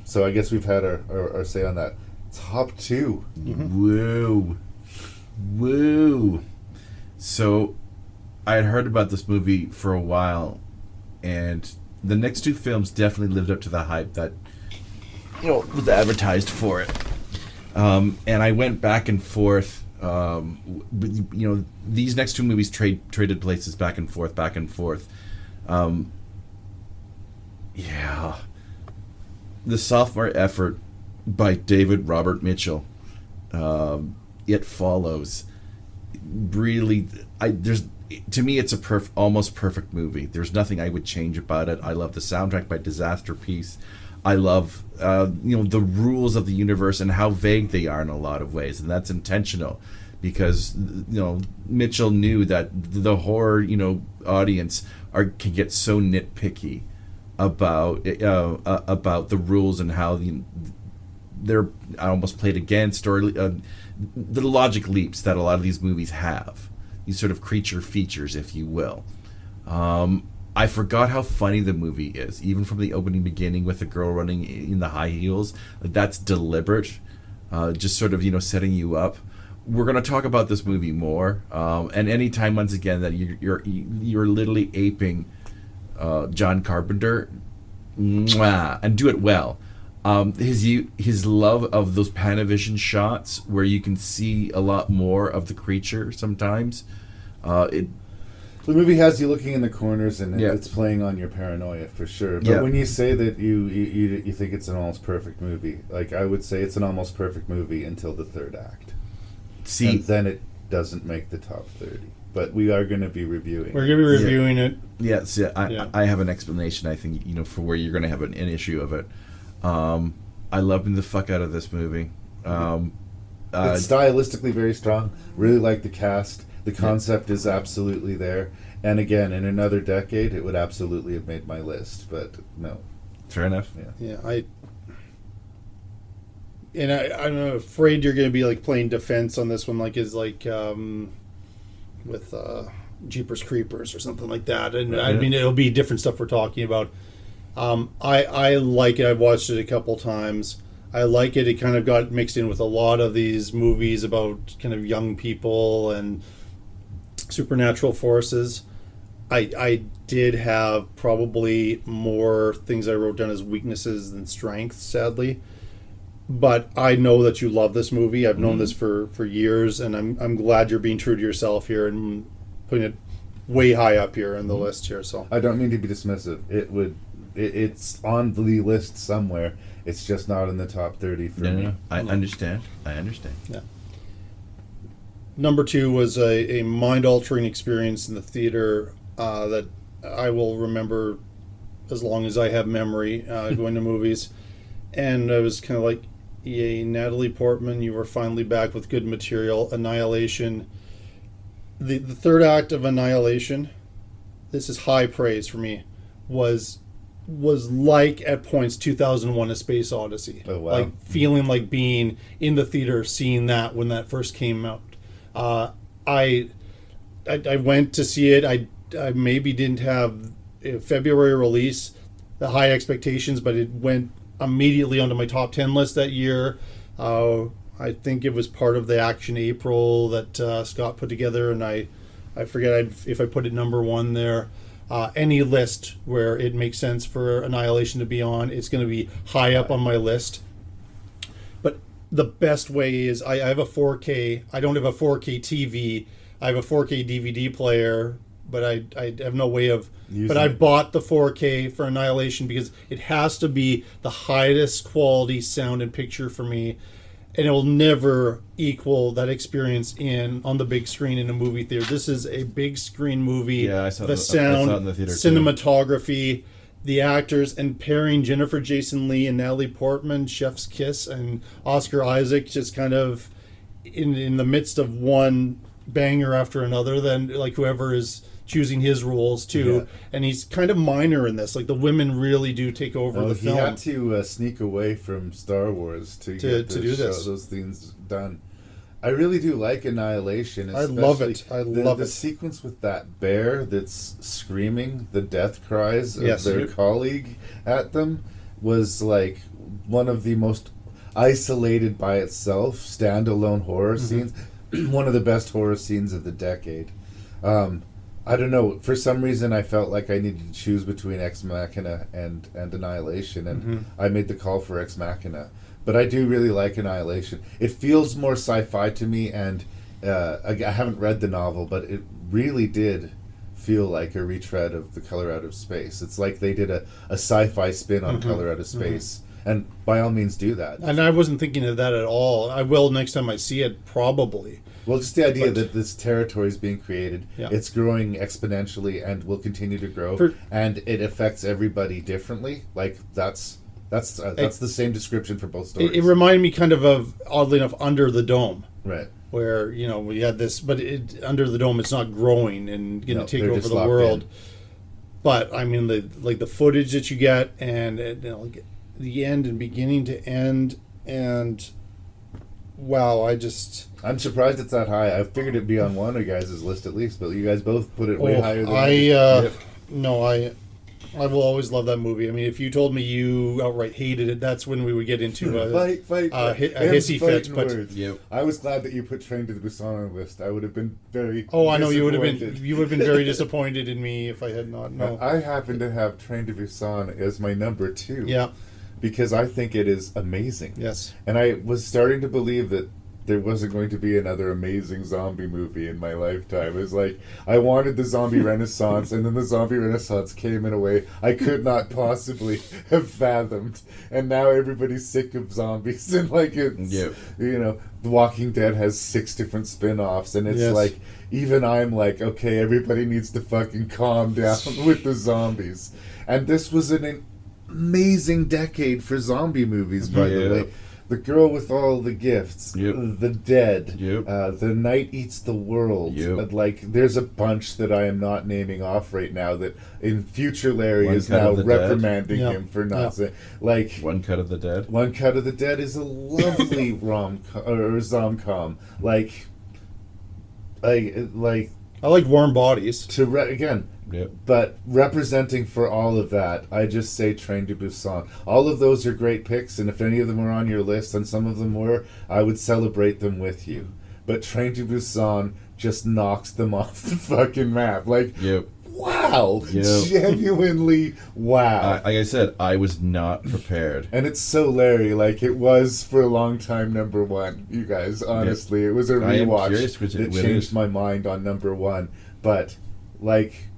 So I guess we've had our say on that. Top 2. Woo. So I had heard about this movie for a while, and the next 2 films definitely lived up to the hype that was advertised for it. And I went back and forth. These next 2 movies traded places back and forth. The sophomore effort by David Robert Mitchell, It Follows. Really, to me, it's a almost perfect movie. There's nothing I would change about it. I love the soundtrack by Disaster Piece. I love the rules of the universe and how vague they are in a lot of ways, and that's intentional because Mitchell knew that the horror audience can get so nitpicky about the rules and how they're almost played against, or the logic leaps that a lot of these movies have, these sort of creature features, if you will. I forgot how funny the movie is, even from the opening beginning with the girl running in the high heels. That's deliberate, just sort of setting you up. We're going to talk about this movie more, and anytime once again that you're literally aping John Carpenter, and do it well. His love of those Panavision shots where you can see a lot more of the creature sometimes. The movie has you looking in the corners, and Yeah. it's playing on your paranoia for sure. But Yeah. when you say that you think it's an almost perfect movie, like I would say it's an almost perfect movie until the third act. See, And then it doesn't make the top 30. But we are going to be reviewing. We're going to be reviewing it. yes, I have an explanation. I think for where you're going to have an issue of it. I loved the fuck out of this movie. It's stylistically very strong. Really like the cast. The concept is absolutely there. And again, in another decade, it would absolutely have made my list. But no. Fair enough. Yeah, I'm afraid you're going to be like playing defense on this one, like with Jeepers Creepers or something like that. And I mean, it'll be different stuff we're talking about. I like it. I've watched it a couple times. I like it. It kind of got mixed in with a lot of these movies about kind of young people and supernatural forces. I did have probably more things I wrote down as weaknesses than strengths, sadly. But I know that you love this movie. I've known this for years, and I'm glad you're being true to yourself here and putting it way high up here in the list here. So I don't mean to be dismissive. It's on the list somewhere. It's just not in the top 30 for me. No. I understand. Yeah. Number 2 was a mind-altering experience in the theater that I will remember as long as I have memory going to movies. And I was kind of like, yay, Natalie Portman, you were finally back with good material. Annihilation. The third act of Annihilation, this is high praise for me, was like at points 2001: A Space Odyssey. Oh, wow. Like feeling like being in the theater, seeing that when that first came out. I went to see it. I maybe didn't have a February release, the high expectations, but it went immediately onto my top 10 list that year. I think it was part of the Action April that Scott put together, and I forget if I put it number 1 there. Any list where it makes sense for Annihilation to be on, it's going to be high up on my list. But the best way is I have a 4K. I don't have a 4K TV. I have a 4K DVD player, but I have no way of... But I bought the 4K for Annihilation because it has to be the highest quality sound and picture for me, and it will never equal that experience on the big screen in a movie theater. This is a big screen movie. Yeah, I saw the I sound, saw it in the theater cinematography, the actors, and pairing Jennifer Jason Leigh and Natalie Portman, chef's kiss, and Oscar Isaac just kind of in the midst of one banger after another. Then like whoever is choosing his roles too, and he's kind of minor in this. Like the women really do take over the film. He had to sneak away from Star Wars to do this. Those things done. I really do like Annihilation. I love it. The sequence with that bear that's screaming the death cries of their colleague at them was like one of the most isolated by itself standalone horror scenes. One of the best horror scenes of the decade. I don't know. For some reason, I felt like I needed to choose between Ex Machina and Annihilation, and I made the call for Ex Machina. But I do really like Annihilation. It feels more sci-fi to me, and I haven't read the novel, but it really did feel like a retread of The Color Out of Space. It's like they did a sci-fi spin on Color Out of Space. And by all means do that. And I wasn't thinking of that at all. I will next time I see it, probably. Well, just the idea that this territory is being created, Yeah. it's growing exponentially and will continue to grow, and it affects everybody differently. Like that's the same description for both stories. It reminded me kind of oddly enough, Under the Dome. Right. Where, we had this, but Under the Dome, it's not growing and going to take over the world. But, I mean, the footage that you get and the end and beginning to end, and wow, I'm surprised it's that high. I figured it'd be on one of you guys' list at least, but you guys both put it way higher than me. No, I will always love that movie. I mean, if you told me you outright hated it, that's when we would get into a hissy fit. But I was glad that you put Train to Busan on the list. I would have been very. I know you would have been very disappointed in me if I had not. No, I happen to have Train to Busan as my number 2. Yeah. Because I think it is amazing. Yes. And I was starting to believe that there wasn't going to be another amazing zombie movie in my lifetime. It was like, I wanted the zombie renaissance, and then the zombie renaissance came in a way I could not possibly have fathomed. And now everybody's sick of zombies, and like it's, you know, The Walking Dead has 6 different spin-offs, and it's like, even I'm like, okay, everybody needs to fucking calm down with the zombies. And this was an amazing decade for zombie movies, by the way. The Girl with All the Gifts, The Dead, The Night Eats the World. And like, there's a bunch that I am not naming off right now that in future Larry is now reprimanding him for not saying. Like, One Cut of the Dead. One Cut of the Dead is a lovely zom-com. Like I like Warm Bodies. But representing for all of that, I just say Train to Busan. All of those are great picks, and if any of them were on your list, and some of them were, I would celebrate them with you. But Train to Busan just knocks them off the fucking map. Like, wow! Genuinely, wow. Like I said, I was not prepared. And it's so Larry, like it was for a long time number one, you guys. Honestly, it was a rewatch that changed my mind on number one. But, like...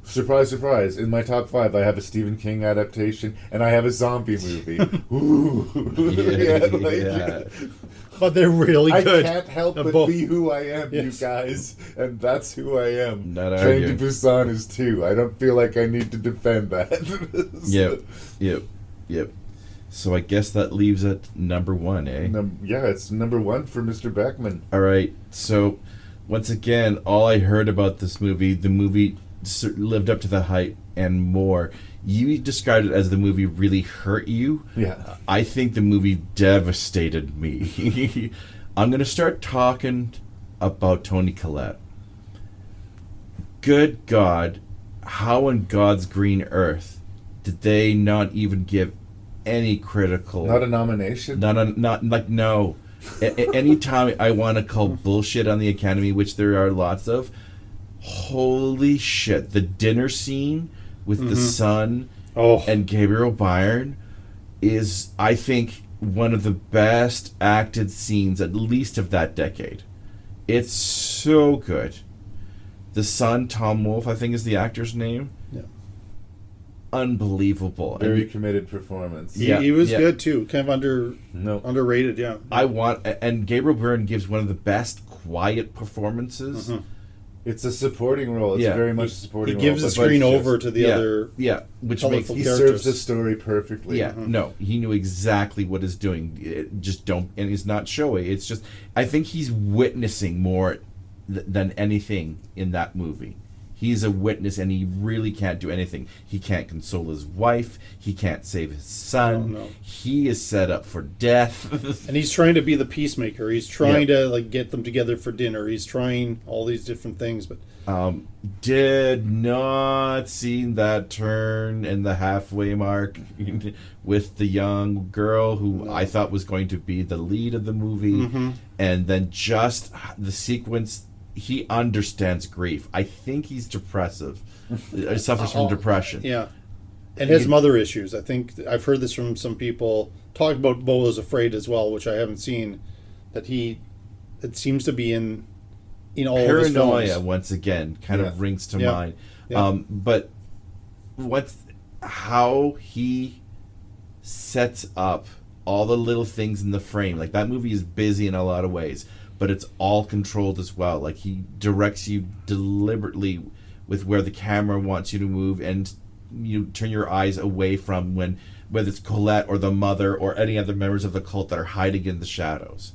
surprise, surprise. In my top 5, I have a Stephen King adaptation, and I have a zombie movie. Ooh. But they're really good. I can't help but be who I am, you guys. And that's who I am. Train to Busan is 2. I don't feel like I need to defend that. Yep. So I guess that leaves it number 1, eh? It's number 1 for Mr. Beckmann. All right, so... Once again, all I heard about this movie, the movie lived up to the hype and more. You described it as the movie really hurt you. Yeah. I think the movie devastated me. I'm going to start talking about Toni Collette. Good God, how in God's green earth did they not even give any critical... Not a nomination? No. Anytime I want to call bullshit on the Academy, which there are lots of, holy shit, the dinner scene with the son and Gabriel Byrne is, I think, one of the best acted scenes, at least of that decade. It's so good. The son, Tom Wolfe, I think is the actor's name. Unbelievable. Very committed performance. He was good too. Kind of underrated, And Gabriel Byrne gives one of the best quiet performances. It's a supporting role. It's very much a supporting role. He gives the screen over to the other which makes he serves the story perfectly. No, he knew exactly what he's doing. And he's not showy. It's just, I think he's witnessing more than anything in that movie. He's a witness, and he really can't do anything. He can't console his wife. He can't save his son. He is set up for death. And he's trying to be the peacemaker. He's trying to get them together for dinner. He's trying all these different things. But did not see that turn in the halfway mark with the young girl who I thought was going to be the lead of the movie, and then just the sequence. He understands grief. I think he's depressive. He suffers from depression. Yeah. And has mother issues. I think I've heard this from some people. Talk about Bola's Afraid as well, which I haven't seen. That it seems to be in all of his films. Paranoia, once again, kind of rings to mind. But how he sets up all the little things in the frame. Like, that movie is busy in a lot of ways, but it's all controlled as well. Like, he directs you deliberately with where the camera wants you to move, and you turn your eyes away from whether it's Colette or the mother or any other members of the cult that are hiding in the shadows.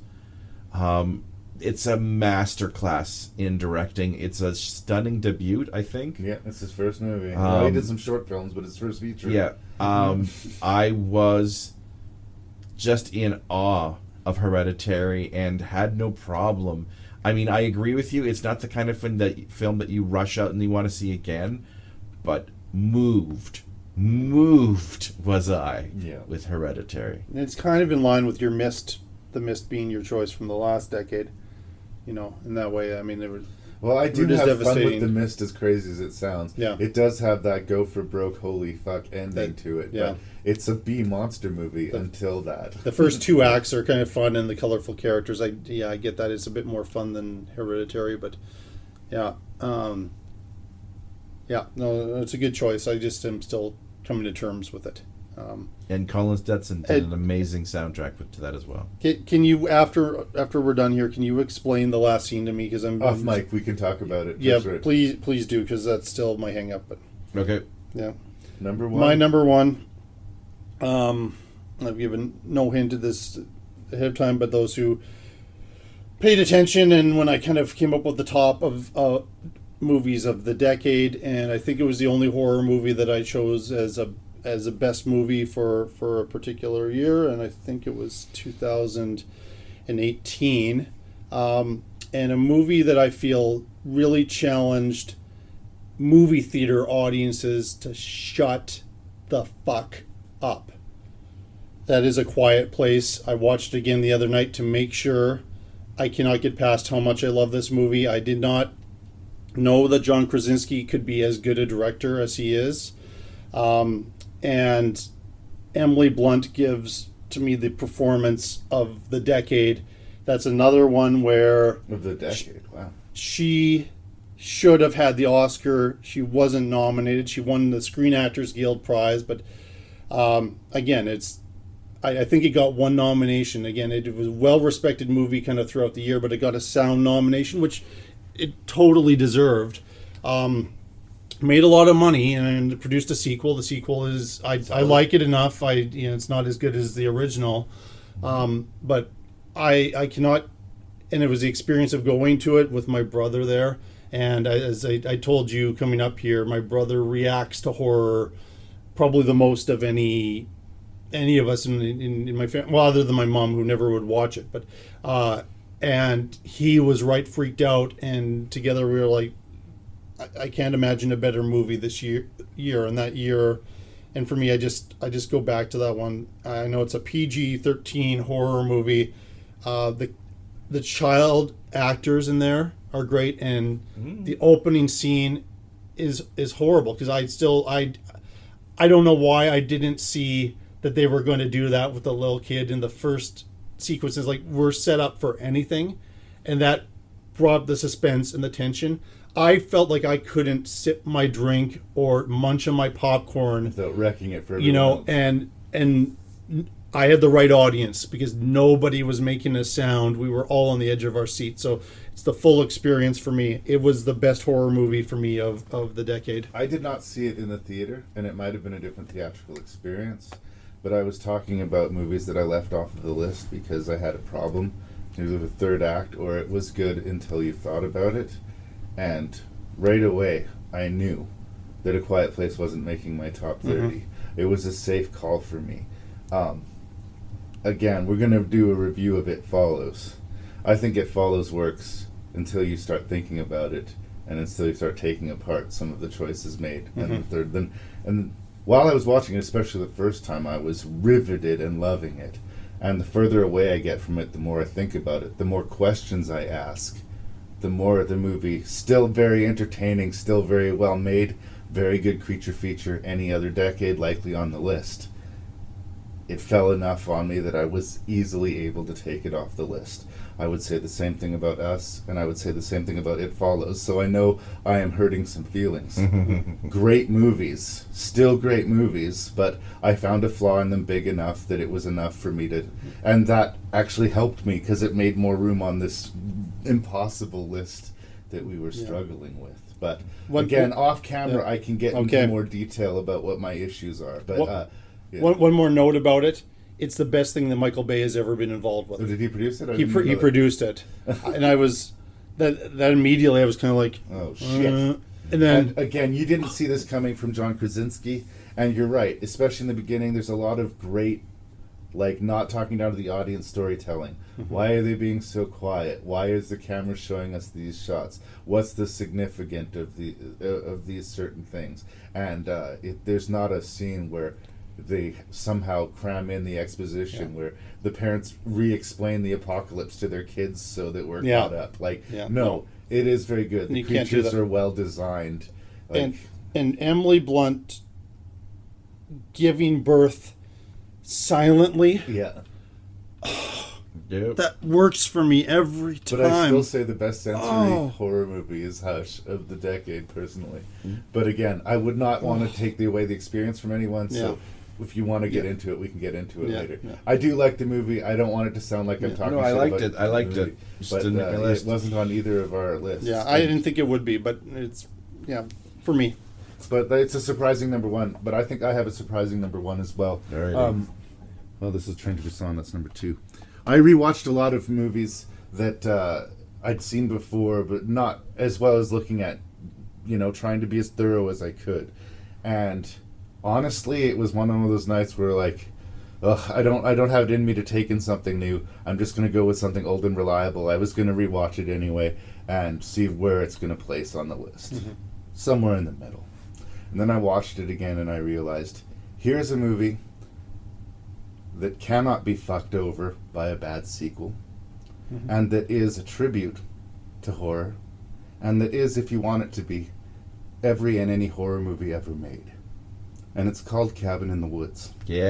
It's a masterclass in directing. It's a stunning debut, I think. Yeah, it's his first movie. He did some short films, but his first feature. Yeah. I was just in awe of Hereditary and had no problem. I mean, I agree with you. It's not the kind of film that you rush out and you want to see again, but moved was I with Hereditary. And it's kind of in line with the Mist being your choice from the last decade, in that way. I mean, Well, I do It is have fun with devastating. The Mist, as crazy as it sounds. Yeah. It does have that go for broke, holy fuck ending to it. Yeah. But it's a B monster movie until that. The first 2 acts are kind of fun, and the colorful characters. I get that. It's a bit more fun than Hereditary, but yeah. No, it's a good choice. I just am still coming to terms with it. And Colin Stetson did an amazing soundtrack to that as well. Can you, after we're done here, can you explain the last scene to me? Because Off mic, we can talk about it. Yeah, That's right. please do, because that's still my hang up. But Okay. yeah, Number one. my number one. I've given no hint of this ahead of time, but those who paid attention, and when I kind of came up with the top of movies of the decade, and I think it was the only horror movie that I chose as a best movie for a particular year, and I think it was 2018, and a movie that I feel really challenged movie theater audiences to shut the fuck up. That is A Quiet Place. I watched it again the other night to make sure. I cannot get past how much I love this movie. I did not know that John Krasinski could be as good a director as he is. And Emily Blunt gives, to me, the performance of the decade. That's another one where... Of the decade, wow. She should have had the Oscar. She wasn't nominated. She won the Screen Actors Guild Prize, but again, I think it got one nomination. Again, it was a well-respected movie kind of throughout the year, but it got a sound nomination, which it totally deserved. Made a lot of money and produced a sequel. The sequel is I like it enough. It's not as good as the original, but I cannot. And it was the experience of going to it with my brother there. And as I told you coming up here, my brother reacts to horror probably the most of any of us in my family. Well, other than my mom, who never would watch it, but and he was right freaked out. And together we were like, I can't imagine a better movie this year and that year. And for me, I just go back to that one. I know it's a PG-13 horror movie. The child actors in there are great, and the opening scene is horrible, because I don't know why I didn't see that they were going to do that with the little kid in the first sequences. Like, we're set up for anything, and that brought the suspense and the tension. I felt like I couldn't sip my drink or munch on my popcorn without wrecking it for everyone else. and I had the right audience, because nobody was making a sound. We were all on the edge of our seat. So it's the full experience for me. It was the best horror movie for me of the decade. I did not see it in the theater, and it might have been a different theatrical experience, but I was talking about movies that I left off of the list because I had a problem. Either the third act, or it was good until you thought about it. And right away, I knew that A Quiet Place wasn't making my top 30. Mm-hmm. It was a safe call for me. Again, we're going to do a review of It Follows. I think It Follows works until you start thinking about it, and until you start taking apart some of the choices made. Mm-hmm. And the third, and while I was watching it, especially the first time, I was riveted and loving it. And the further away I get from it, the more I think about it, the more questions I ask. The more the movie, still very entertaining, still very well made, very good creature feature, any other decade likely on the list. It fell enough on me that I was easily able to take it off the list. I would say the same thing about Us, and I would say the same thing about It Follows, so I know I am hurting some feelings. Great movies, still great movies, but I found a flaw in them big enough that it was enough for me to... And that actually helped me, because it made more room on this impossible list that we were struggling with. But again, off camera, I can get into more detail about what my issues are. But one more note about it: it's the best thing that Michael Bay has ever been involved with. Oh, did he produce it? He produced it, and I was that immediately I was kind of like, oh shit. And then again, you didn't see this coming from John Krasinski, and you're right. Especially in the beginning, there's a lot of great, like, not talking down to the audience storytelling. Mm-hmm. Why are they being so quiet? Why is the camera showing us these shots? What's the significance of these certain things? And there's not a scene where they somehow cram in the exposition where the parents re-explain the apocalypse to their kids so that we're caught up. Like, no, it is very good. The creatures are well designed. Like, and Emily Blunt giving birth silently. Yeah. That works for me every time. But I still say the best sensory horror movie is Hush of the decade, personally. But again, I would not want to take away the experience from anyone, so if you want to get into it, we can get into it later. Yeah. I do like the movie. I don't want it to sound like I'm talking shit I liked about it. I liked it. But it wasn't on either of our lists. Yeah, I didn't think it would be, but it's, for me. But it's a surprising number one. But I think I have a surprising number one as well. Well, this is Train to Busan. That's number 2. I rewatched a lot of movies that I'd seen before, but not as well as looking at, trying to be as thorough as I could. And honestly, it was one of those nights where, like, I don't have it in me to take in something new. I'm just going to go with something old and reliable. I was going to rewatch it anyway and see where it's going to place on the list. Somewhere in the middle. And then I watched it again and I realized, here's a movie that cannot be fucked over by a bad sequel, and that is a tribute to horror, and that is, if you want it to be, every and any horror movie ever made. And it's called Cabin in the Woods. Yay!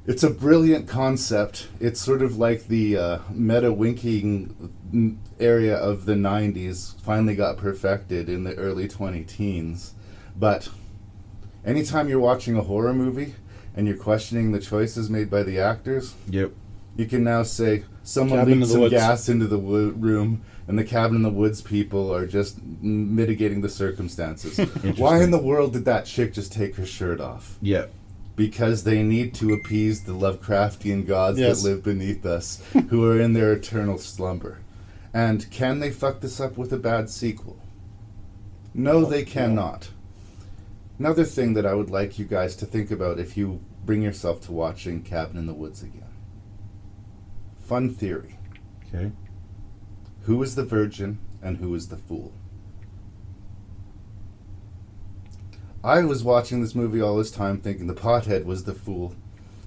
It's a brilliant concept. It's sort of like the meta-winking area of the 90s finally got perfected in the early 20-teens. But anytime you're watching a horror movie and you're questioning the choices made by the actors, you can now say, someone leaked some gas into the room and the Cabin in the Woods people are just mitigating the circumstances. Why in the world did that chick just take her shirt off? Because they need to appease the Lovecraftian gods that live beneath us, who are in their eternal slumber. And can they fuck this up with a bad sequel? No, they cannot. Another thing that I would like you guys to think about if you bring yourself to watching Cabin in the Woods again. Fun theory. Okay. Who is the virgin and who is the fool? I was watching this movie all this time thinking the pothead was the fool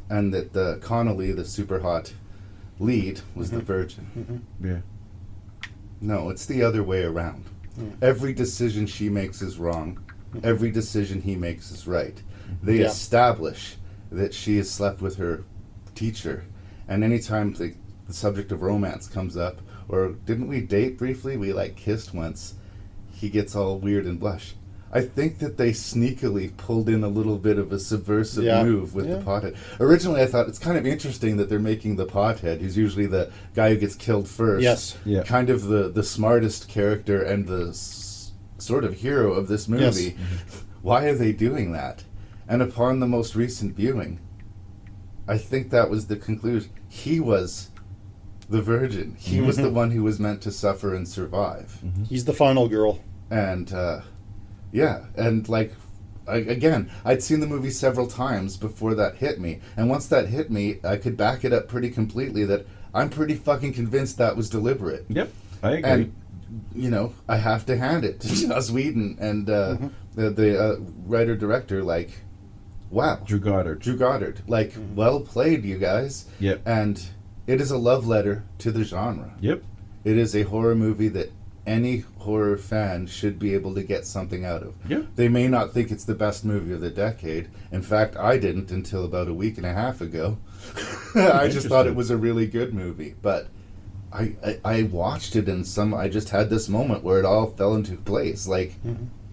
and that the Connolly, the super hot lead, was the virgin. No, it's the other way around. Every decision she makes is wrong. Every decision he makes is right. They establish that she has slept with her teacher, and anytime the subject of romance comes up, or didn't we date briefly? We kissed once. He gets all weird and blush. I think that they sneakily pulled in a little bit of a subversive move with the pothead. Originally, I thought it's kind of interesting that they're making the pothead, who's usually the guy who gets killed first, kind of the smartest character and the sort of hero of this movie. Why are they doing that? And upon the most recent viewing, I think that was the conclusion. He was the virgin. He was the one who was meant to suffer and survive. He's the final girl. And again, I'd seen the movie several times before that hit me. And once that hit me, I could back it up pretty completely that I'm pretty fucking convinced that was deliberate. I agree. And, I have to hand it to Joss Whedon and the writer-director, wow. Drew Goddard. Well played, you guys. And it is a love letter to the genre. It is a horror movie that any horror fan should be able to get something out of. They may not think it's the best movie of the decade. In fact, I didn't until about a week and a half ago. I just thought it was a really good movie. But I watched it and I just had this moment where it all fell into place.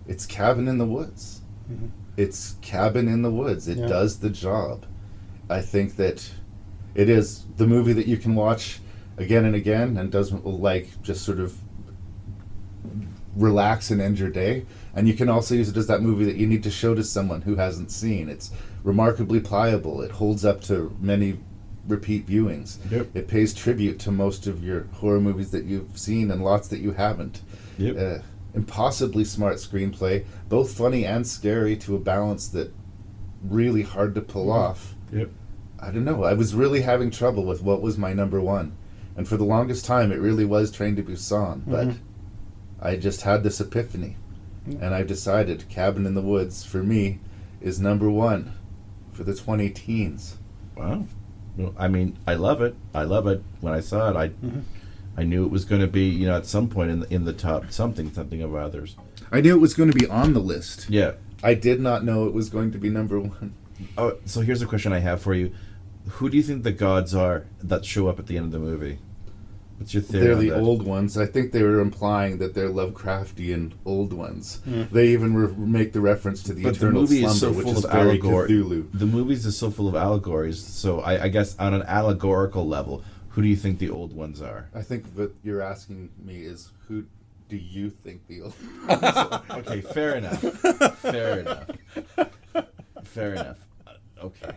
It's Cabin in the Woods. It's Cabin in the Woods. It does the job. I think that it is the movie that you can watch again and again and doesn't just sort of relax and end your day. And you can also use it as that movie that you need to show to someone who hasn't seen. It's remarkably pliable. It holds up to many repeat viewings. It pays tribute to most of your horror movies that you've seen and lots that you haven't. Impossibly smart screenplay, both funny and scary to a balance that really hard to pull off. I don't know. I was really having trouble with what was my number one. And for the longest time, it really was Train to Busan. But I just had this epiphany. And I've decided Cabin in the Woods, for me, is number one for the 20 teens. Wow. Well, I mean, I love it. I love it. When I saw it, I knew it was going to be, at some point in the top something of others. I knew it was going to be on the list. Yeah. I did not know it was going to be number one. Oh, so here's a question I have for you. Who do you think the gods are that show up at the end of the movie? What's your theory? They're on the that? old ones. I think they were implying that they're Lovecraftian old ones. They even make the reference to the eternal slumber, which is very Cthulhu. The movies are so full of allegories. So I guess on an allegorical level, who do you think the old ones are? I think what you're asking me is, who do you think the old ones are? Okay, fair enough. Fair enough. Okay.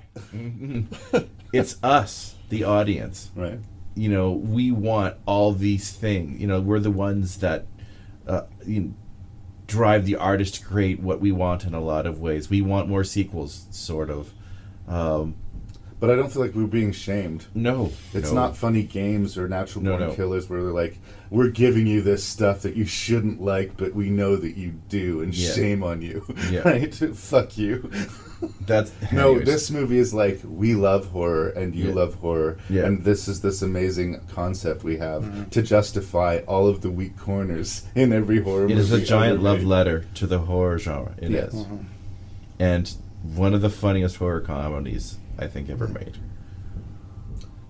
It's us, the audience. Right. We want all these things. We're the ones that drive the artist to create what we want in a lot of ways. We want more sequels, sort of. But I don't feel like we're being shamed. No. It's not Funny Games or Natural Born Killers where they're like, we're giving you this stuff that you shouldn't like, but we know that you do, and shame on you. Yeah. Right? Fuck you. This movie is like, we love horror and you love horror, and this is this amazing concept we have to justify all of the weak corners in every horror movie. It is a giant love letter to the horror genre. It is. And one of the funniest horror comedies I think ever made.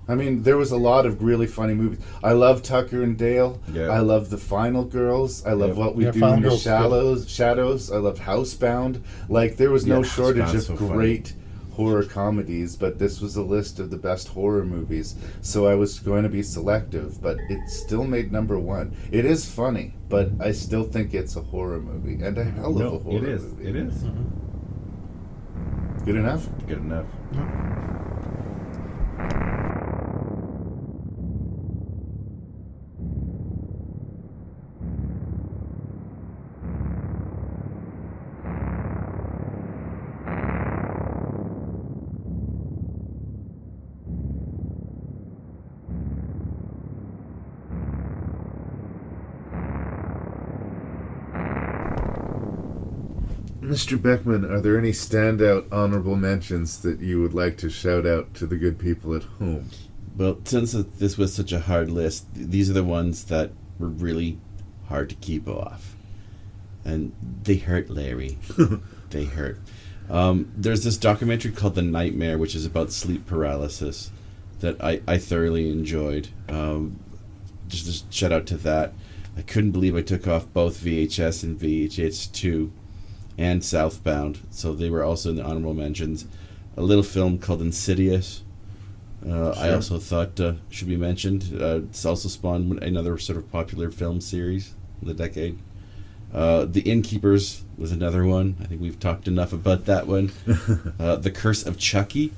I mean, there was a lot of really funny movies. I love Tucker and Dale. Yeah. I love The Final Girls. I love What We Do in the Shadows. I loved Housebound. Like, there was no shortage of great horror comedies, but this was a list of the best horror movies. So I was going to be selective, but it still made number one. It is funny, but I still think it's a horror movie, and a hell of a horror movie. It is. Good enough? Good enough. Mr. Beckmann, are there any standout honorable mentions that you would like to shout out to the good people at home? Well, since this was such a hard list, these are the ones that were really hard to keep off. And they hurt, Larry. They hurt. There's this documentary called The Nightmare, which is about sleep paralysis, that I thoroughly enjoyed. Just a shout out to that. I couldn't believe I took off both VHS and VHS2 and Southbound, so they were also in the honorable mentions. A little film called Insidious, I also thought should be mentioned. It's also spawned another sort of popular film series in the decade. The Innkeepers was another one. I think we've talked enough about that one. The Curse of Chucky.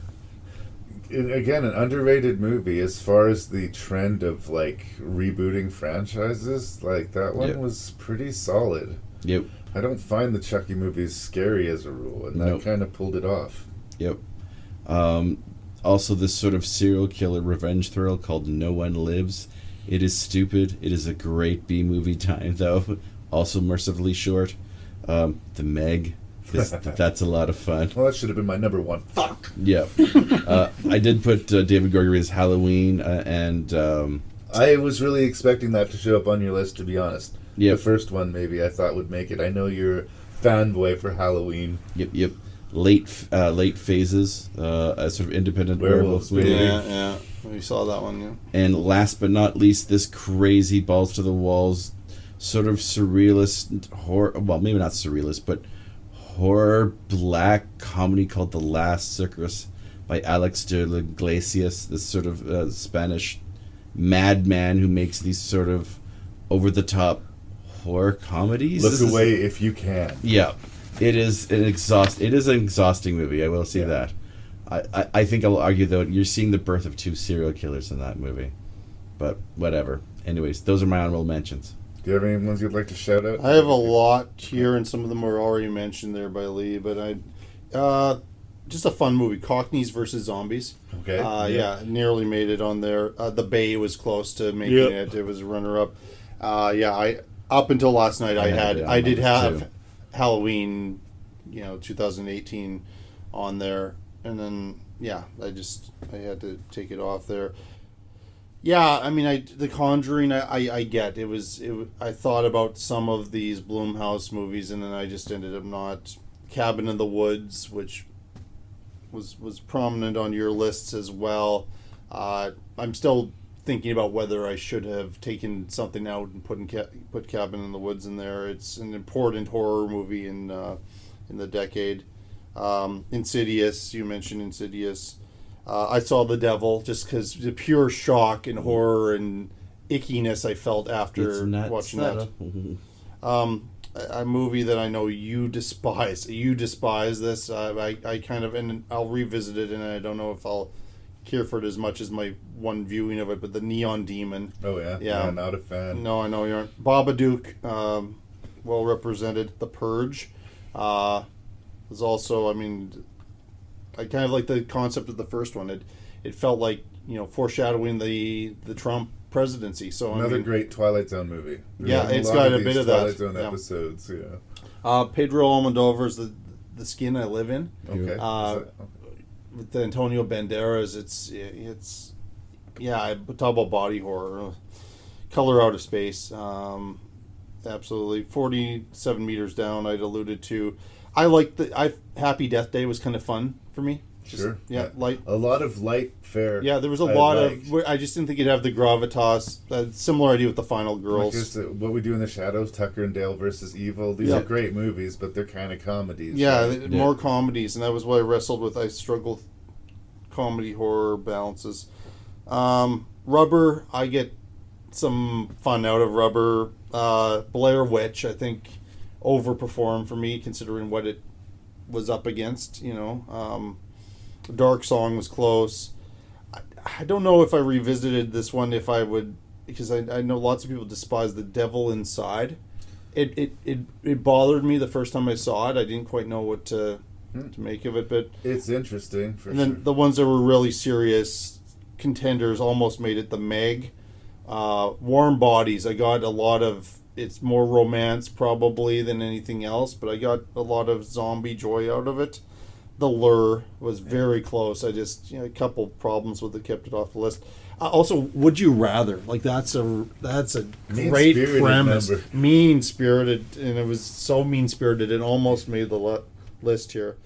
Again, an underrated movie as far as the trend of like rebooting franchises. Like that one was pretty solid. Yep. I don't find the Chucky movies scary as a rule, and that kind of pulled it off. Yep. Also, this sort of serial killer revenge thrill called No One Lives. It is stupid. It is a great B-movie time, though. Also mercifully short. The Meg. That's a lot of fun. Well, that should have been my number one. Fuck! Yeah. I did put David Gregory's Halloween, and... I was really expecting that to show up on your list, to be honest. Yep. The first one, maybe, I thought would make it. I know you're a fanboy for Halloween. Yep. Late Phases, a sort of independent werewolf movie. Yeah. We saw that one, yeah. And last but not least, this crazy balls to the walls, sort of surrealist horror. Well, maybe not surrealist, but horror black comedy called The Last Circus by Alex de la Iglesias. This sort of Spanish madman who makes these sort of over the top horror comedies. Look away if you can. Yeah. It is an exhausting movie, I will say that. I think I'll argue, though, you're seeing the birth of two serial killers in that movie. But whatever. Anyways, those are my honorable mentions. Do you have any ones you'd like to shout out? I have a lot here, and some of them were already mentioned there by Lee, but just a fun movie, Cockneys versus Zombies. Okay. Yeah, nearly made it on there. The Bay was close to making it. It was a runner-up. Up until last night, I did have Halloween, 2018 on there, and then I had to take it off there. Yeah, I mean, The Conjuring, I get it. I thought about some of these Blumhouse movies, and then I just ended up not. Cabin in the Woods, which was prominent on your lists as well. I'm still thinking about whether I should have taken something out and put Cabin in the Woods in there. It's an important horror movie in the decade. Insidious, you mentioned Insidious. I saw The Devil just because the pure shock and horror and ickiness I felt after watching that. A movie that I know you despise. You despise this. I kind of, and I'll revisit it, and I don't know if I'll care for it as much as my one viewing of it, but The Neon Demon. Oh, yeah? Yeah, not a fan. No, I know you aren't. Babadook, well represented. The Purge was also, I mean, I kind of like the concept of the first one. It felt like, foreshadowing the Trump presidency. So another great Twilight Zone movie. It's got a bit of that. Twilight Zone episodes, yeah. Pedro Almodovar's The Skin I Live In. Okay. With Antonio Banderas, it's talk about body horror. Color Out of Space, absolutely. 47 Meters Down, I'd alluded to. I like Happy Death Day was kind of fun for me. Sure. Yeah, light. A lot of light fare. Yeah, there was a lot of. I just didn't think it'd have the gravitas. Similar idea with The Final Girls. What We Do in the Shadows, Tucker and Dale versus Evil. These are great movies, but they're kind of comedies. Yeah, right? More comedies, and that was what I wrestled with. I struggled with comedy horror balances. Rubber, I get some fun out of Rubber. Blair Witch, I think, overperformed for me considering what it was up against. Dark Song was close. I don't know if I revisited this one, if I would, because I know lots of people despise The Devil Inside. It bothered me the first time I saw it. I didn't quite know what to make of it, but it's interesting. Then the ones that were really serious contenders almost made it. The Meg, Warm Bodies. I got a lot of. It's more romance probably than anything else, but I got a lot of zombie joy out of it. The Lure was very close. I just a couple problems with it, kept it off the list. Also, Would You Rather? Like that's a great premise. Mean spirited, and it was so mean spirited it almost made the list here.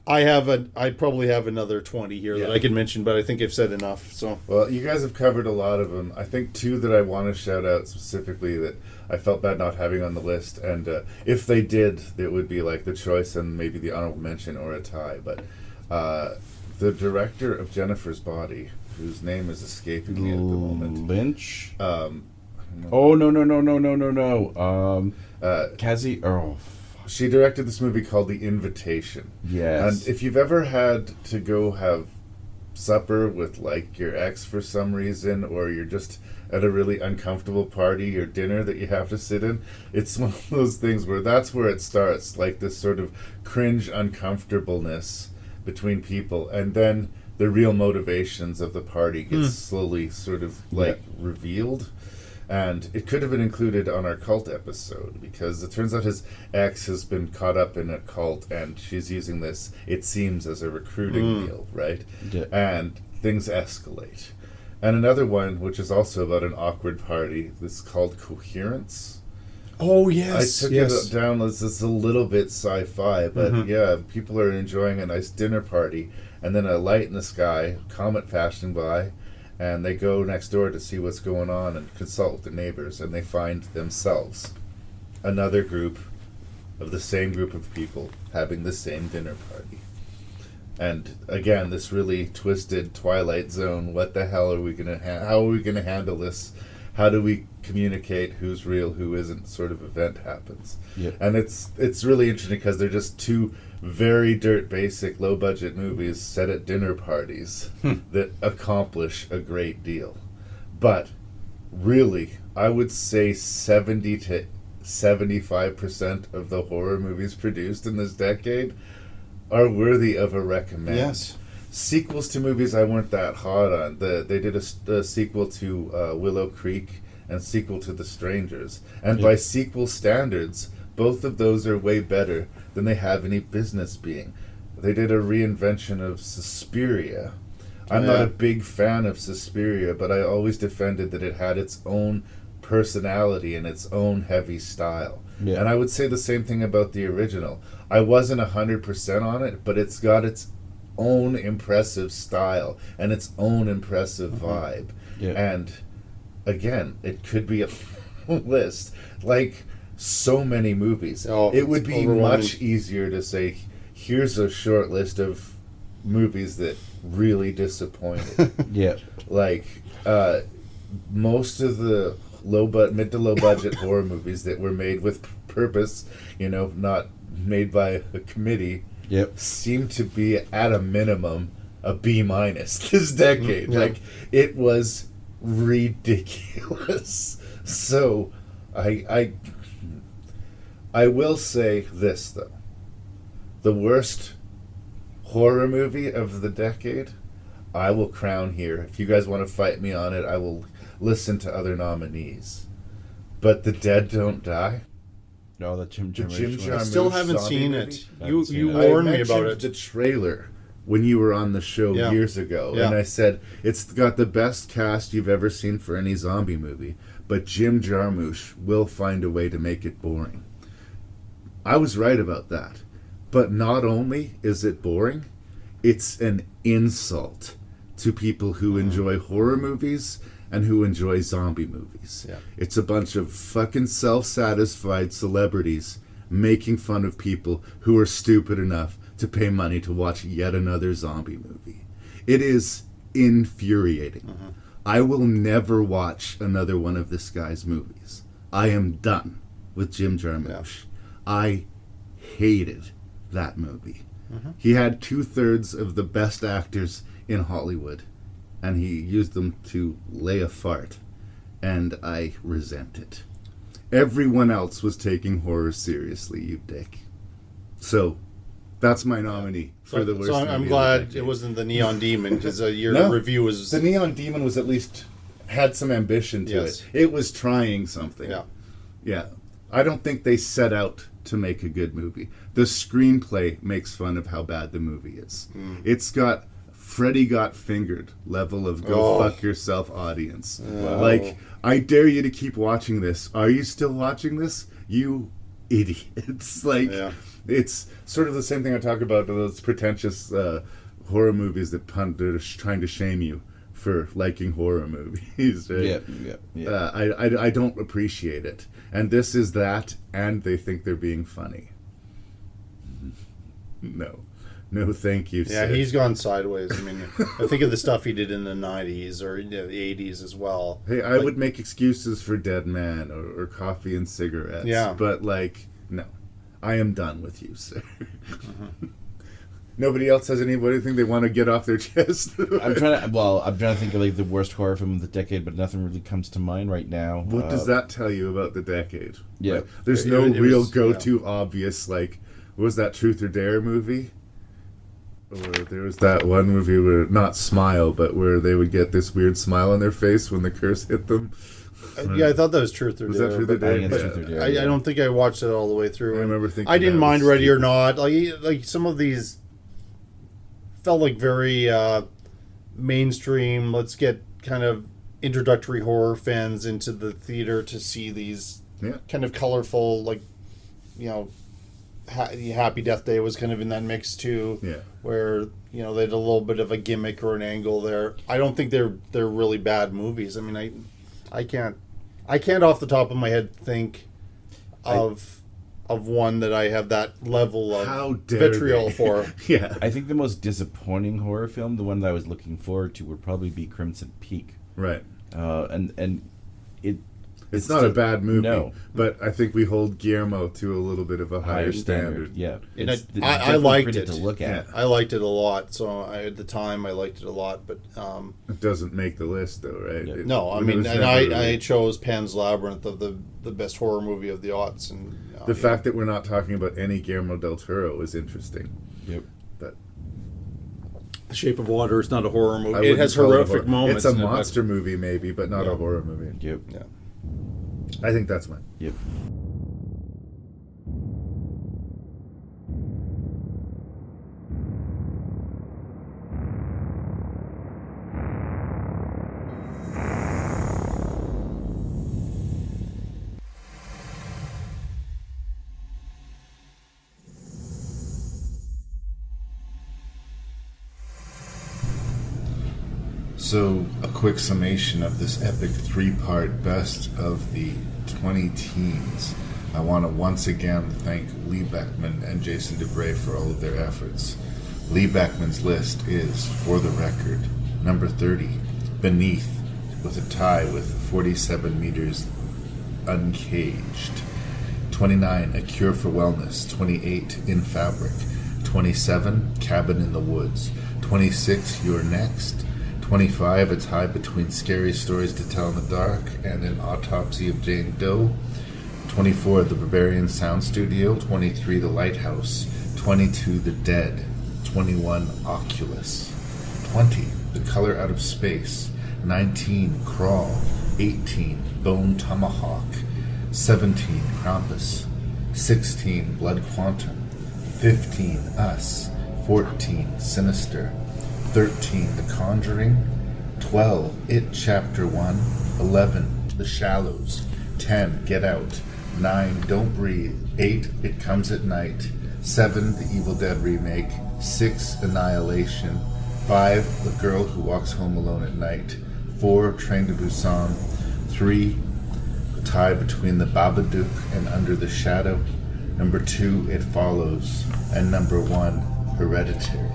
I probably have another 20 here that I could mention, but I think I've said enough. So well, you guys have covered a lot of them. I think two that I want to shout out specifically that I felt bad not having on the list, and if they did, it would be like the choice and maybe the honorable mention or a tie. But the director of Jennifer's Body, whose name is escaping me at the moment, Lynch. Oh no. Cassie Earl. She directed this movie called The Invitation. Yes. And if you've ever had to go have supper with like your ex for some reason, or you're just at a really uncomfortable party or dinner that you have to sit in, it's one of those things where that's where it starts, like this sort of cringe uncomfortableness between people, and then the real motivations of the party gets slowly sort of like revealed. And it could have been included on our cult episode, because it turns out his ex has been caught up in a cult, and she's using this, it seems, as a recruiting deal, right? Yeah. And things escalate. And another one, which is also about an awkward party, this is called Coherence. Oh, yes. I took it down as it's a little bit sci-fi, but people are enjoying a nice dinner party, and then a light in the sky, comet passing by, and they go next door to see what's going on and consult with the neighbors, and they find themselves another group of the same group of people having the same dinner party. And again, this really twisted Twilight Zone, what the hell are we gonna how are we gonna handle this? How do we communicate who's real, who isn't, sort of event happens. Yep. And it's really interesting because they're just two very dirt basic, low budget movies set at dinner parties that accomplish a great deal. But really, I would say 70 to 75% of the horror movies produced in this decade are worthy of a recommend. Yes. Sequels to movies I weren't that hot on. They did a sequel to Willow Creek and sequel to The Strangers. And by sequel standards, Both of those are way better than they have any business being. They did a reinvention of Suspiria. I'm not a big fan of Suspiria, but I always defended that it had its own personality and its own heavy style. Yeah. And I would say the same thing about the original. I wasn't 100% on it, but it's got its own impressive style and its own impressive vibe. Yeah. And again, it could be a list like so many movies. It would be much easier to say, here's a short list of movies that really disappointed. Yeah. Like most of the mid to low budget horror movies that were made with purpose, not made by a committee, seem to be at a minimum a B- this decade. Like, it was ridiculous. So I will say this, though. The worst horror movie of the decade, I will crown here. If you guys want to fight me on it, I will listen to other nominees. But The Dead Don't Die. No, the Jim Jarmusch. I still haven't seen it. You seen it. warned me about it. The trailer when you were on the show years ago, and I said it's got the best cast you've ever seen for any zombie movie, but Jim Jarmusch will find a way to make it boring. I was right about that. But not only is it boring, it's an insult to people who enjoy horror movies and who enjoy zombie movies. Yeah. It's a bunch of fucking self-satisfied celebrities making fun of people who are stupid enough to pay money to watch yet another zombie movie. It is infuriating. I will never watch another one of this guy's movies. I am done with Jim Jarmusch. I hated that movie. He had 2/3 of the best actors in Hollywood, and he used them to lay a fart, and I resent it. Everyone else was taking horror seriously, you dick. So, that's my nominee for the worst movie. I'm glad it wasn't the Neon Demon, because your review was... The Neon Demon was at least had some ambition to it. It was trying something. Yeah. I don't think they set out to make a good movie. The screenplay makes fun of how bad the movie is. It's got Freddy Got Fingered level of go fuck yourself audience. Like, I dare you to keep watching this. Are you still watching this? You idiots. Like, it's sort of the same thing I talk about, those pretentious horror movies that are trying to shame you for liking horror movies, right? I don't appreciate it. And this is that, and they think they're being funny. No, thank you, Yeah, sir. he's gone sideways. I mean, I think of the stuff he did in the 90s or the 80s as well. Hey, I would make excuses for Dead Man or Coffee and Cigarettes. Yeah. But, no. I am done with you, sir. Nobody else has anything they want to get off their chest? I'm trying to think of the worst horror film of the decade, but nothing really comes to mind right now. What does that tell you about the decade? Yeah. There's no real go-to obvious, what was that Truth or Dare movie? Or there was that one movie where, not Smile, but where they would get this weird smile on their face when the curse hit them. I thought that was Truth or Dare. Was that Truth or Dare? Truth or Dare. I don't think I watched it all the way through. I remember thinking I didn't that mind was Ready or Not. Like some of these felt like very mainstream. Let's get kind of introductory horror fans into the theater to see these kind of colorful, Happy Death Day was kind of in that mix too. Yeah. Where they had a little bit of a gimmick or an angle there. I don't think they're really bad movies. I mean, I can't off the top of my head think of one that I have that level of vitriol for. Yeah. I think the most disappointing horror film, the one that I was looking forward to, would probably be Crimson Peak. Right. And it's not a bad movie, but I think we hold Guillermo to a little bit of a higher standard. Yeah, and I liked it. To look at. I liked it a lot. So at the time, I liked it a lot. But it doesn't make the list, though, right? Yeah. No, I mean, and I chose Pan's Labyrinth of the best horror movie of the aughts, and the fact that we're not talking about any Guillermo del Toro is interesting. Yep. But The Shape of Water is not a horror movie. It has horrific moments. It's a monster movie, maybe, but not a horror movie. Yep. Yeah. I think that's mine. Yep. So, a quick summation of this epic 3-part best of the 20 teens. I want to once again thank Lee Beckmann and Jason Dubray for all of their efforts. Lee Beckmann's list is, for the record, number 30, Beneath, with a tie with 47 meters, Uncaged. 29, A Cure for Wellness. 28, In Fabric. 27, Cabin in the Woods. 26, You're Next. 25, A Tie Between Scary Stories to Tell in the Dark and An Autopsy of Jane Doe. 24, The Barbarian Sound Studio. 23, The Lighthouse. 22, The Dead. 21, Oculus. 20, The Color Out of Space. 19, Crawl. 18, Bone Tomahawk. 17, Krampus. 16, Blood Quantum. 15, Us. 14, Sinister. 13, The Conjuring. 12, It Chapter 1. 11, The Shallows. 10, Get Out. 9, Don't Breathe. 8, It Comes at Night. 7, The Evil Dead Remake. 6, Annihilation. 5, The Girl Who Walks Home Alone at Night. 4, Train to Busan. 3, The Tie Between the Babadook and Under the Shadow. Number 2, It Follows. And number 1, Hereditary.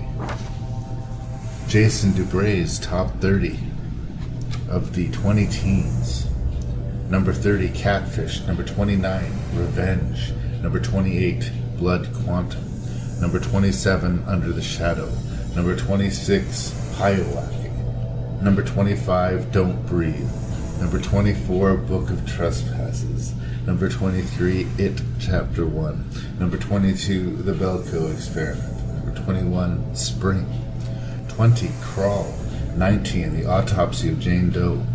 Jason Dubray's top 30 of the 20 teens. Number 30, Catfish. Number 29, Revenge. Number 28, Blood Quantum. Number 27, Under the Shadow. Number 26, Hiawatha. Number 25, Don't Breathe. Number 24, Book of Trespasses. Number 23, It Chapter 1. Number 22, The Belko Experiment. Number 21, Spring. 20, Crawl. 19, The Autopsy of Jane Doe.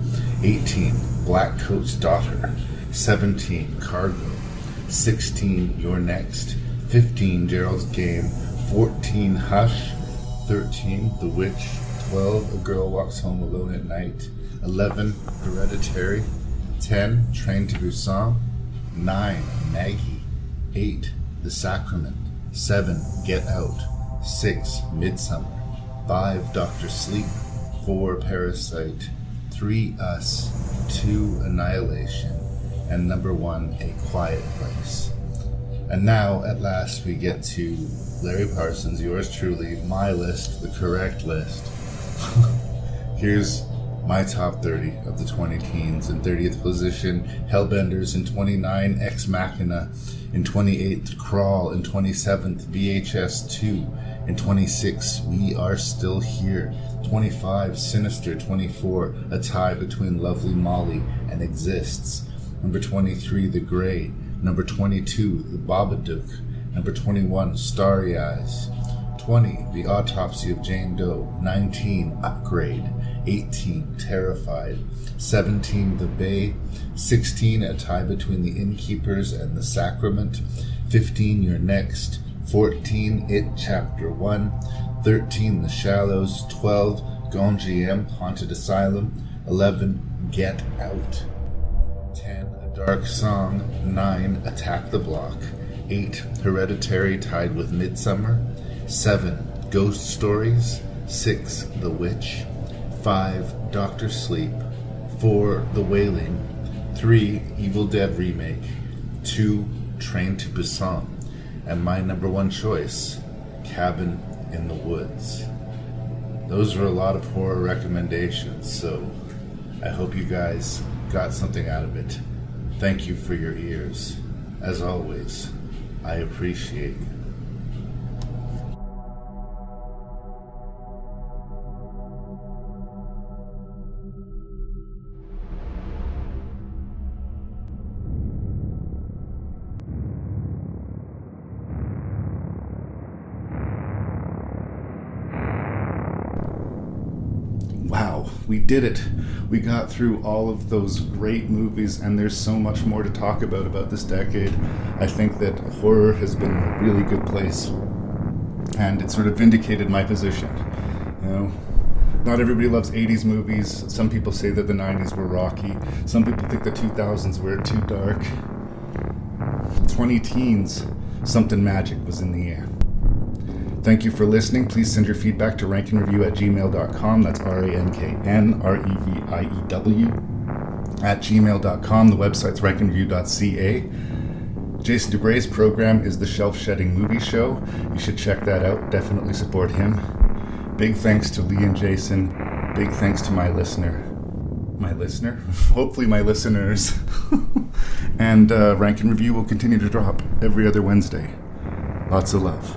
18, Black Coat's Daughter. 17, Cargo. 16, You're Next. 15, Gerald's Game. 14, Hush. 13, The Witch. 12, A Girl Walks Home Alone at Night. 11, Hereditary. 10, Train to Busan. 9, Maggie. 8, The Sacrament. 7, Get Out. 6, Midsummer. 5, Dr. Sleep. 4, Parasite. 3, Us. 2, Annihilation. And number 1, A Quiet Place. And now, at last, we get to Larry Parsons, yours truly, my list, the correct list. Here's my top 30 of the 20 teens. In 30th position, Hellbenders. In 29, Ex Machina. In 28th, Crawl. In 27th, VHS 2. In 26, We Are Still Here. 25, Sinister. 24, A Tie Between Lovely Molly and Exists. Number 23, The Grey. Number 22, The Babadook. Number 21, Starry Eyes. 20, The Autopsy of Jane Doe. 19, Upgrade. 18, Terrified. 17, The Bay. 16, A Tie Between the Innkeepers and the Sacrament. 15, You're Next. 14, It Chapter 1. 13, The Shallows. 12, Gonjiam, Haunted Asylum. 11, Get Out. 10, A Dark Song. 9, Attack the Block. 8, Hereditary tied with Midsummer. 7, Ghost Stories. 6, The Witch. 5, Dr. Sleep. 4, The Wailing. 3, Evil Dead Remake. 2, Train to Busan. And my number 1 choice, Cabin in the Woods. Those are a lot of horror recommendations, so I hope you guys got something out of it. Thank you for your ears. As always, I appreciate you. Wow, we did it. We got through all of those great movies, and there's so much more to talk about this decade. I think that horror has been in a really good place, and it sort of vindicated my position. You know, not everybody loves 80s movies. Some people say that the 90s were rocky. Some people think the 2000s were too dark. 20 teens, something magic was in the air. Thank you for listening. Please send your feedback to ranknreview@gmail.com. That's ranknreview@gmail.com. The website's ranknreview.ca. Jason Dubray's program is the Shelf Shedding Movie Show. You should check that out. Definitely support him. Big thanks to Lee and Jason. Big thanks to my listener? Hopefully my listeners. And Rank and Review will continue to drop every other Wednesday. Lots of love.